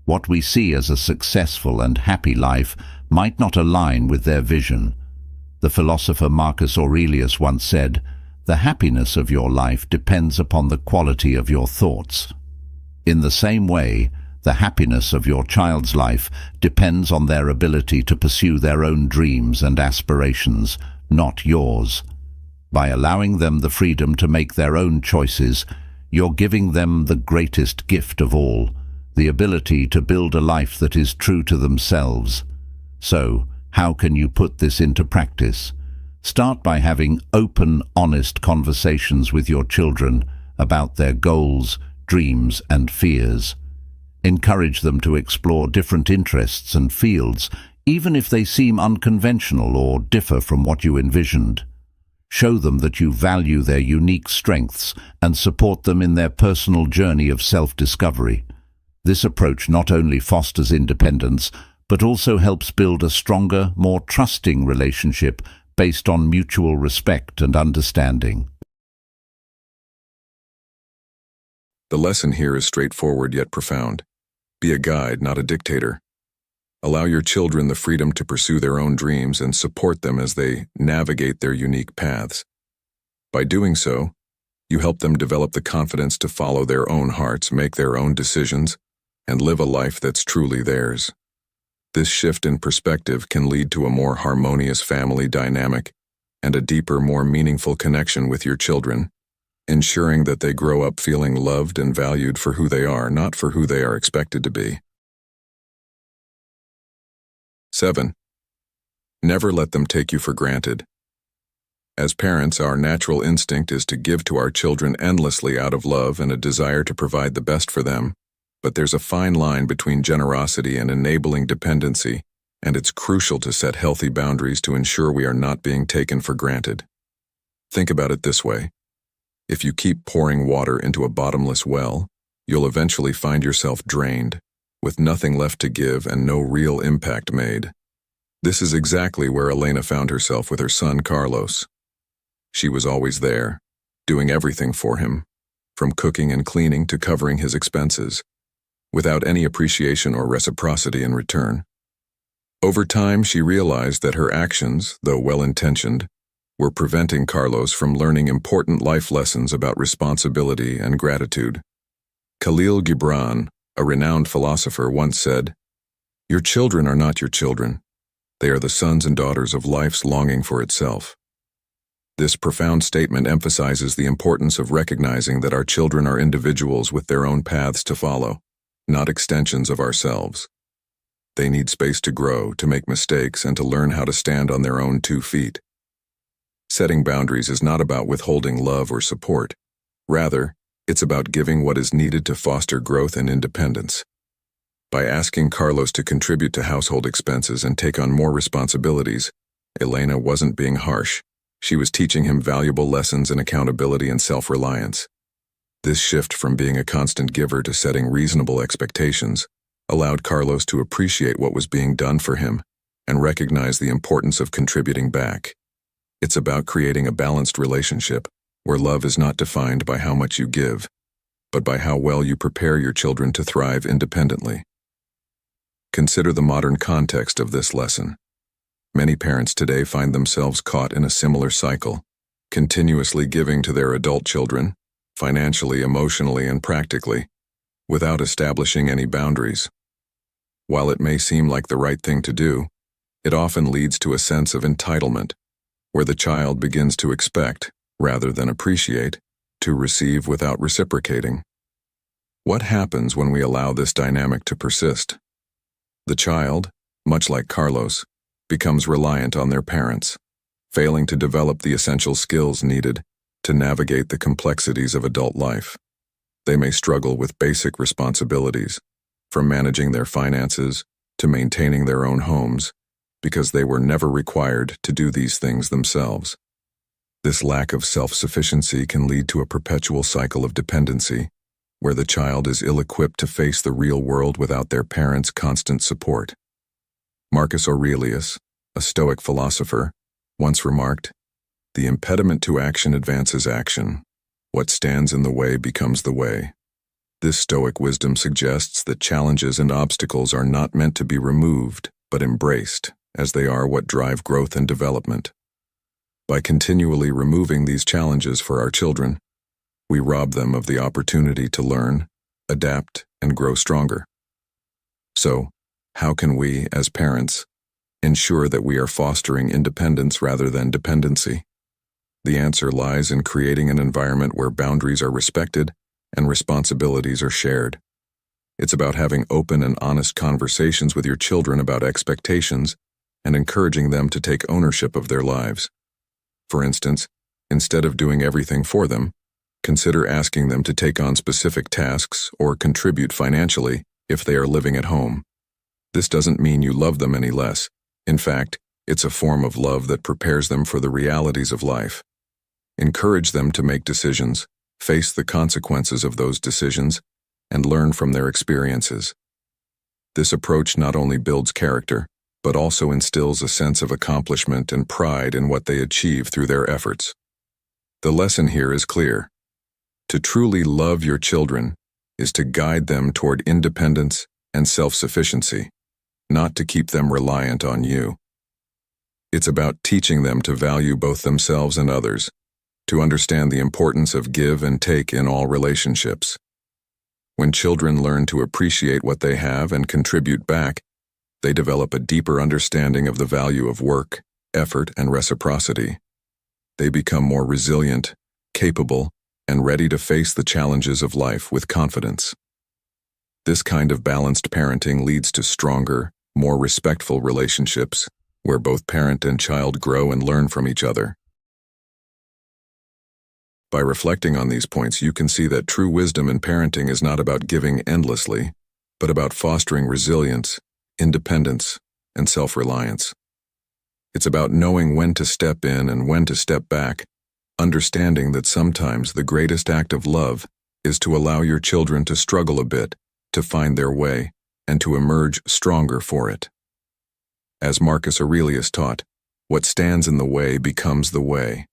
What we see as a successful and happy life might not align with their vision. The philosopher Marcus Aurelius once said, "The happiness of your life depends upon the quality of your thoughts." In the same way, the happiness of your child's life depends on their ability to pursue their own dreams and aspirations, not yours. By allowing them the freedom to make their own choices, you're giving them the greatest gift of all, the ability to build a life that is true to themselves. So, how can you put this into practice? Start by having open, honest conversations with your children about their goals, dreams, and fears. Encourage them to explore different interests and fields, even if they seem unconventional or differ from what you envisioned. Show them that you value their unique strengths and support them in their personal journey of self-discovery. This approach not only fosters independence, but also helps build a stronger, more trusting relationship based on mutual respect and understanding. The lesson here is straightforward yet profound. Be a guide, not a dictator. Allow your children the freedom to pursue their own dreams and support them as they navigate their unique paths. By doing so, you help them develop the confidence to follow their own hearts, make their own decisions, and live a life that's truly theirs. This shift in perspective can lead to a more harmonious family dynamic and a deeper, more meaningful connection with your children, ensuring that they grow up feeling loved and valued for who they are, not for who they are expected to be. 7. Never let them take you for granted. As parents, our natural instinct is to give to our children endlessly out of love and a desire to provide the best for them, but there's a fine line between generosity and enabling dependency, and it's crucial to set healthy boundaries to ensure we are not being taken for granted. Think about it this way. If you keep pouring water into a bottomless well, you'll eventually find yourself drained, with nothing left to give and no real impact made. This is exactly where Elena found herself with her son Carlos. She was always there, doing everything for him, from cooking and cleaning to covering his expenses, without any appreciation or reciprocity in return. Over time, she realized that her actions, though well-intentioned, were preventing Carlos from learning important life lessons about responsibility and gratitude. Khalil Gibran, a renowned philosopher, once said, "Your children are not your children. They are the sons and daughters of life's longing for itself." This profound statement emphasizes the importance of recognizing that our children are individuals with their own paths to follow, not extensions of ourselves. They need space to grow, to make mistakes, and to learn how to stand on their own 2 feet. Setting boundaries is not about withholding love or support. Rather, it's about giving what is needed to foster growth and independence. By asking Carlos to contribute to household expenses and take on more responsibilities, Elena wasn't being harsh. She was teaching him valuable lessons in accountability and self-reliance. This shift from being a constant giver to setting reasonable expectations allowed Carlos to appreciate what was being done for him and recognize the importance of contributing back. It's about creating a balanced relationship where love is not defined by how much you give, but by how well you prepare your children to thrive independently. Consider the modern context of this lesson. Many parents today find themselves caught in a similar cycle, continuously giving to their adult children, financially, emotionally, and practically, without establishing any boundaries. While it may seem like the right thing to do, it often leads to a sense of entitlement, where the child begins to expect, rather than appreciate, to receive without reciprocating. What happens when we allow this dynamic to persist? The child, much like Carlos, becomes reliant on their parents, failing to develop the essential skills needed to navigate the complexities of adult life. They may struggle with basic responsibilities, from managing their finances to maintaining their own homes, because they were never required to do these things themselves. This lack of self-sufficiency can lead to a perpetual cycle of dependency, where the child is ill-equipped to face the real world without their parents' constant support. Marcus Aurelius, a Stoic philosopher, once remarked, "The impediment to action advances action. What stands in the way becomes the way." This Stoic wisdom suggests that challenges and obstacles are not meant to be removed, but embraced, as they are what drive growth and development. By continually removing these challenges for our children, we rob them of the opportunity to learn, adapt, and grow stronger. So, how can we, as parents, ensure that we are fostering independence rather than dependency? The answer lies in creating an environment where boundaries are respected and responsibilities are shared. It's about having open and honest conversations with your children about expectations and encouraging them to take ownership of their lives. For instance, instead of doing everything for them, consider asking them to take on specific tasks or contribute financially if they are living at home. This doesn't mean you love them any less. In fact, it's a form of love that prepares them for the realities of life. Encourage them to make decisions, face the consequences of those decisions, and learn from their experiences. This approach not only builds character, but also instills a sense of accomplishment and pride in what they achieve through their efforts. The lesson here is clear. To truly love your children is to guide them toward independence and self-sufficiency, not to keep them reliant on you. It's about teaching them to value both themselves and others, to understand the importance of give and take in all relationships. When children learn to appreciate what they have and contribute back, they develop a deeper understanding of the value of work, effort, and reciprocity. They become more resilient, capable, and ready to face the challenges of life with confidence. This kind of balanced parenting leads to stronger, more respectful relationships, where both parent and child grow and learn from each other. By reflecting on these points, you can see that true wisdom in parenting is not about giving endlessly, but about fostering resilience, independence, and self-reliance. It's about knowing when to step in and when to step back, understanding that sometimes the greatest act of love is to allow your children to struggle a bit, to find their way, and to emerge stronger for it. As Marcus Aurelius taught, what stands in the way becomes the way.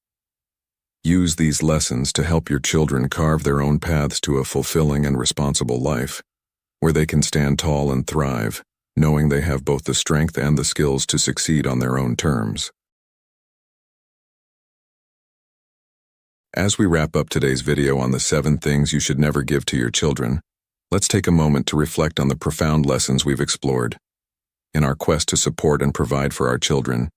Use these lessons to help your children carve their own paths to a fulfilling and responsible life, where they can stand tall and thrive, knowing they have both the strength and the skills to succeed on their own terms. As we wrap up today's video on the 7 things you should never give to your children, let's take a moment to reflect on the profound lessons we've explored. In our quest to support and provide for our children,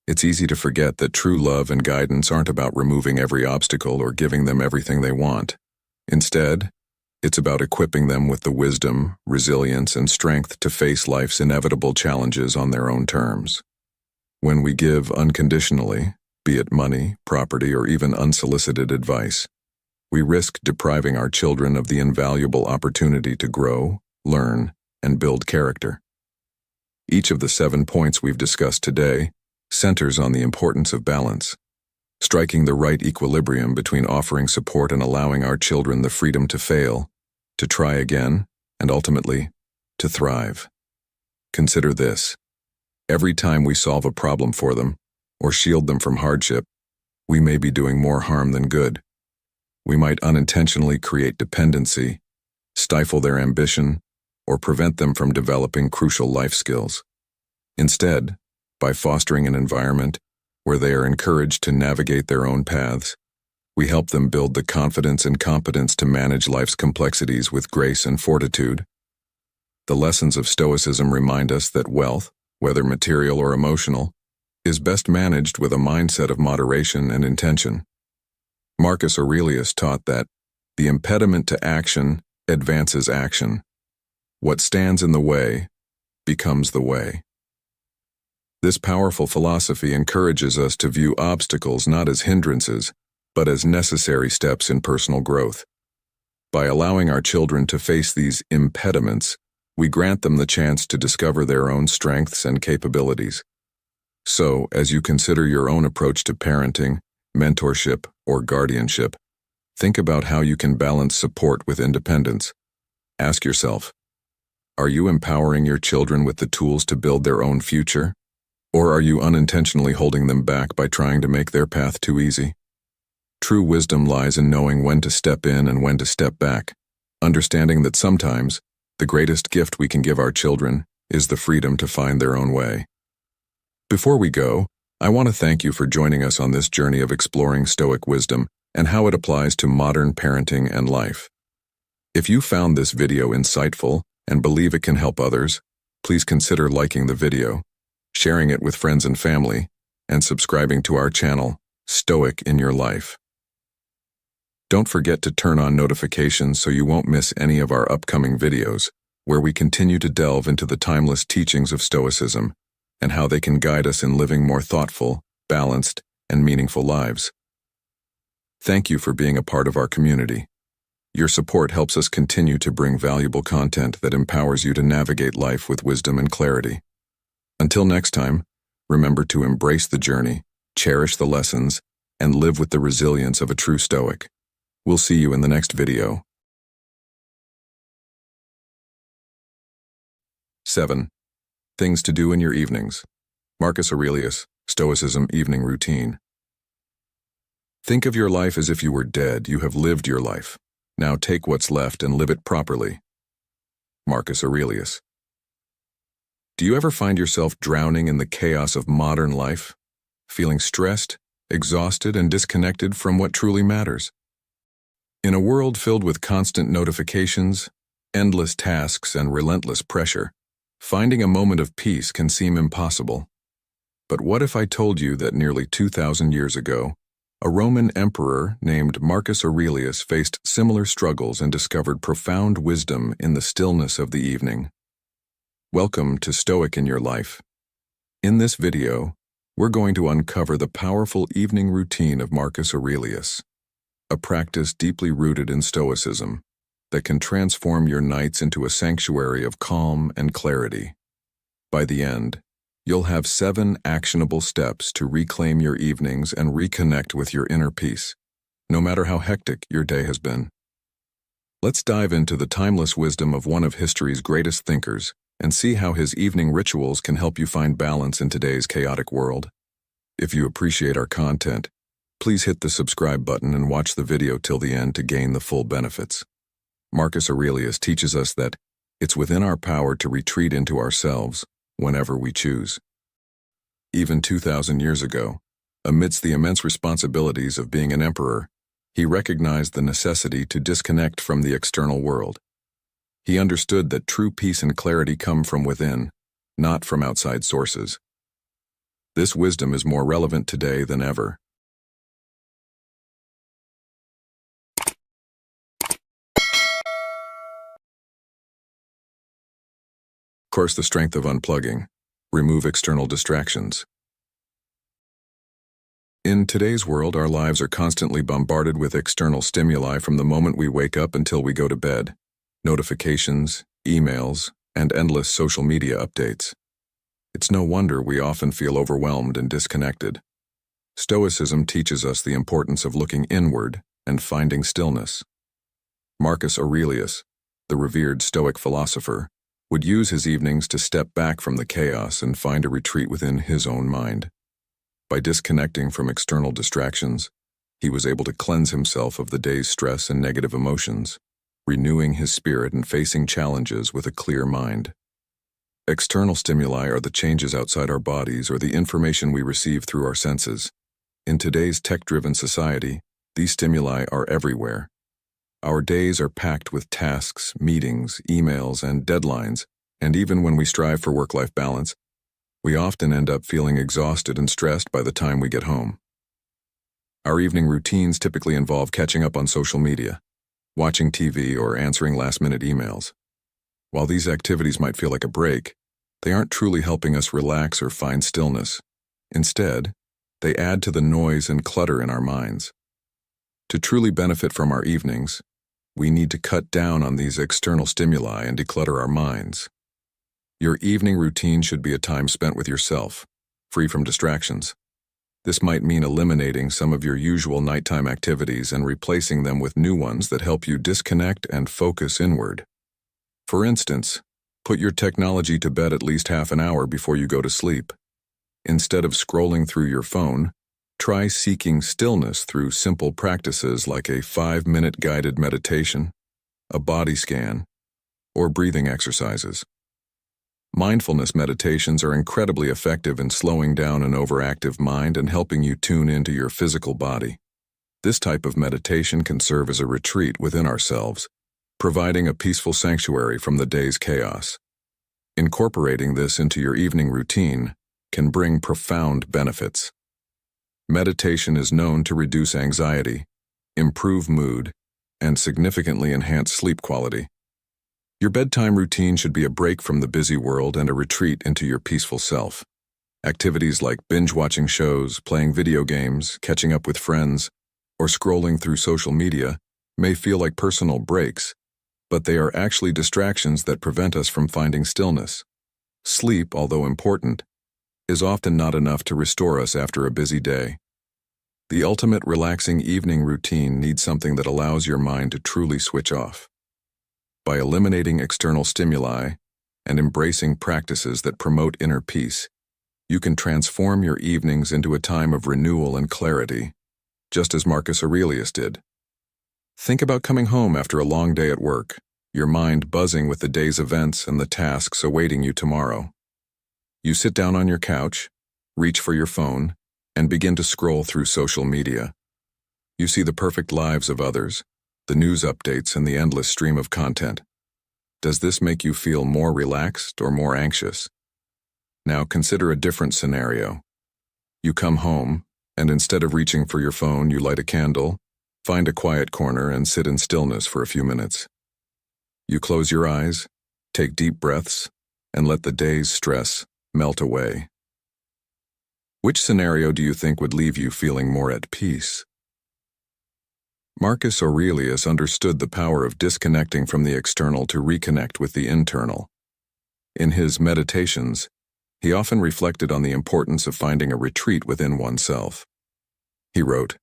it's easy to forget that true love and guidance aren't about removing every obstacle or giving them everything they want. Instead, it's about equipping them with the wisdom, resilience, and strength to face life's inevitable challenges on their own terms. When we give unconditionally, be it money, property, or even unsolicited advice, we risk depriving our children of the invaluable opportunity to grow, learn, and build character. Each of the 7 points we've discussed today centers on the importance of balance, striking the right equilibrium between offering support and allowing our children the freedom to fail, to try again, and ultimately, to thrive. Consider this. Every time we solve a problem for them, or shield them from hardship, we may be doing more harm than good. We might unintentionally create dependency, stifle their ambition, or prevent them from developing crucial life skills. Instead, By fostering an environment where they are encouraged to navigate their own paths, we help them build the confidence and competence to manage life's complexities with grace and fortitude. The lessons of Stoicism remind us that wealth, whether material or emotional, is best managed with a mindset of moderation and intention. Marcus Aurelius taught that the impediment to action advances action. What stands in the way becomes the way. This powerful philosophy encourages us to view obstacles not as hindrances, but as necessary steps in personal growth. By allowing our children to face these impediments, we grant them the chance to discover their own strengths and capabilities. So, as you consider your own approach to parenting, mentorship, or guardianship, think about how you can balance support with independence. Ask yourself, are you empowering your children with the tools to build their own future? Or are you unintentionally holding them back by trying to make their path too easy? True wisdom lies in knowing when to step in and when to step back, understanding that sometimes the greatest gift we can give our children is the freedom to find their own way. Before we go, I want to thank you for joining us on this journey of exploring Stoic wisdom and how it applies to modern parenting and life. If you found this video insightful and believe it can help others, please consider liking the video, sharing it with friends and family, and subscribing to our channel, Stoic in Your Life. Don't forget to turn on notifications so you won't miss any of our upcoming videos, where we continue to delve into the timeless teachings of Stoicism and how they can guide us in living more thoughtful, balanced, and meaningful lives. Thank you for being a part of our community. Your support helps us continue to bring valuable content that empowers you to navigate life with wisdom and clarity. Until next time, remember to embrace the journey, cherish the lessons, and live with the resilience of a true Stoic. We'll see you in the next video. 7. Things to do in your evenings. Marcus Aurelius, Stoicism Evening Routine. Think of your life as if you were dead. You have lived your life. Now take what's left and live it properly. Marcus Aurelius. Do you ever find yourself drowning in the chaos of modern life, feeling stressed, exhausted, and disconnected from what truly matters? In a world filled with constant notifications, endless tasks, and relentless pressure, finding a moment of peace can seem impossible. But what if I told you that nearly 2,000 years ago, a Roman emperor named Marcus Aurelius faced similar struggles and discovered profound wisdom in the stillness of the evening? Welcome to Stoic in Your Life. In this video, we're going to uncover the powerful evening routine of Marcus Aurelius, a practice deeply rooted in Stoicism that can transform your nights into a sanctuary of calm and clarity. By the end, you'll have 7 actionable steps to reclaim your evenings and reconnect with your inner peace, no matter how hectic your day has been. Let's dive into the timeless wisdom of one of history's greatest thinkers and see how his evening rituals can help you find balance in today's chaotic world. If you appreciate our content, please hit the subscribe button and watch the video till the end to gain the full benefits. Marcus Aurelius teaches us that it's within our power to retreat into ourselves whenever we choose. Even 2,000 years ago, amidst the immense responsibilities of being an emperor, he recognized the necessity to disconnect from the external world. He understood that true peace and clarity come from within, not from outside sources. This wisdom is more relevant today than ever. Of course, the strength of unplugging. Remove external distractions. In today's world, our lives are constantly bombarded with external stimuli from the moment we wake up until we go to bed. Notifications, emails, and endless social media updates. It's no wonder we often feel overwhelmed and disconnected. Stoicism teaches us the importance of looking inward and finding stillness. Marcus Aurelius, the revered Stoic philosopher, would use his evenings to step back from the chaos and find a retreat within his own mind. By disconnecting from external distractions, he was able to cleanse himself of the day's stress and negative emotions, renewing his spirit and facing challenges with a clear mind. External stimuli are the changes outside our bodies or the information we receive through our senses. In today's tech-driven society, these stimuli are everywhere. Our days are packed with tasks, meetings, emails, and deadlines, and even when we strive for work-life balance, we often end up feeling exhausted and stressed by the time we get home. Our evening routines typically involve catching up on social media, watching TV, or answering last-minute emails. While these activities might feel like a break, they aren't truly helping us relax or find stillness. Instead, they add to the noise and clutter in our minds. To truly benefit from our evenings, we need to cut down on these external stimuli and declutter our minds. Your evening routine should be a time spent with yourself, free from distractions. This might mean eliminating some of your usual nighttime activities and replacing them with new ones that help you disconnect and focus inward. For instance, put your technology to bed at least half an hour before you go to sleep. Instead of scrolling through your phone, try seeking stillness through simple practices like a 5-minute guided meditation, a body scan, or breathing exercises. Mindfulness meditations are incredibly effective in slowing down an overactive mind and helping you tune into your physical body. This type of meditation can serve as a retreat within ourselves, providing a peaceful sanctuary from the day's chaos. Incorporating this into your evening routine can bring profound benefits. Meditation is known to reduce anxiety, improve mood, and significantly enhance sleep quality. Your bedtime routine should be a break from the busy world and a retreat into your peaceful self. Activities like binge-watching shows, playing video games, catching up with friends, or scrolling through social media may feel like personal breaks, but they are actually distractions that prevent us from finding stillness. Sleep, although important, is often not enough to restore us after a busy day. The ultimate relaxing evening routine needs something that allows your mind to truly switch off. By eliminating external stimuli and embracing practices that promote inner peace, you can transform your evenings into a time of renewal and clarity, just as Marcus Aurelius did. Think about coming home after a long day at work, your mind buzzing with the day's events and the tasks awaiting you tomorrow. You sit down on your couch, reach for your phone, and begin to scroll through social media. You see the perfect lives of others, the news updates, and the endless stream of content. Does this make you feel more relaxed or more anxious? Now consider a different scenario. You come home, and instead of reaching for your phone, you light a candle, find a quiet corner, and sit in stillness for a few minutes. You close your eyes, take deep breaths, and let the day's stress melt away. Which scenario do you think would leave you feeling more at peace? Marcus Aurelius understood the power of disconnecting from the external to reconnect with the internal. In his meditations, he often reflected on the importance of finding a retreat within oneself. He wrote,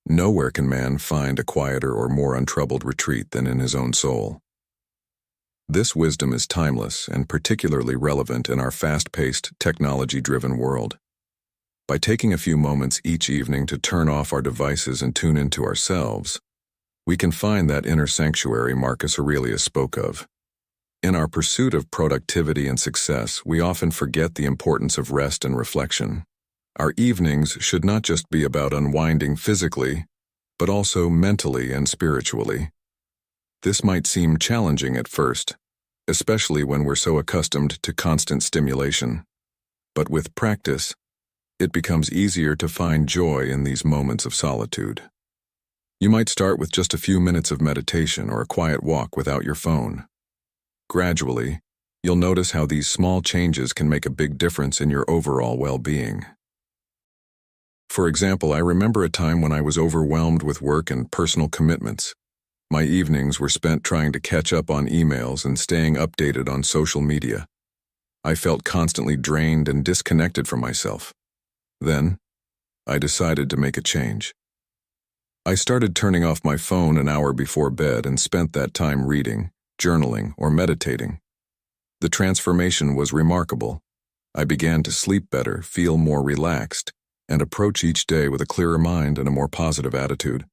"Nowhere can man find a quieter or more untroubled retreat than in his own soul." This wisdom is timeless and particularly relevant in our fast-paced, technology-driven world. By taking a few moments each evening to turn off our devices and tune into ourselves, we can find that inner sanctuary Marcus Aurelius spoke of. In our pursuit of productivity and success, we often forget the importance of rest and reflection. Our evenings should not just be about unwinding physically, but also mentally and spiritually. This might seem challenging at first, especially when we're so accustomed to constant stimulation. But with practice, it becomes easier to find joy in these moments of solitude. You might start with just a few minutes of meditation or a quiet walk without your phone. Gradually, you'll notice how these small changes can make a big difference in your overall well-being. For example, I remember a time when I was overwhelmed with work and personal commitments. My evenings were spent trying to catch up on emails and staying updated on social media. I felt constantly drained and disconnected from myself. Then, I decided to make a change. I started turning off my phone an hour before bed and spent that time reading, journaling, or meditating. The transformation was remarkable. I began to sleep better, feel more relaxed, and approach each day with a clearer mind and a more positive attitude.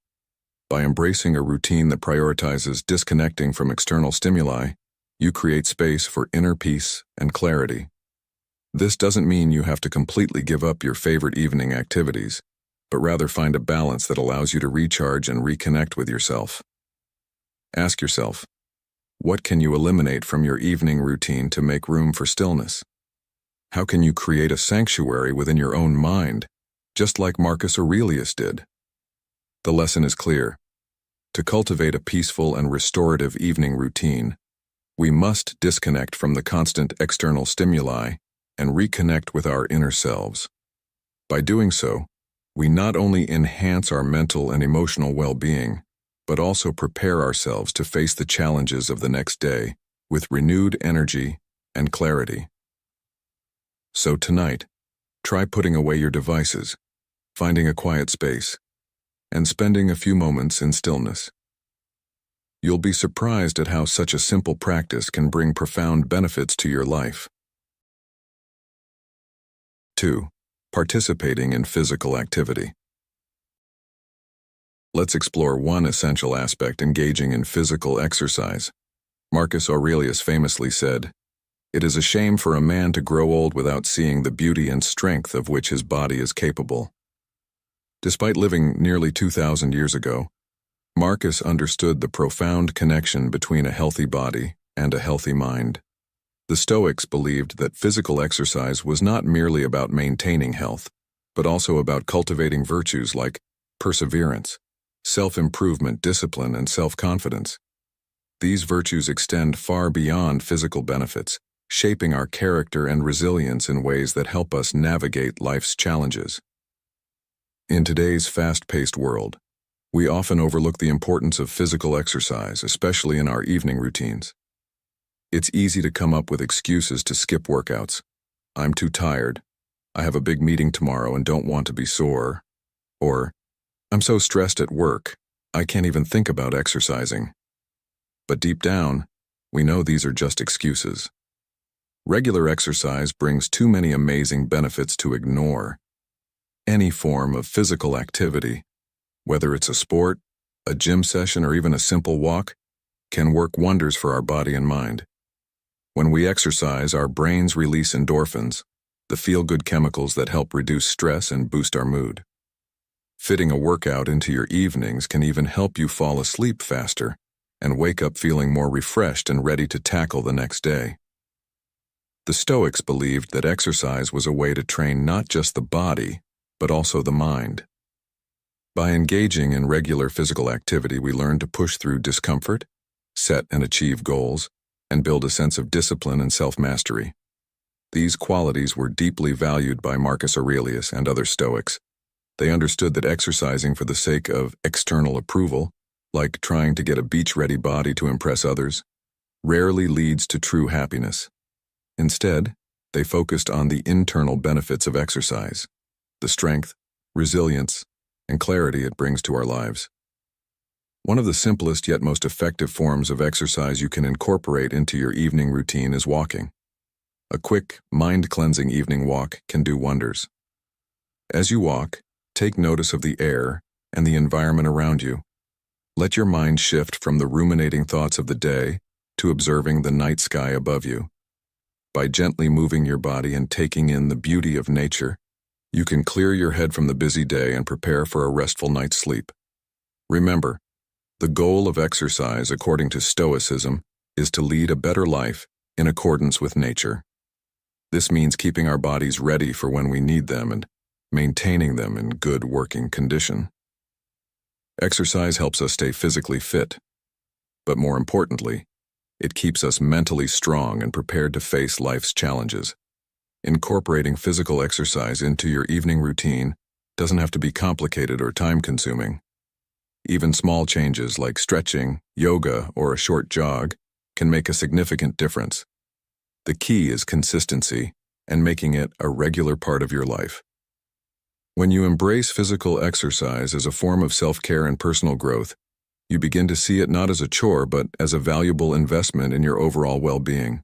By embracing a routine that prioritizes disconnecting from external stimuli, you create space for inner peace and clarity. This doesn't mean you have to completely give up your favorite evening activities, but rather find a balance that allows you to recharge and reconnect with yourself. Ask yourself, what can you eliminate from your evening routine to make room for stillness? How can you create a sanctuary within your own mind, just like Marcus Aurelius did? The lesson is clear. To cultivate a peaceful and restorative evening routine, we must disconnect from the constant external stimuli and reconnect with our inner selves. By doing so, we not only enhance our mental and emotional well-being, but also prepare ourselves to face the challenges of the next day with renewed energy and clarity. So tonight, try putting away your devices, finding a quiet space, and spending a few moments in stillness. You'll be surprised at how such a simple practice can bring profound benefits to your life. 2. Participating in physical activity. Let's explore one essential aspect: engaging in physical exercise. Marcus Aurelius famously said, "It is a shame for a man to grow old without seeing the beauty and strength of which his body is capable." Despite living nearly 2,000 years ago, Marcus understood the profound connection between a healthy body and a healthy mind. The Stoics believed that physical exercise was not merely about maintaining health, but also about cultivating virtues like perseverance, self-improvement, discipline, and self-confidence. These virtues extend far beyond physical benefits, shaping our character and resilience in ways that help us navigate life's challenges. In today's fast-paced world, we often overlook the importance of physical exercise, especially in our evening routines. It's easy to come up with excuses to skip workouts. I'm too tired. I have a big meeting tomorrow and don't want to be sore. Or, I'm so stressed at work, I can't even think about exercising. But deep down, we know these are just excuses. Regular exercise brings too many amazing benefits to ignore. Any form of physical activity, whether it's a sport, a gym session, or even a simple walk, can work wonders for our body and mind. When we exercise, our brains release endorphins, the feel-good chemicals that help reduce stress and boost our mood. Fitting a workout into your evenings can even help you fall asleep faster and wake up feeling more refreshed and ready to tackle the next day. The Stoics believed that exercise was a way to train not just the body, but also the mind. By engaging in regular physical activity, we learn to push through discomfort, set and achieve goals, and build a sense of discipline and self-mastery. These qualities were deeply valued by Marcus Aurelius and other Stoics. They understood that exercising for the sake of external approval, like trying to get a beach-ready body to impress others, rarely leads to true happiness. Instead, they focused on the internal benefits of exercise, the strength, resilience, and clarity it brings to our lives. One of the simplest yet most effective forms of exercise you can incorporate into your evening routine is walking. A quick, mind-cleansing evening walk can do wonders. As you walk, take notice of the air and the environment around you. Let your mind shift from the ruminating thoughts of the day to observing the night sky above you. By gently moving your body and taking in the beauty of nature, you can clear your head from the busy day and prepare for a restful night's sleep. Remember, the goal of exercise, according to Stoicism, is to lead a better life in accordance with nature. This means keeping our bodies ready for when we need them and maintaining them in good working condition. Exercise helps us stay physically fit, but more importantly, it keeps us mentally strong and prepared to face life's challenges. Incorporating physical exercise into your evening routine doesn't have to be complicated or time-consuming. Even small changes like stretching, yoga, or a short jog can make a significant difference. The key is consistency and making it a regular part of your life. When you embrace physical exercise as a form of self-care and personal growth, you begin to see it not as a chore but as a valuable investment in your overall well-being.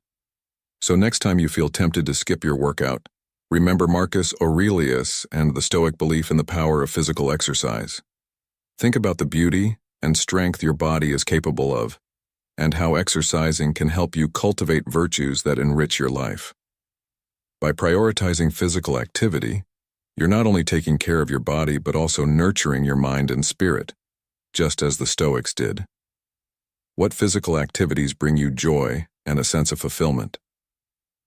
So next time you feel tempted to skip your workout, remember Marcus Aurelius and the Stoic belief in the power of physical exercise. Think about the beauty and strength your body is capable of, and how exercising can help you cultivate virtues that enrich your life. By prioritizing physical activity, you're not only taking care of your body but also nurturing your mind and spirit, just as the Stoics did. What physical activities bring you joy and a sense of fulfillment?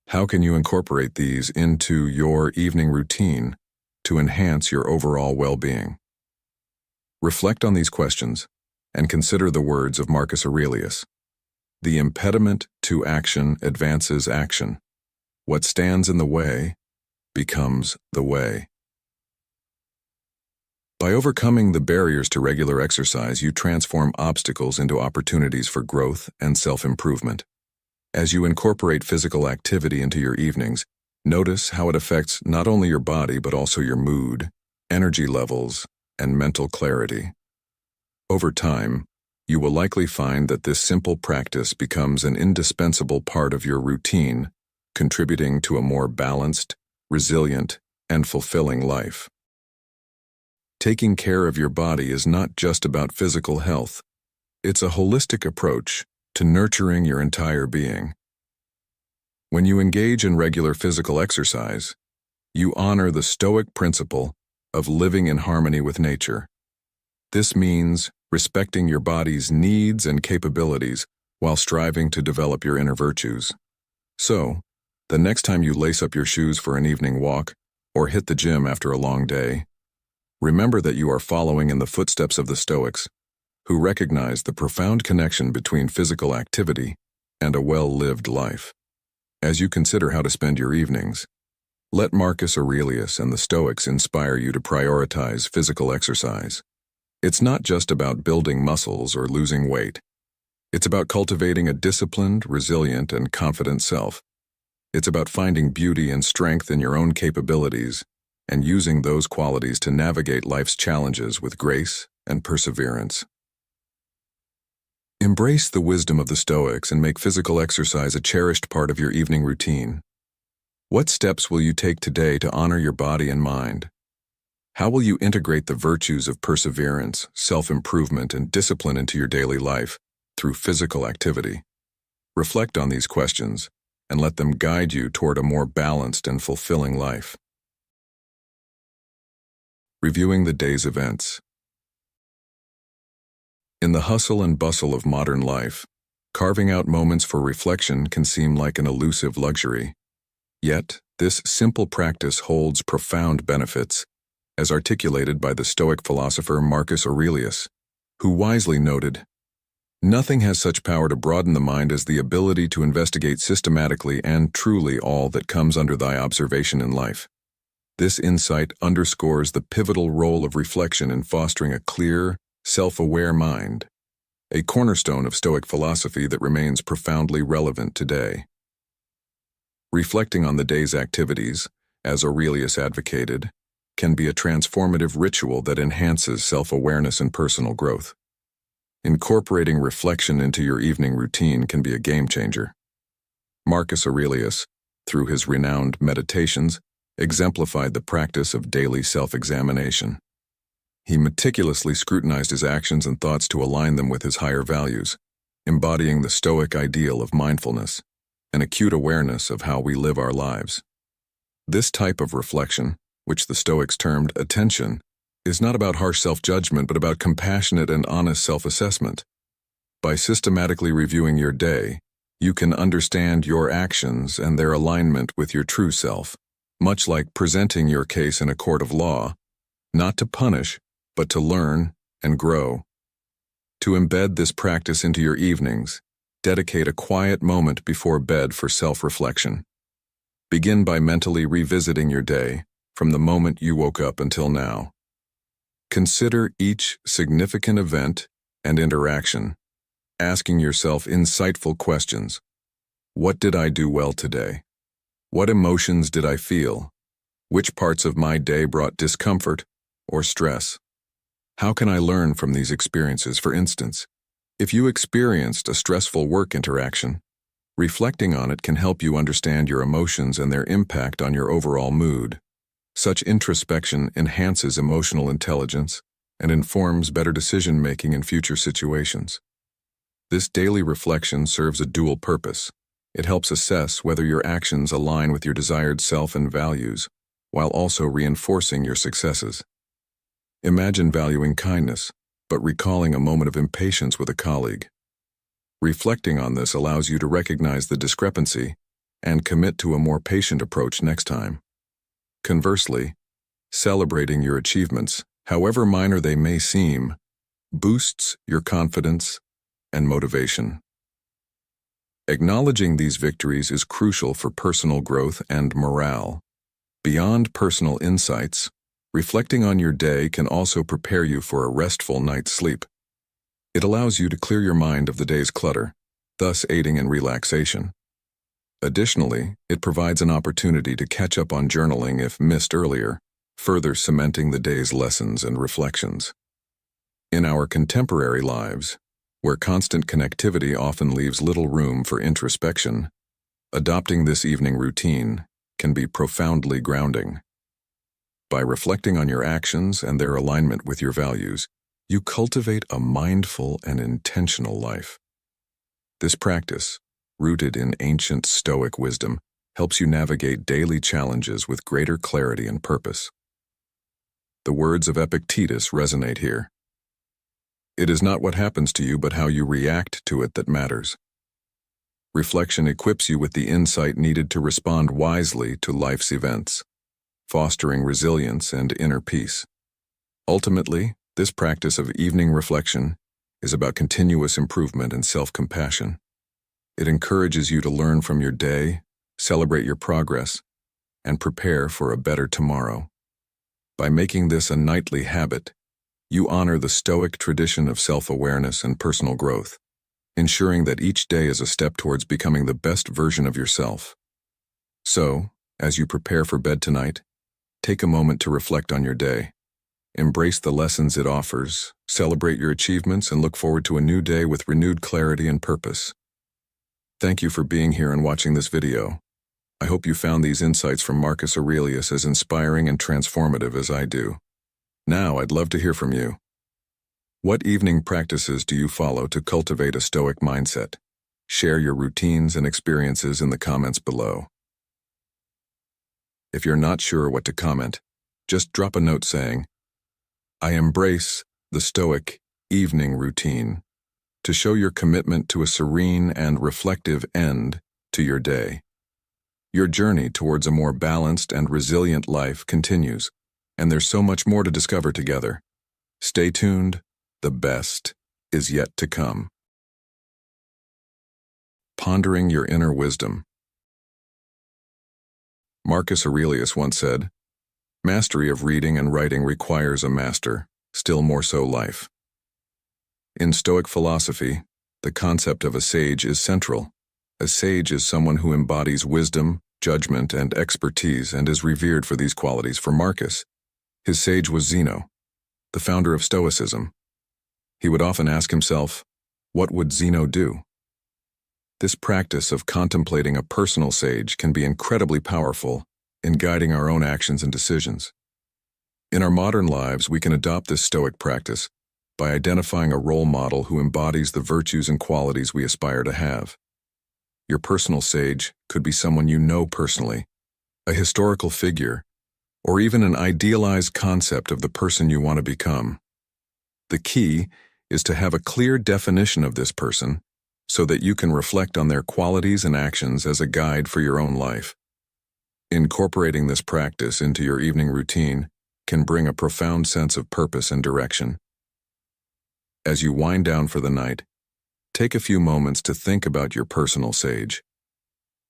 How can you incorporate these into your evening routine to enhance your overall well-being? Reflect on these questions and consider the words of Marcus Aurelius. The impediment to action advances action. What stands in the way becomes the way. By overcoming the barriers to regular exercise, you transform obstacles into opportunities for growth and self-improvement. As you incorporate physical activity into your evenings, notice how it affects not only your body but also your mood, energy levels, and mental clarity. Over time, you will likely find that this simple practice becomes an indispensable part of your routine, contributing to a more balanced, resilient, and fulfilling life. Taking care of your body is not just about physical health. It's a holistic approach to nurturing your entire being. When you engage in regular physical exercise, you honor the Stoic principle of living in harmony with nature. This means respecting your body's needs and capabilities while striving to develop your inner virtues. So, the next time you lace up your shoes for an evening walk or hit the gym after a long day, remember that you are following in the footsteps of the Stoics, who recognized the profound connection between physical activity and a well-lived life. As you consider how to spend your evenings, let Marcus Aurelius and the Stoics inspire you to prioritize physical exercise. It's not just about building muscles or losing weight. It's about cultivating a disciplined, resilient, and confident self. It's about finding beauty and strength in your own capabilities and using those qualities to navigate life's challenges with grace and perseverance. Embrace the wisdom of the Stoics and make physical exercise a cherished part of your evening routine. What steps will you take today to honor your body and mind? How will you integrate the virtues of perseverance, self-improvement, and discipline into your daily life through physical activity? Reflect on these questions and let them guide you toward a more balanced and fulfilling life. Reviewing the day's events. In the hustle and bustle of modern life, carving out moments for reflection can seem like an elusive luxury. Yet, this simple practice holds profound benefits, as articulated by the Stoic philosopher Marcus Aurelius, who wisely noted, "Nothing has such power to broaden the mind as the ability to investigate systematically and truly all that comes under thy observation in life." This insight underscores the pivotal role of reflection in fostering a clear, self-aware mind, a cornerstone of Stoic philosophy that remains profoundly relevant today. Reflecting on the day's activities, as Aurelius advocated, can be a transformative ritual that enhances self-awareness and personal growth. Incorporating reflection into your evening routine can be a game-changer. Marcus Aurelius, through his renowned Meditations, exemplified the practice of daily self-examination. He meticulously scrutinized his actions and thoughts to align them with his higher values, embodying the Stoic ideal of mindfulness, an acute awareness of how we live our lives. This type of reflection, which the Stoics termed attention, is not about harsh self-judgment but about compassionate and honest self-assessment. By systematically reviewing your day, you can understand your actions and their alignment with your true self, much like presenting your case in a court of law, not to punish, but to learn and grow. To embed this practice into your evenings, dedicate a quiet moment before bed for self-reflection. Begin by mentally revisiting your day from the moment you woke up until now. Consider each significant event and interaction, asking yourself insightful questions. What did I do well today? What emotions did I feel? Which parts of my day brought discomfort or stress? How can I learn from these experiences? For instance, if you experienced a stressful work interaction, reflecting on it can help you understand your emotions and their impact on your overall mood. Such introspection enhances emotional intelligence and informs better decision-making in future situations. This daily reflection serves a dual purpose. It helps assess whether your actions align with your desired self and values, while also reinforcing your successes. Imagine valuing kindness, but recalling a moment of impatience with a colleague. Reflecting on this allows you to recognize the discrepancy and commit to a more patient approach next time. Conversely, celebrating your achievements, however minor they may seem, boosts your confidence and motivation. Acknowledging these victories is crucial for personal growth and morale. Beyond personal insights, reflecting on your day can also prepare you for a restful night's sleep. It allows you to clear your mind of the day's clutter, thus aiding in relaxation. Additionally, it provides an opportunity to catch up on journaling if missed earlier, further cementing the day's lessons and reflections. In our contemporary lives, where constant connectivity often leaves little room for introspection, adopting this evening routine can be profoundly grounding. By reflecting on your actions and their alignment with your values, you cultivate a mindful and intentional life. This practice, rooted in ancient Stoic wisdom, helps you navigate daily challenges with greater clarity and purpose. The words of Epictetus resonate here. It is not what happens to you, but how you react to it that matters. Reflection equips you with the insight needed to respond wisely to life's events, fostering resilience and inner peace. Ultimately, this practice of evening reflection is about continuous improvement and self-compassion. It encourages you to learn from your day, celebrate your progress, and prepare for a better tomorrow. By making this a nightly habit, you honor the Stoic tradition of self-awareness and personal growth, ensuring that each day is a step towards becoming the best version of yourself. So, as you prepare for bed tonight, take a moment to reflect on your day. Embrace the lessons it offers, celebrate your achievements, and look forward to a new day with renewed clarity and purpose. Thank you for being here and watching this video. I hope you found these insights from Marcus Aurelius as inspiring and transformative as I do. Now, I'd love to hear from you. What evening practices do you follow to cultivate a Stoic mindset? Share your routines and experiences in the comments below. If you're not sure what to comment, just drop a note saying, "I embrace the Stoic evening routine," to show your commitment to a serene and reflective end to your day. Your journey towards a more balanced and resilient life continues, and there's so much more to discover together. Stay tuned, the best is yet to come. Pondering your inner wisdom. Marcus Aurelius once said, "Mastery of reading and writing requires a master, still more so life." In Stoic philosophy, the concept of a sage is central. A sage is someone who embodies wisdom, judgment, and expertise and is revered for these qualities. For Marcus, his sage was Zeno, the founder of Stoicism. He would often ask himself, what would Zeno do? This practice of contemplating a personal sage can be incredibly powerful in guiding our own actions and decisions. In our modern lives, we can adopt this Stoic practice by identifying a role model who embodies the virtues and qualities we aspire to have. Your personal sage could be someone you know personally, a historical figure, or even an idealized concept of the person you want to become. The key is to have a clear definition of this person so that you can reflect on their qualities and actions as a guide for your own life. Incorporating this practice into your evening routine can bring a profound sense of purpose and direction. As you wind down for the night, take a few moments to think about your personal sage.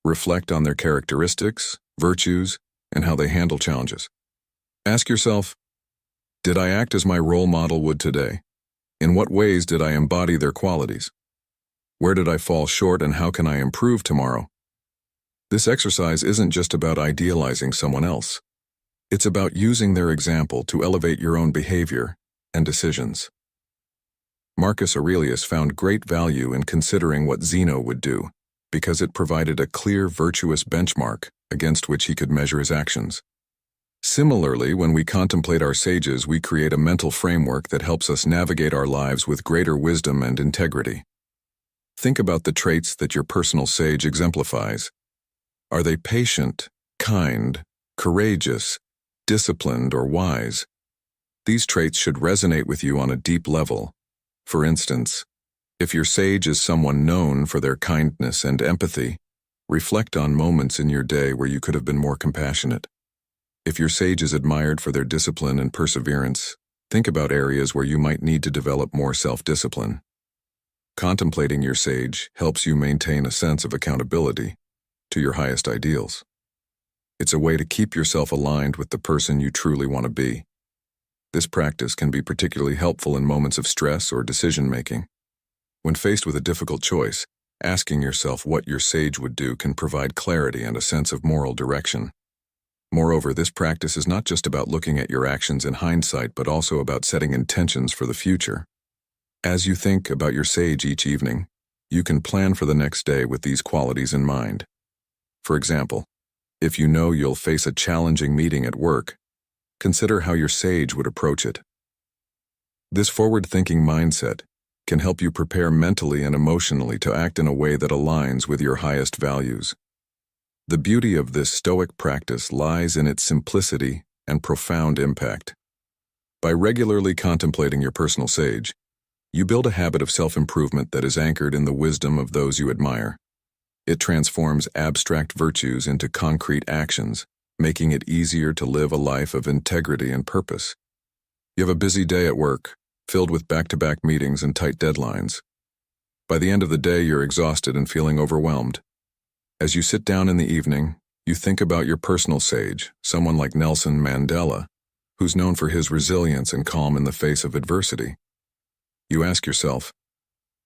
Reflect on their characteristics, virtues, and how they handle challenges. Ask yourself, did I act as my role model would today? In what ways did I embody their qualities? Where did I fall short and how can I improve tomorrow? This exercise isn't just about idealizing someone else. It's about using their example to elevate your own behavior and decisions. Marcus Aurelius found great value in considering what Zeno would do, because it provided a clear, virtuous benchmark against which he could measure his actions. Similarly, when we contemplate our sages, we create a mental framework that helps us navigate our lives with greater wisdom and integrity. Think about the traits that your personal sage exemplifies. Are they patient, kind, courageous, disciplined, or wise? These traits should resonate with you on a deep level. For instance, if your sage is someone known for their kindness and empathy, reflect on moments in your day where you could have been more compassionate. If your sage is admired for their discipline and perseverance, think about areas where you might need to develop more self-discipline. Contemplating your sage helps you maintain a sense of accountability to your highest ideals. It's a way to keep yourself aligned with the person you truly want to be. This practice can be particularly helpful in moments of stress or decision-making. When faced with a difficult choice, asking yourself what your sage would do can provide clarity and a sense of moral direction. Moreover, this practice is not just about looking at your actions in hindsight, but also about setting intentions for the future. As you think about your sage each evening, you can plan for the next day with these qualities in mind. For example, if you know you'll face a challenging meeting at work, consider how your sage would approach it. This forward-thinking mindset can help you prepare mentally and emotionally to act in a way that aligns with your highest values. The beauty of this Stoic practice lies in its simplicity and profound impact. By regularly contemplating your personal sage, you build a habit of self-improvement that is anchored in the wisdom of those you admire. It transforms abstract virtues into concrete actions, making it easier to live a life of integrity and purpose. You have a busy day at work, filled with back-to-back meetings and tight deadlines. By the end of the day, you're exhausted and feeling overwhelmed. As you sit down in the evening, you think about your personal sage, someone like Nelson Mandela, who's known for his resilience and calm in the face of adversity. You ask yourself,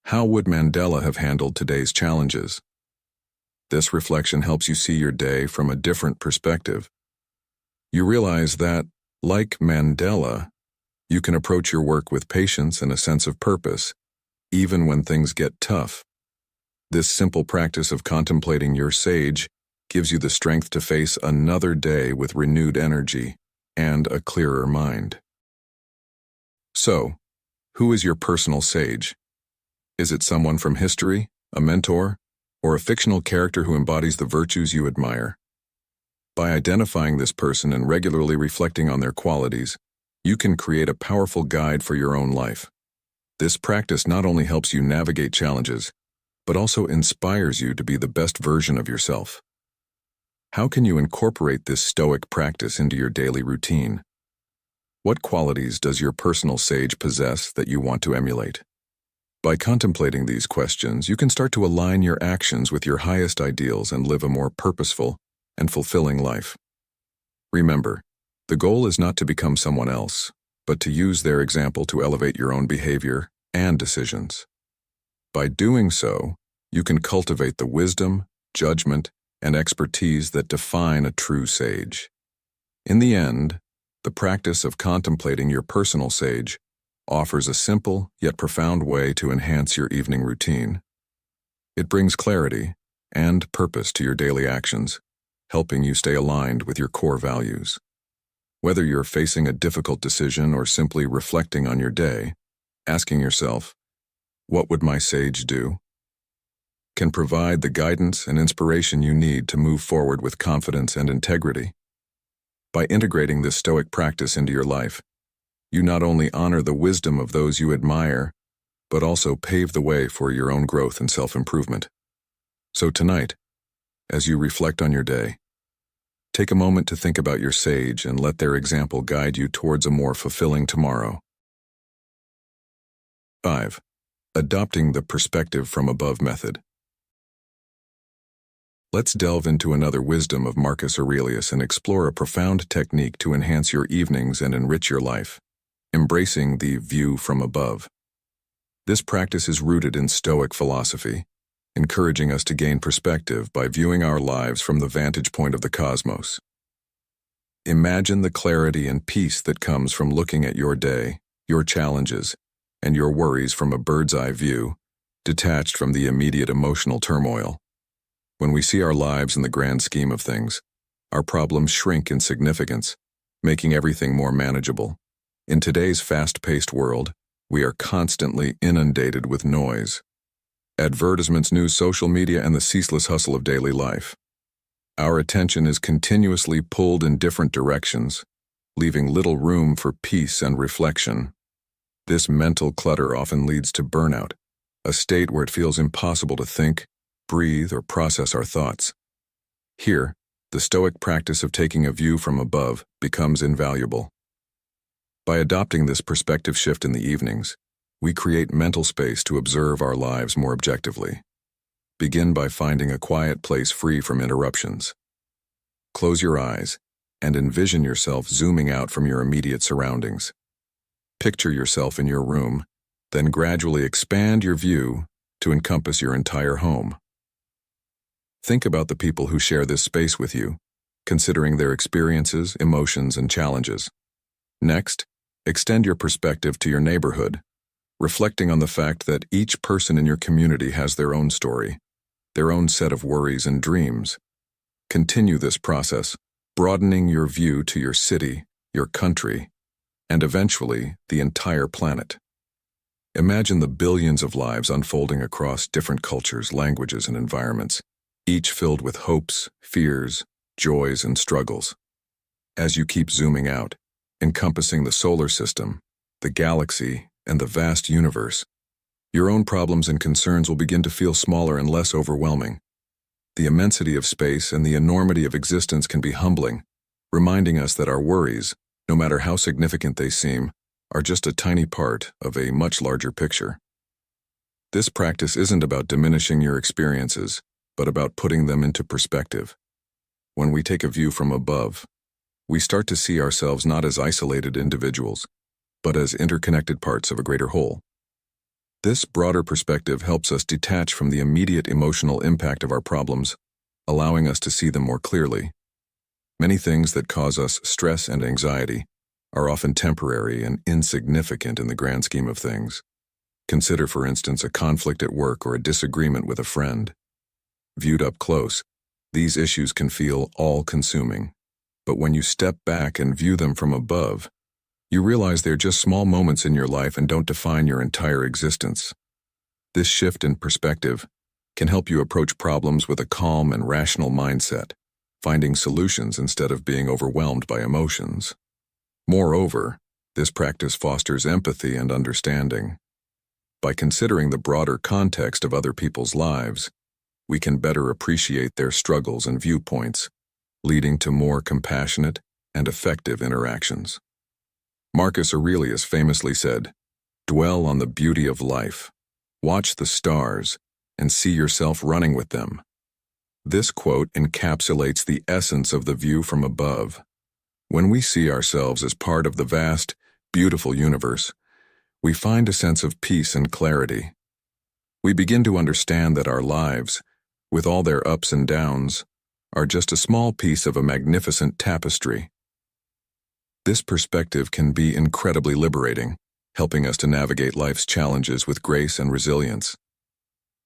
how would Mandela have handled today's challenges? This reflection helps you see your day from a different perspective. You realize that, like Mandela, you can approach your work with patience and a sense of purpose, even when things get tough. This simple practice of contemplating your sage gives you the strength to face another day with renewed energy and a clearer mind. So, who is your personal sage? Is it someone from history, a mentor, or a fictional character who embodies the virtues you admire? By identifying this person and regularly reflecting on their qualities, you can create a powerful guide for your own life. This practice not only helps you navigate challenges, but also inspires you to be the best version of yourself. How can you incorporate this Stoic practice into your daily routine? What qualities does your personal sage possess that you want to emulate? By contemplating these questions, you can start to align your actions with your highest ideals and live a more purposeful and fulfilling life. Remember, the goal is not to become someone else, but to use their example to elevate your own behavior and decisions. By doing so, you can cultivate the wisdom, judgment, and expertise that define a true sage. In the end, the practice of contemplating your personal sage offers a simple yet profound way to enhance your evening routine. It brings clarity and purpose to your daily actions, helping you stay aligned with your core values. Whether you're facing a difficult decision or simply reflecting on your day, asking yourself, "What would my sage do?" can provide the guidance and inspiration you need to move forward with confidence and integrity. By integrating this Stoic practice into your life, you not only honor the wisdom of those you admire, but also pave the way for your own growth and self-improvement. So tonight, as you reflect on your day, take a moment to think about your sage and let their example guide you towards a more fulfilling tomorrow. 5. Adopting the perspective from above method. Let's delve into another wisdom of Marcus Aurelius and explore a profound technique to enhance your evenings and enrich your life, embracing the view from above. This practice is rooted in Stoic philosophy, encouraging us to gain perspective by viewing our lives from the vantage point of the cosmos. Imagine the clarity and peace that comes from looking at your day, your challenges, and your worries from a bird's-eye view, detached from the immediate emotional turmoil. When we see our lives in the grand scheme of things, our problems shrink in significance, making everything more manageable. In today's fast-paced world, we are constantly inundated with noise. Advertisements, news, social media, and the ceaseless hustle of daily life. Our attention is continuously pulled in different directions, leaving little room for peace and reflection. This mental clutter often leads to burnout, a state where it feels impossible to think, breathe, or process our thoughts. Here, the Stoic practice of taking a view from above becomes invaluable. By adopting this perspective shift in the evenings, we create mental space to observe our lives more objectively. Begin by finding a quiet place free from interruptions. Close your eyes and envision yourself zooming out from your immediate surroundings. Picture yourself in your room, then gradually expand your view to encompass your entire home. Think about the people who share this space with you, considering their experiences, emotions, and challenges. Next, extend your perspective to your neighborhood, reflecting on the fact that each person in your community has their own story, their own set of worries and dreams. Continue this process, broadening your view to your city, your country, and eventually the entire planet. Imagine the billions of lives unfolding across different cultures, languages, and environments, each filled with hopes, fears, joys, and struggles. As you keep zooming out, encompassing the solar system, the galaxy, and the vast universe, your own problems and concerns will begin to feel smaller and less overwhelming. The immensity of space and the enormity of existence can be humbling, reminding us that our worries, no matter how significant they seem, are just a tiny part of a much larger picture. This practice isn't about diminishing your experiences, but about putting them into perspective. When we take a view from above, we start to see ourselves not as isolated individuals, but as interconnected parts of a greater whole. This broader perspective helps us detach from the immediate emotional impact of our problems, allowing us to see them more clearly. Many things that cause us stress and anxiety are often temporary and insignificant in the grand scheme of things. Consider, for instance, a conflict at work or a disagreement with a friend. Viewed up close, these issues can feel all-consuming. But when you step back and view them from above, you realize they're just small moments in your life and don't define your entire existence. This shift in perspective can help you approach problems with a calm and rational mindset, finding solutions instead of being overwhelmed by emotions. Moreover, this practice fosters empathy and understanding. By considering the broader context of other people's lives, we can better appreciate their struggles and viewpoints, leading to more compassionate and effective interactions. Marcus Aurelius famously said, "Dwell on the beauty of life, watch the stars, and see yourself running with them." This quote encapsulates the essence of the view from above. When we see ourselves as part of the vast, beautiful universe, we find a sense of peace and clarity. We begin to understand that our lives, with all their ups and downs, are just a small piece of a magnificent tapestry. This perspective can be incredibly liberating, helping us to navigate life's challenges with grace and resilience.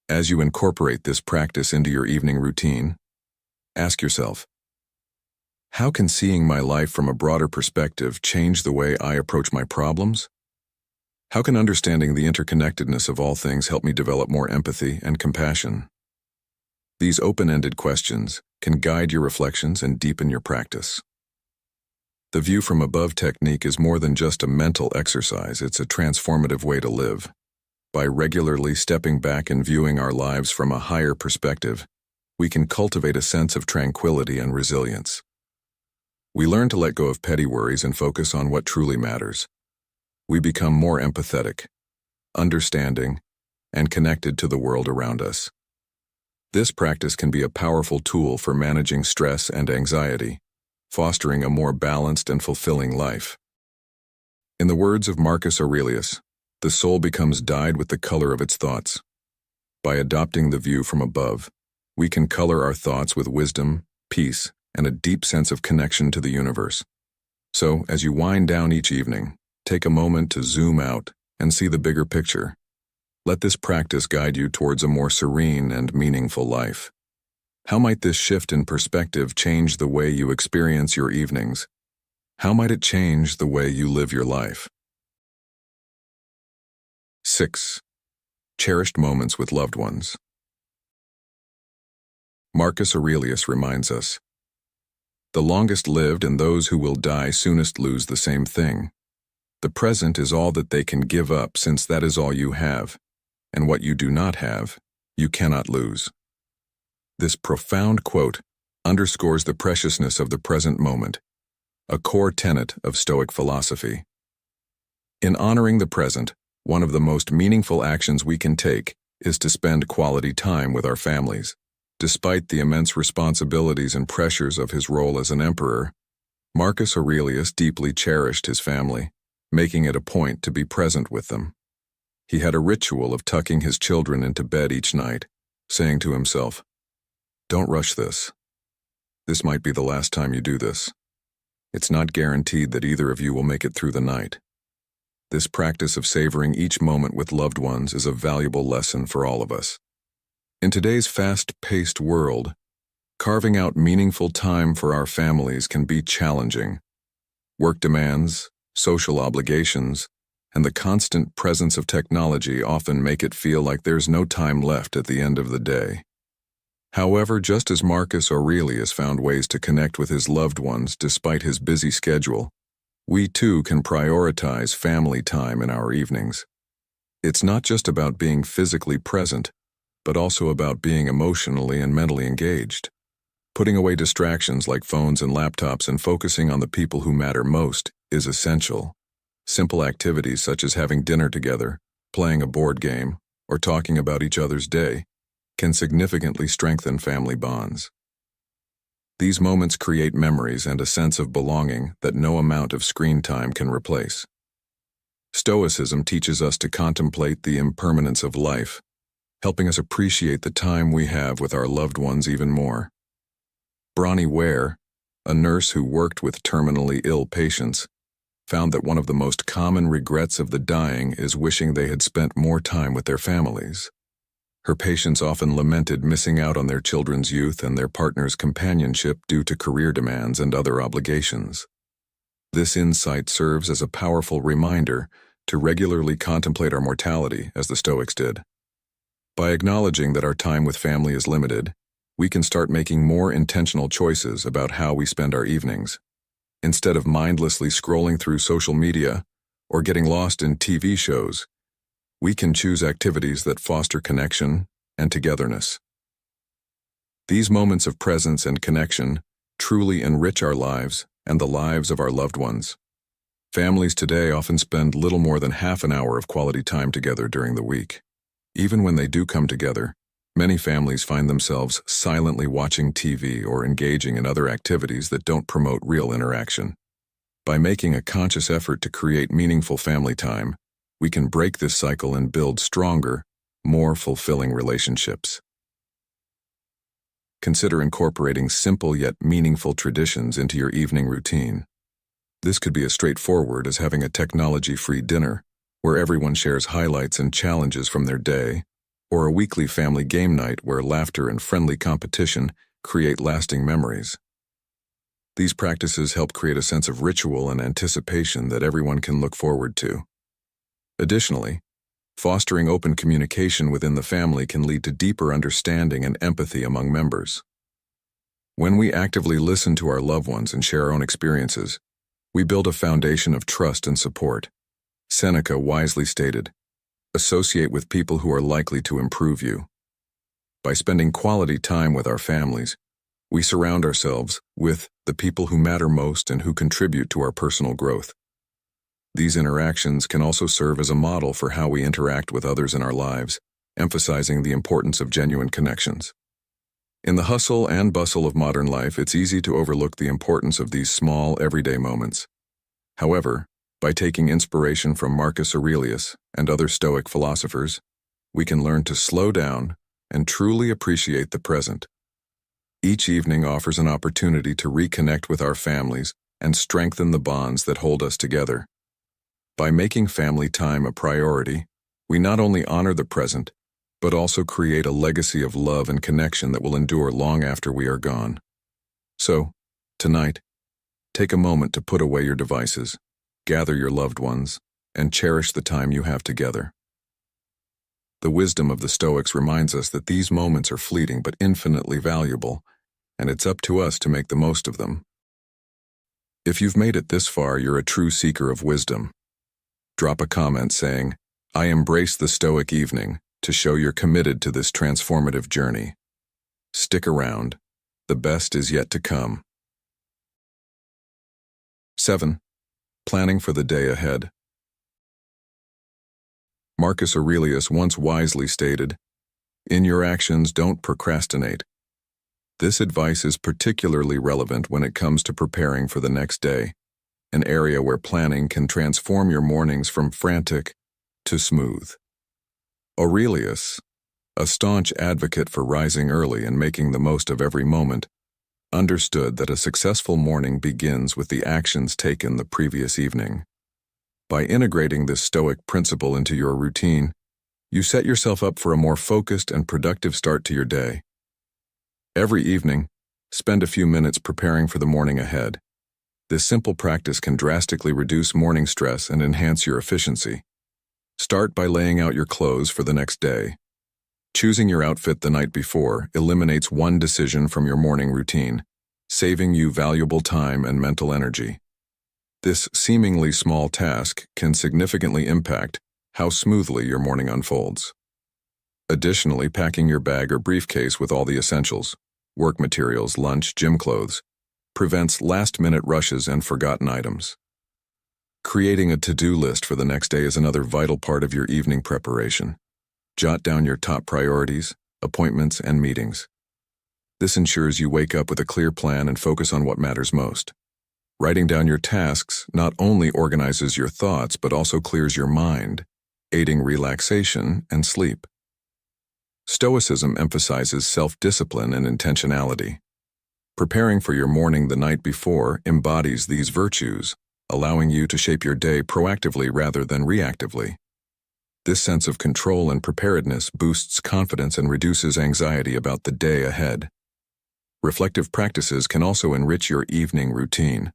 As you incorporate this practice into your evening routine, ask yourself, how can seeing my life from a broader perspective change the way I approach my problems? How can understanding the interconnectedness of all things help me develop more empathy and compassion? These open-ended questions can guide your reflections and deepen your practice. The view from above technique is more than just a mental exercise, it's a transformative way to live. By regularly stepping back and viewing our lives from a higher perspective, we can cultivate a sense of tranquility and resilience. We learn to let go of petty worries and focus on what truly matters. We become more empathetic, understanding, and connected to the world around us. This practice can be a powerful tool for managing stress and anxiety, fostering a more balanced and fulfilling life. In the words of Marcus Aurelius, the soul becomes dyed with the color of its thoughts. By adopting the view from above, we can color our thoughts with wisdom, peace, and a deep sense of connection to the universe. So, as you wind down each evening, take a moment to zoom out and see the bigger picture. Let this practice guide you towards a more serene and meaningful life. How might this shift in perspective change the way you experience your evenings? How might it change the way you live your life? 6. Cherished moments with loved ones. Marcus Aurelius reminds us, "The longest lived and those who will die soonest lose the same thing. The present is all that they can give up, since that is all you have, and what you do not have, you cannot lose." This profound quote underscores the preciousness of the present moment, a core tenet of Stoic philosophy. In honoring the present, one of the most meaningful actions we can take is to spend quality time with our families. Despite the immense responsibilities and pressures of his role as an emperor, Marcus Aurelius deeply cherished his family, making it a point to be present with them. He had a ritual of tucking his children into bed each night, saying to himself, "Don't rush this. This might be the last time you do this. It's not guaranteed that either of you will make it through the night." This practice of savoring each moment with loved ones is a valuable lesson for all of us. In today's fast-paced world, carving out meaningful time for our families can be challenging. Work demands, social obligations, and the constant presence of technology often make it feel like there's no time left at the end of the day. However, just as Marcus Aurelius found ways to connect with his loved ones despite his busy schedule, we too can prioritize family time in our evenings. It's not just about being physically present, but also about being emotionally and mentally engaged. Putting away distractions like phones and laptops and focusing on the people who matter most is essential. Simple activities such as having dinner together, playing a board game, or talking about each other's day can significantly strengthen family bonds. These moments create memories and a sense of belonging that no amount of screen time can replace. Stoicism teaches us to contemplate the impermanence of life, helping us appreciate the time we have with our loved ones even more. Bronnie Ware, a nurse who worked with terminally ill patients, found that one of the most common regrets of the dying is wishing they had spent more time with their families. Her patients often lamented missing out on their children's youth and their partner's companionship due to career demands and other obligations. This insight serves as a powerful reminder to regularly contemplate our mortality, as the Stoics did. By acknowledging that our time with family is limited, we can start making more intentional choices about how we spend our evenings. Instead of mindlessly scrolling through social media or getting lost in TV shows, we can choose activities that foster connection and togetherness. These moments of presence and connection truly enrich our lives and the lives of our loved ones. Families today often spend little more than half an hour of quality time together during the week. Even when they do come together, many families find themselves silently watching TV or engaging in other activities that don't promote real interaction. By making a conscious effort to create meaningful family time, we can break this cycle and build stronger, more fulfilling relationships. Consider incorporating simple yet meaningful traditions into your evening routine. This could be as straightforward as having a technology-free dinner, where everyone shares highlights and challenges from their day, or a weekly family game night where laughter and friendly competition create lasting memories. These practices help create a sense of ritual and anticipation that everyone can look forward to. Additionally, fostering open communication within the family can lead to deeper understanding and empathy among members. When we actively listen to our loved ones and share our own experiences, we build a foundation of trust and support. Seneca wisely stated, "Associate with people who are likely to improve you." By spending quality time with our families, we surround ourselves with the people who matter most and who contribute to our personal growth. These interactions can also serve as a model for how we interact with others in our lives, emphasizing the importance of genuine connections. In the hustle and bustle of modern life, it's easy to overlook the importance of these small, everyday moments. However, by taking inspiration from Marcus Aurelius and other Stoic philosophers, we can learn to slow down and truly appreciate the present. Each evening offers an opportunity to reconnect with our families and strengthen the bonds that hold us together. By making family time a priority, we not only honor the present, but also create a legacy of love and connection that will endure long after we are gone. So, tonight, take a moment to put away your devices, gather your loved ones, and cherish the time you have together. The wisdom of the Stoics reminds us that these moments are fleeting but infinitely valuable, and it's up to us to make the most of them. If you've made it this far, you're a true seeker of wisdom. Drop a comment saying, "I embrace the Stoic evening," to show you're committed to this transformative journey. Stick around. The best is yet to come. 7. Planning for the day ahead. Marcus Aurelius once wisely stated, "In your actions, don't procrastinate." This advice is particularly relevant when it comes to preparing for the next day, an area where planning can transform your mornings from frantic to smooth. Aurelius, a staunch advocate for rising early and making the most of every moment, understood that a successful morning begins with the actions taken the previous evening. By integrating this Stoic principle into your routine, you set yourself up for a more focused and productive start to your day. Every evening, spend a few minutes preparing for the morning ahead. This simple practice can drastically reduce morning stress and enhance your efficiency. Start by laying out your clothes for the next day. Choosing your outfit the night before eliminates one decision from your morning routine, saving you valuable time and mental energy. This seemingly small task can significantly impact how smoothly your morning unfolds. Additionally, packing your bag or briefcase with all the essentials, work materials, lunch, gym clothes, prevents last-minute rushes and forgotten items. Creating a to-do list for the next day is another vital part of your evening preparation. Jot down your top priorities, appointments, and meetings. This ensures you wake up with a clear plan and focus on what matters most. Writing down your tasks not only organizes your thoughts but also clears your mind, aiding relaxation and sleep. Stoicism emphasizes self-discipline and intentionality. Preparing for your morning the night before embodies these virtues, allowing you to shape your day proactively rather than reactively. This sense of control and preparedness boosts confidence and reduces anxiety about the day ahead. Reflective practices can also enrich your evening routine.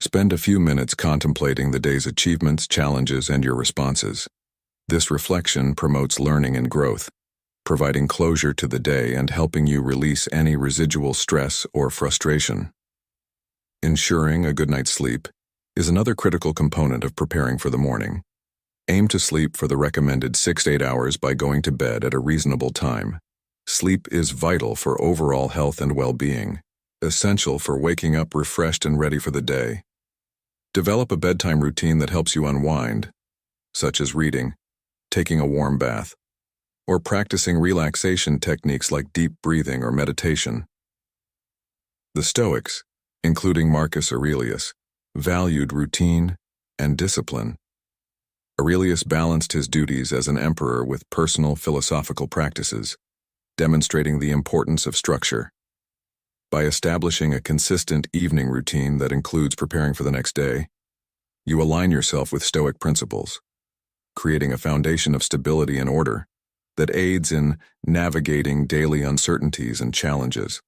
Spend a few minutes contemplating the day's achievements, challenges, and your responses. This reflection promotes learning and growth, providing closure to the day and helping you release any residual stress or frustration. Ensuring a good night's sleep is another critical component of preparing for the morning. Aim to sleep for the recommended 6 to 8 hours by going to bed at a reasonable time. Sleep is vital for overall health and well-being, essential for waking up refreshed and ready for the day. Develop a bedtime routine that helps you unwind, such as reading, taking a warm bath, or practicing relaxation techniques like deep breathing or meditation. The Stoics, including Marcus Aurelius, valued routine and discipline. Aurelius balanced his duties as an emperor with personal philosophical practices, demonstrating the importance of structure. By establishing a consistent evening routine that includes preparing for the next day, you align yourself with Stoic principles, creating a foundation of stability and order that aids in navigating daily uncertainties and challenges.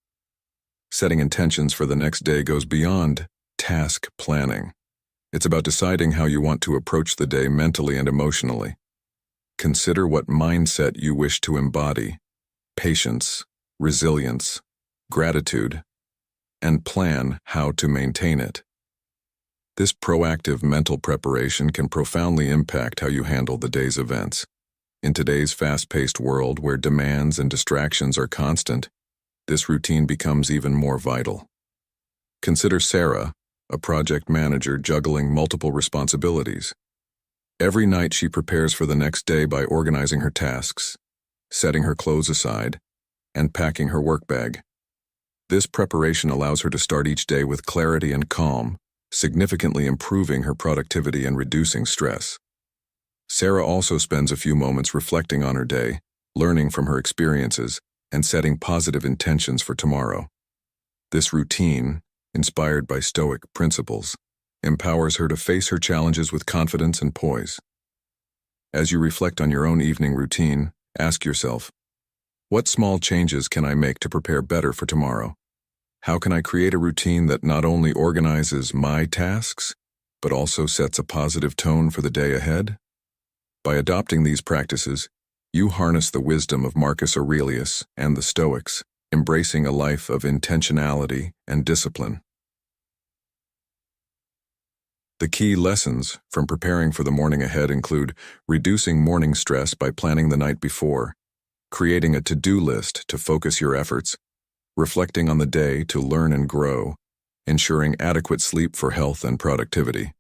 Setting intentions for the next day goes beyond task planning. It's about deciding how you want to approach the day mentally and emotionally. Consider what mindset you wish to embody: patience, resilience, gratitude, and plan how to maintain it. This proactive mental preparation can profoundly impact how you handle the day's events. In today's fast-paced world where demands and distractions are constant, this routine becomes even more vital. Consider Sarah, a project manager juggling multiple responsibilities. Every night she prepares for the next day by organizing her tasks, setting her clothes aside, and packing her work bag. This preparation allows her to start each day with clarity and calm, significantly improving her productivity and reducing stress. Sarah also spends a few moments reflecting on her day, learning from her experiences, and setting positive intentions for tomorrow. This routine, inspired by Stoic principles, empowers her to face her challenges with confidence and poise. As you reflect on your own evening routine, ask yourself, what small changes can I make to prepare better for tomorrow? How can I create a routine that not only organizes my tasks, but also sets a positive tone for the day ahead? By adopting these practices, You harness the wisdom of Marcus Aurelius and the Stoics, embracing a life of intentionality and discipline. The key lessons from preparing for the morning ahead include reducing morning stress by planning the night before, creating a to-do list to focus your efforts, reflecting on the day to learn and grow, ensuring adequate sleep for health and productivity,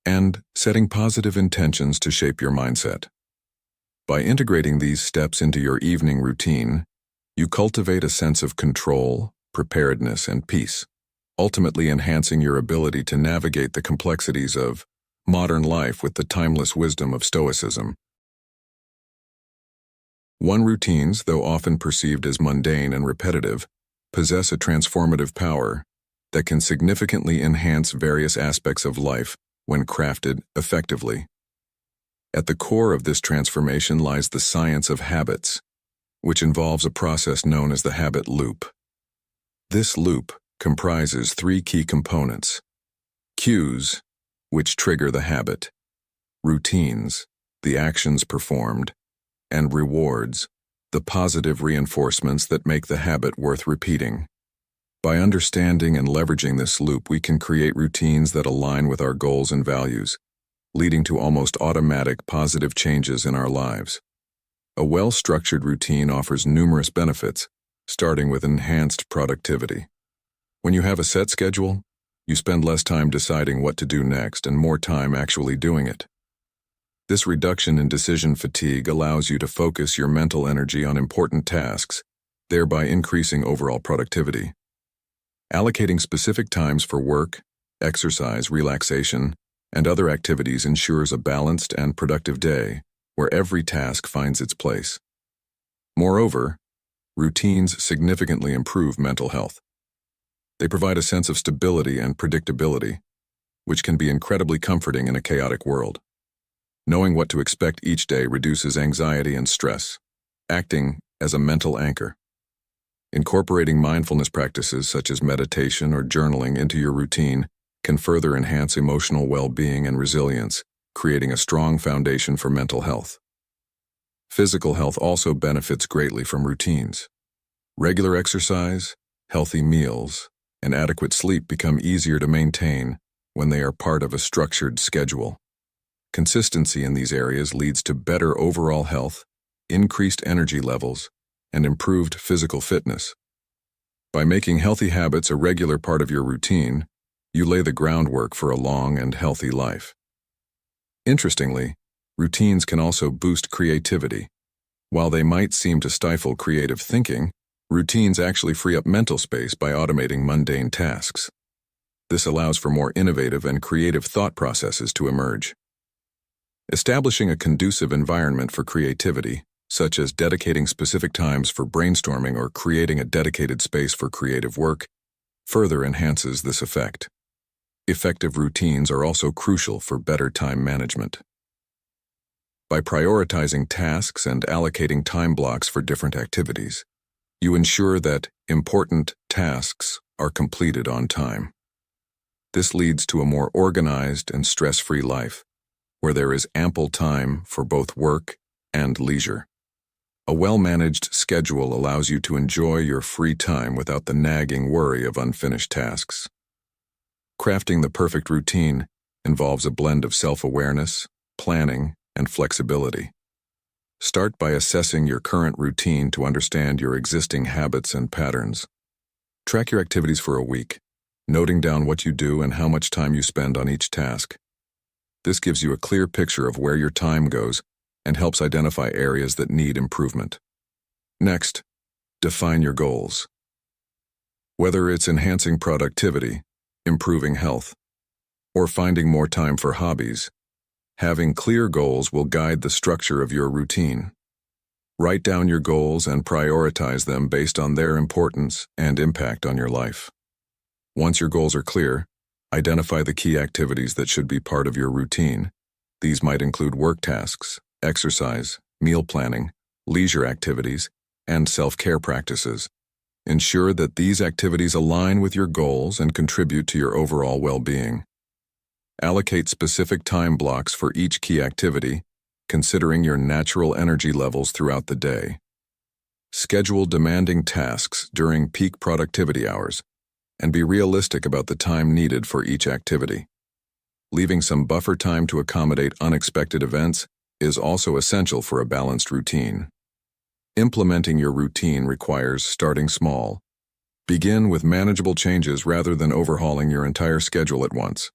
and setting positive intentions to shape your mindset. By integrating these steps into your evening routine, you cultivate a sense of control, preparedness, and peace, ultimately enhancing your ability to navigate the complexities of modern life with the timeless wisdom of Stoicism. Routines, though often perceived as mundane and repetitive, possess a transformative power that can significantly enhance various aspects of life when crafted effectively. At the core of this transformation lies the science of habits, which involves a process known as the habit loop. This loop comprises three key components: cues, which trigger the habit; routines, the actions performed; and rewards, the positive reinforcements that make the habit worth repeating. By understanding and leveraging this loop, we can create routines that align with our goals and values, leading to almost automatic positive changes in our lives. A well-structured routine offers numerous benefits, starting with enhanced productivity. When you have a set schedule, you spend less time deciding what to do next and more time actually doing it. This reduction in decision fatigue allows you to focus your mental energy on important tasks, thereby increasing overall productivity. Allocating specific times for work, exercise, relaxation, and other activities ensures a balanced and productive day where every task finds its place. Moreover, routines significantly improve mental health. They provide a sense of stability and predictability, which can be incredibly comforting in a chaotic world. Knowing what to expect each day reduces anxiety and stress, acting as a mental anchor. Incorporating mindfulness practices such as meditation or journaling into your routine can further enhance emotional well-being and resilience, creating a strong foundation for mental health. Physical health also benefits greatly from routines. Regular exercise, healthy meals, and adequate sleep become easier to maintain when they are part of a structured schedule. Consistency in these areas leads to better overall health, increased energy levels, and improved physical fitness. By making healthy habits a regular part of your routine, you lay the groundwork for a long and healthy life. Interestingly, routines can also boost creativity. While they might seem to stifle creative thinking, routines actually free up mental space by automating mundane tasks. This allows for more innovative and creative thought processes to emerge. Establishing a conducive environment for creativity, such as dedicating specific times for brainstorming or creating a dedicated space for creative work, further enhances this effect. Effective routines are also crucial for better time management. By prioritizing tasks and allocating time blocks for different activities, you ensure that important tasks are completed on time. This leads to a more organized and stress-free life, where there is ample time for both work and leisure. A well-managed schedule allows you to enjoy your free time without the nagging worry of unfinished tasks. Crafting the perfect routine involves a blend of self-awareness, planning, and flexibility. Start by assessing your current routine to understand your existing habits and patterns. Track your activities for a week, noting down what you do and how much time you spend on each task. This gives you a clear picture of where your time goes and helps identify areas that need improvement. Next, define your goals. Whether it's enhancing productivity, improving health, or finding more time for hobbies, having clear goals will guide the structure of your routine. Write down your goals and prioritize them based on their importance and impact on your life. Once your goals are clear, identify the key activities that should be part of your routine. These might include work tasks, exercise, meal planning, leisure activities, and self-care practices. Ensure that these activities align with your goals and contribute to your overall well-being. Allocate specific time blocks for each key activity, considering your natural energy levels throughout the day. Schedule demanding tasks during peak productivity hours, and be realistic about the time needed for each activity. Leaving some buffer time to accommodate unexpected events is also essential for a balanced routine. Implementing your routine requires starting small. Begin with manageable changes rather than overhauling your entire schedule at once.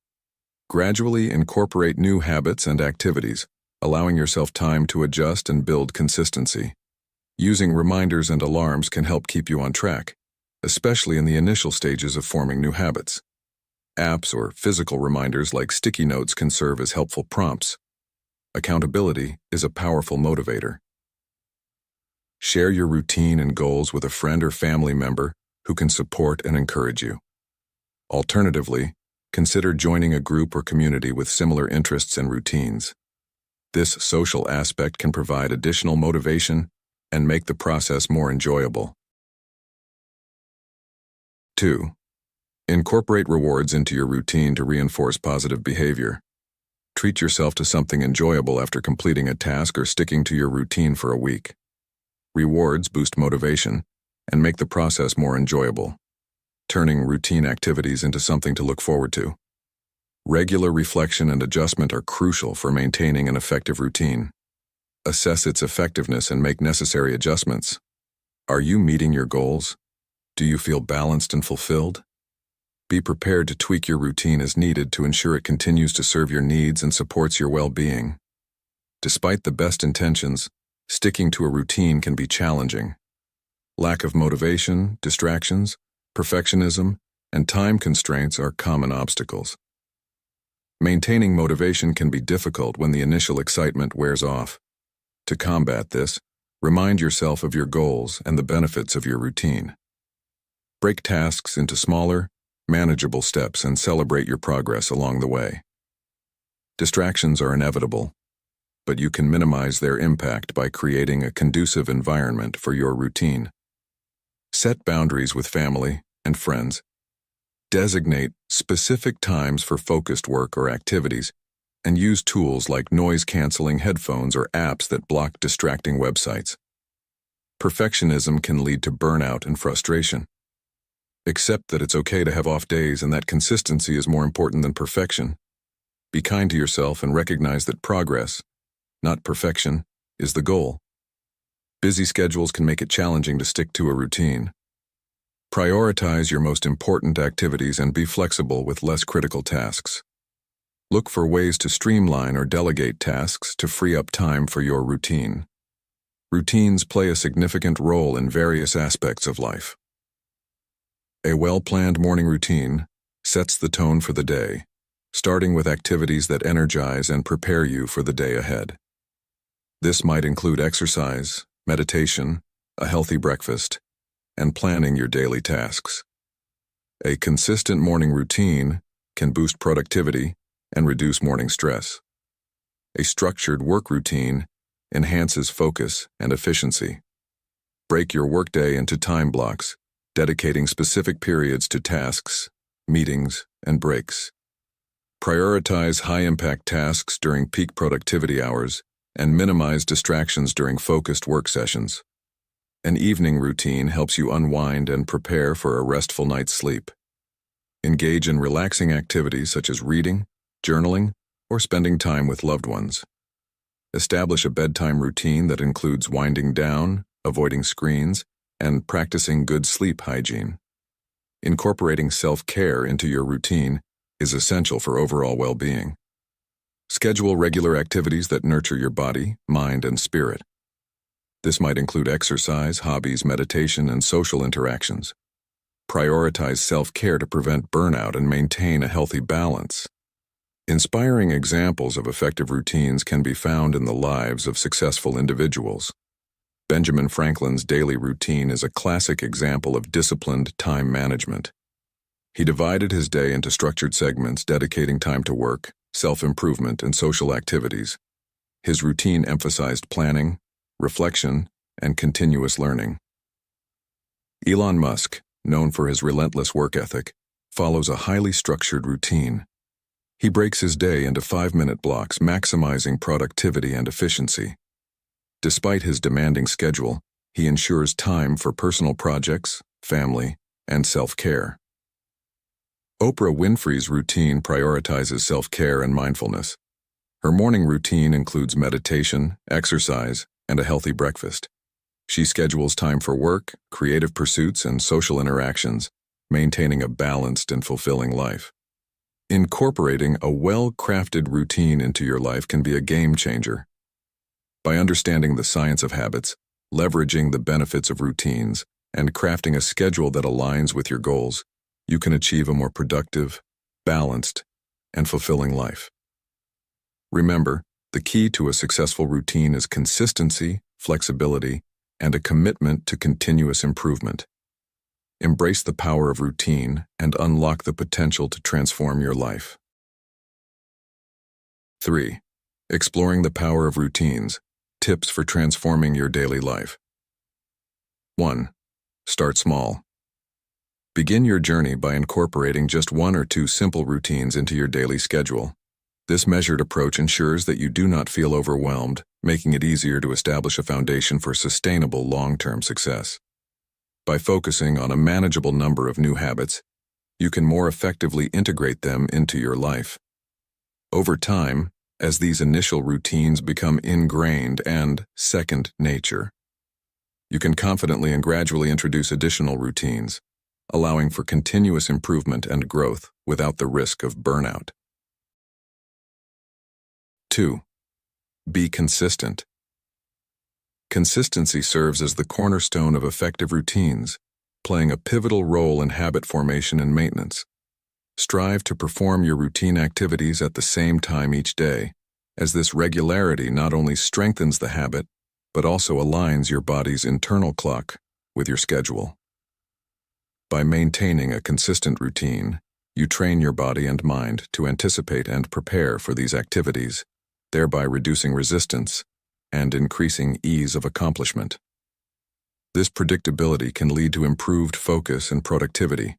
Gradually incorporate new habits and activities, allowing yourself time to adjust and build consistency. Using reminders and alarms can help keep you on track, especially in the initial stages of forming new habits. Apps or physical reminders like sticky notes can serve as helpful prompts. Accountability is a powerful motivator. Share your routine and goals with a friend or family member who can support and encourage you. Alternatively, consider joining a group or community with similar interests and routines. This social aspect can provide additional motivation and make the process more enjoyable. 2. Incorporate rewards into your routine to reinforce positive behavior. Treat yourself to something enjoyable after completing a task or sticking to your routine for a week. Rewards boost motivation and make the process more enjoyable, turning routine activities into something to look forward to. Regular reflection and adjustment are crucial for maintaining an effective routine. Assess its effectiveness and make necessary adjustments. Are you meeting your goals? Do you feel balanced and fulfilled? Be prepared to tweak your routine as needed to ensure it continues to serve your needs and supports your well-being. Despite the best intentions, sticking to a routine can be challenging. Lack of motivation, distractions, perfectionism, and time constraints are common obstacles. Maintaining motivation can be difficult when the initial excitement wears off. To combat this, remind yourself of your goals and the benefits of your routine. Break tasks into smaller, manageable steps and celebrate your progress along the way. Distractions are inevitable, but you can minimize their impact by creating a conducive environment for your routine. Set boundaries with family and friends. Designate specific times for focused work or activities, and use tools like noise-canceling headphones or apps that block distracting websites. Perfectionism can lead to burnout and frustration. Accept that it's okay to have off days and that consistency is more important than perfection. Be kind to yourself and recognize that progress, not perfection, is the goal. Busy schedules can make it challenging to stick to a routine. Prioritize your most important activities and be flexible with less critical tasks. Look for ways to streamline or delegate tasks to free up time for your routine. Routines play a significant role in various aspects of life. A well-planned morning routine sets the tone for the day, starting with activities that energize and prepare you for the day ahead. This might include exercise, meditation, a healthy breakfast, and planning your daily tasks. A consistent morning routine can boost productivity and reduce morning stress. A structured work routine enhances focus and efficiency. Break your workday into time blocks, dedicating specific periods to tasks, meetings, and breaks. Prioritize high-impact tasks during peak productivity hours and minimize distractions during focused work sessions. An evening routine helps you unwind and prepare for a restful night's sleep. Engage in relaxing activities such as reading, journaling, or spending time with loved ones. Establish a bedtime routine that includes winding down, avoiding screens, and practicing good sleep hygiene. Incorporating self-care into your routine is essential for overall well-being. Schedule regular activities that nurture your body, mind, and spirit. This might include exercise, hobbies, meditation, and social interactions. Prioritize self-care to prevent burnout and maintain a healthy balance. Inspiring examples of effective routines can be found in the lives of successful individuals. Benjamin Franklin's daily routine is a classic example of disciplined time management. He divided his day into structured segments, dedicating time to work, self-improvement, and social activities. His routine emphasized planning, reflection, and continuous learning. Elon Musk, known for his relentless work ethic, follows a highly structured routine. He breaks his day into 5-minute blocks, maximizing productivity and efficiency. Despite his demanding schedule, he ensures time for personal projects, family, and self-care. Oprah Winfrey's routine prioritizes self-care and mindfulness. Her morning routine includes meditation, exercise, and a healthy breakfast. She schedules time for work, creative pursuits, and social interactions, maintaining a balanced and fulfilling life. Incorporating a well-crafted routine into your life can be a game changer. By understanding the science of habits, leveraging the benefits of routines, and crafting a schedule that aligns with your goals, you can achieve a more productive, balanced, and fulfilling life. Remember, the key to a successful routine is consistency, flexibility, and a commitment to continuous improvement. Embrace the power of routine and unlock the potential to transform your life. 3. Exploring the power of routines. Tips for transforming your daily life. 1. Start small. Begin your journey by incorporating just 1 or 2 simple routines into your daily schedule. This measured approach ensures that you do not feel overwhelmed, making it easier to establish a foundation for sustainable long-term success. By focusing on a manageable number of new habits, you can more effectively integrate them into your life. Over time, as these initial routines become ingrained and second nature, you can confidently and gradually introduce additional routines, allowing for continuous improvement and growth without the risk of burnout. 2. Be consistent. Consistency serves as the cornerstone of effective routines, playing a pivotal role in habit formation and maintenance. Strive to perform your routine activities at the same time each day, as this regularity not only strengthens the habit, but also aligns your body's internal clock with your schedule. By maintaining a consistent routine, you train your body and mind to anticipate and prepare for these activities, thereby reducing resistance and increasing ease of accomplishment. This predictability can lead to improved focus and productivity,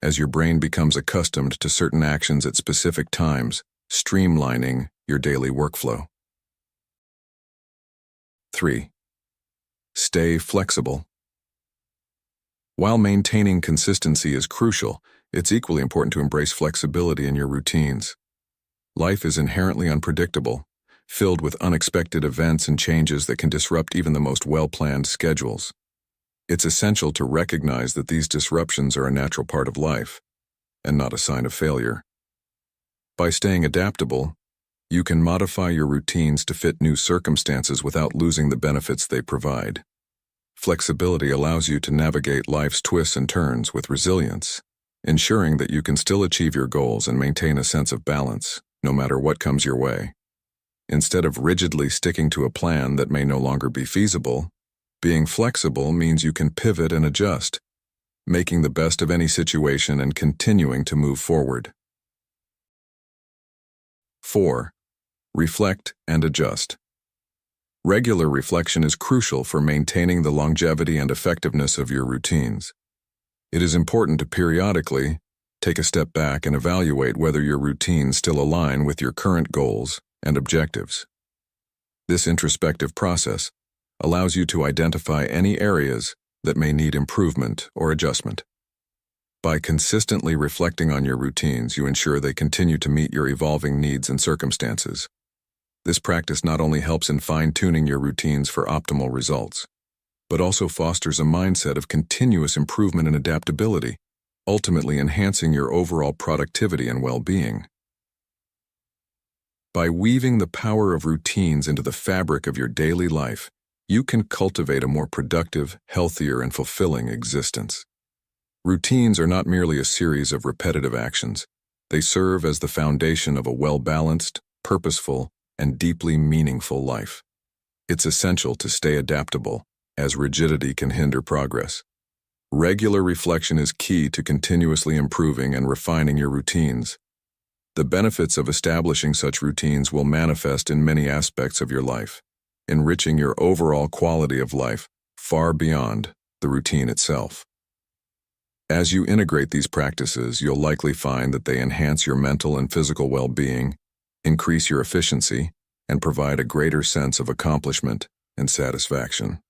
as your brain becomes accustomed to certain actions at specific times, streamlining your daily workflow. 3. Stay flexible. While maintaining consistency is crucial, it's equally important to embrace flexibility in your routines. Life is inherently unpredictable, filled with unexpected events and changes that can disrupt even the most well-planned schedules. It's essential to recognize that these disruptions are a natural part of life, and not a sign of failure. By staying adaptable, you can modify your routines to fit new circumstances without losing the benefits they provide. Flexibility allows you to navigate life's twists and turns with resilience, ensuring that you can still achieve your goals and maintain a sense of balance, no matter what comes your way. Instead of rigidly sticking to a plan that may no longer be feasible, being flexible means you can pivot and adjust, making the best of any situation and continuing to move forward. 4. Reflect and adjust. Regular reflection is crucial for maintaining the longevity and effectiveness of your routines. It is important to periodically take a step back and evaluate whether your routines still align with your current goals and objectives. This introspective process allows you to identify any areas that may need improvement or adjustment. By consistently reflecting on your routines, you ensure they continue to meet your evolving needs and circumstances. This practice not only helps in fine-tuning your routines for optimal results, but also fosters a mindset of continuous improvement and adaptability, ultimately enhancing your overall productivity and well-being. By weaving the power of routines into the fabric of your daily life, you can cultivate a more productive, healthier, and fulfilling existence. Routines are not merely a series of repetitive actions. They serve as the foundation of a well-balanced, purposeful, and deeply meaningful life. It's essential to stay adaptable, as rigidity can hinder progress. Regular reflection is key to continuously improving and refining your routines. The benefits of establishing such routines will manifest in many aspects of your life, enriching your overall quality of life far beyond the routine itself. As you integrate these practices, you'll likely find that they enhance your mental and physical well-being, increase your efficiency, and provide a greater sense of accomplishment and satisfaction.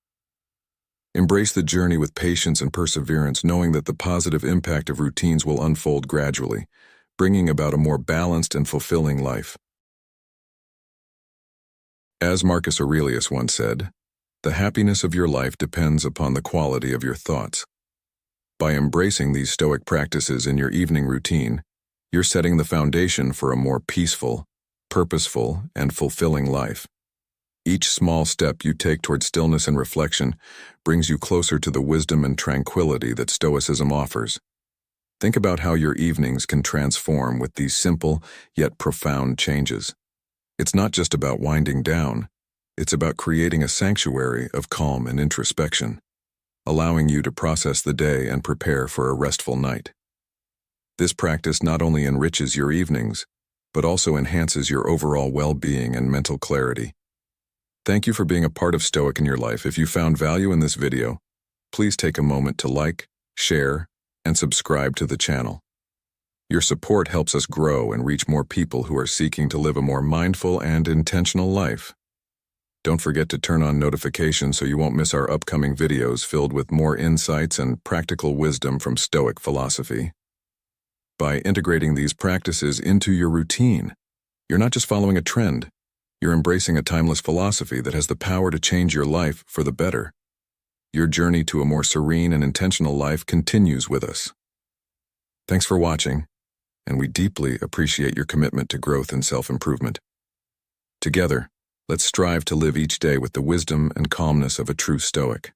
Embrace the journey with patience and perseverance, knowing that the positive impact of routines will unfold gradually, bringing about a more balanced and fulfilling life. As Marcus Aurelius once said, "The happiness of your life depends upon the quality of your thoughts." By embracing these Stoic practices in your evening routine, you're setting the foundation for a more peaceful, purposeful, and fulfilling life. Each small step you take toward stillness and reflection brings you closer to the wisdom and tranquility that Stoicism offers. Think about how your evenings can transform with these simple yet profound changes. It's not just about winding down, it's about creating a sanctuary of calm and introspection, allowing you to process the day and prepare for a restful night. This practice not only enriches your evenings, but also enhances your overall well-being and mental clarity. Thank you for being a part of Stoic in your life. If you found value in this video, please take a moment to like, share, and subscribe to the channel. Your support helps us grow and reach more people who are seeking to live a more mindful and intentional life. Don't forget to turn on notifications so you won't miss our upcoming videos filled with more insights and practical wisdom from Stoic philosophy. By integrating these practices into your routine, you're not just following a trend, you're embracing a timeless philosophy that has the power to change your life for the better. Your journey to a more serene and intentional life continues with us. Thanks for watching, and we deeply appreciate your commitment to growth and self-improvement. Together, let's strive to live each day with the wisdom and calmness of a true Stoic.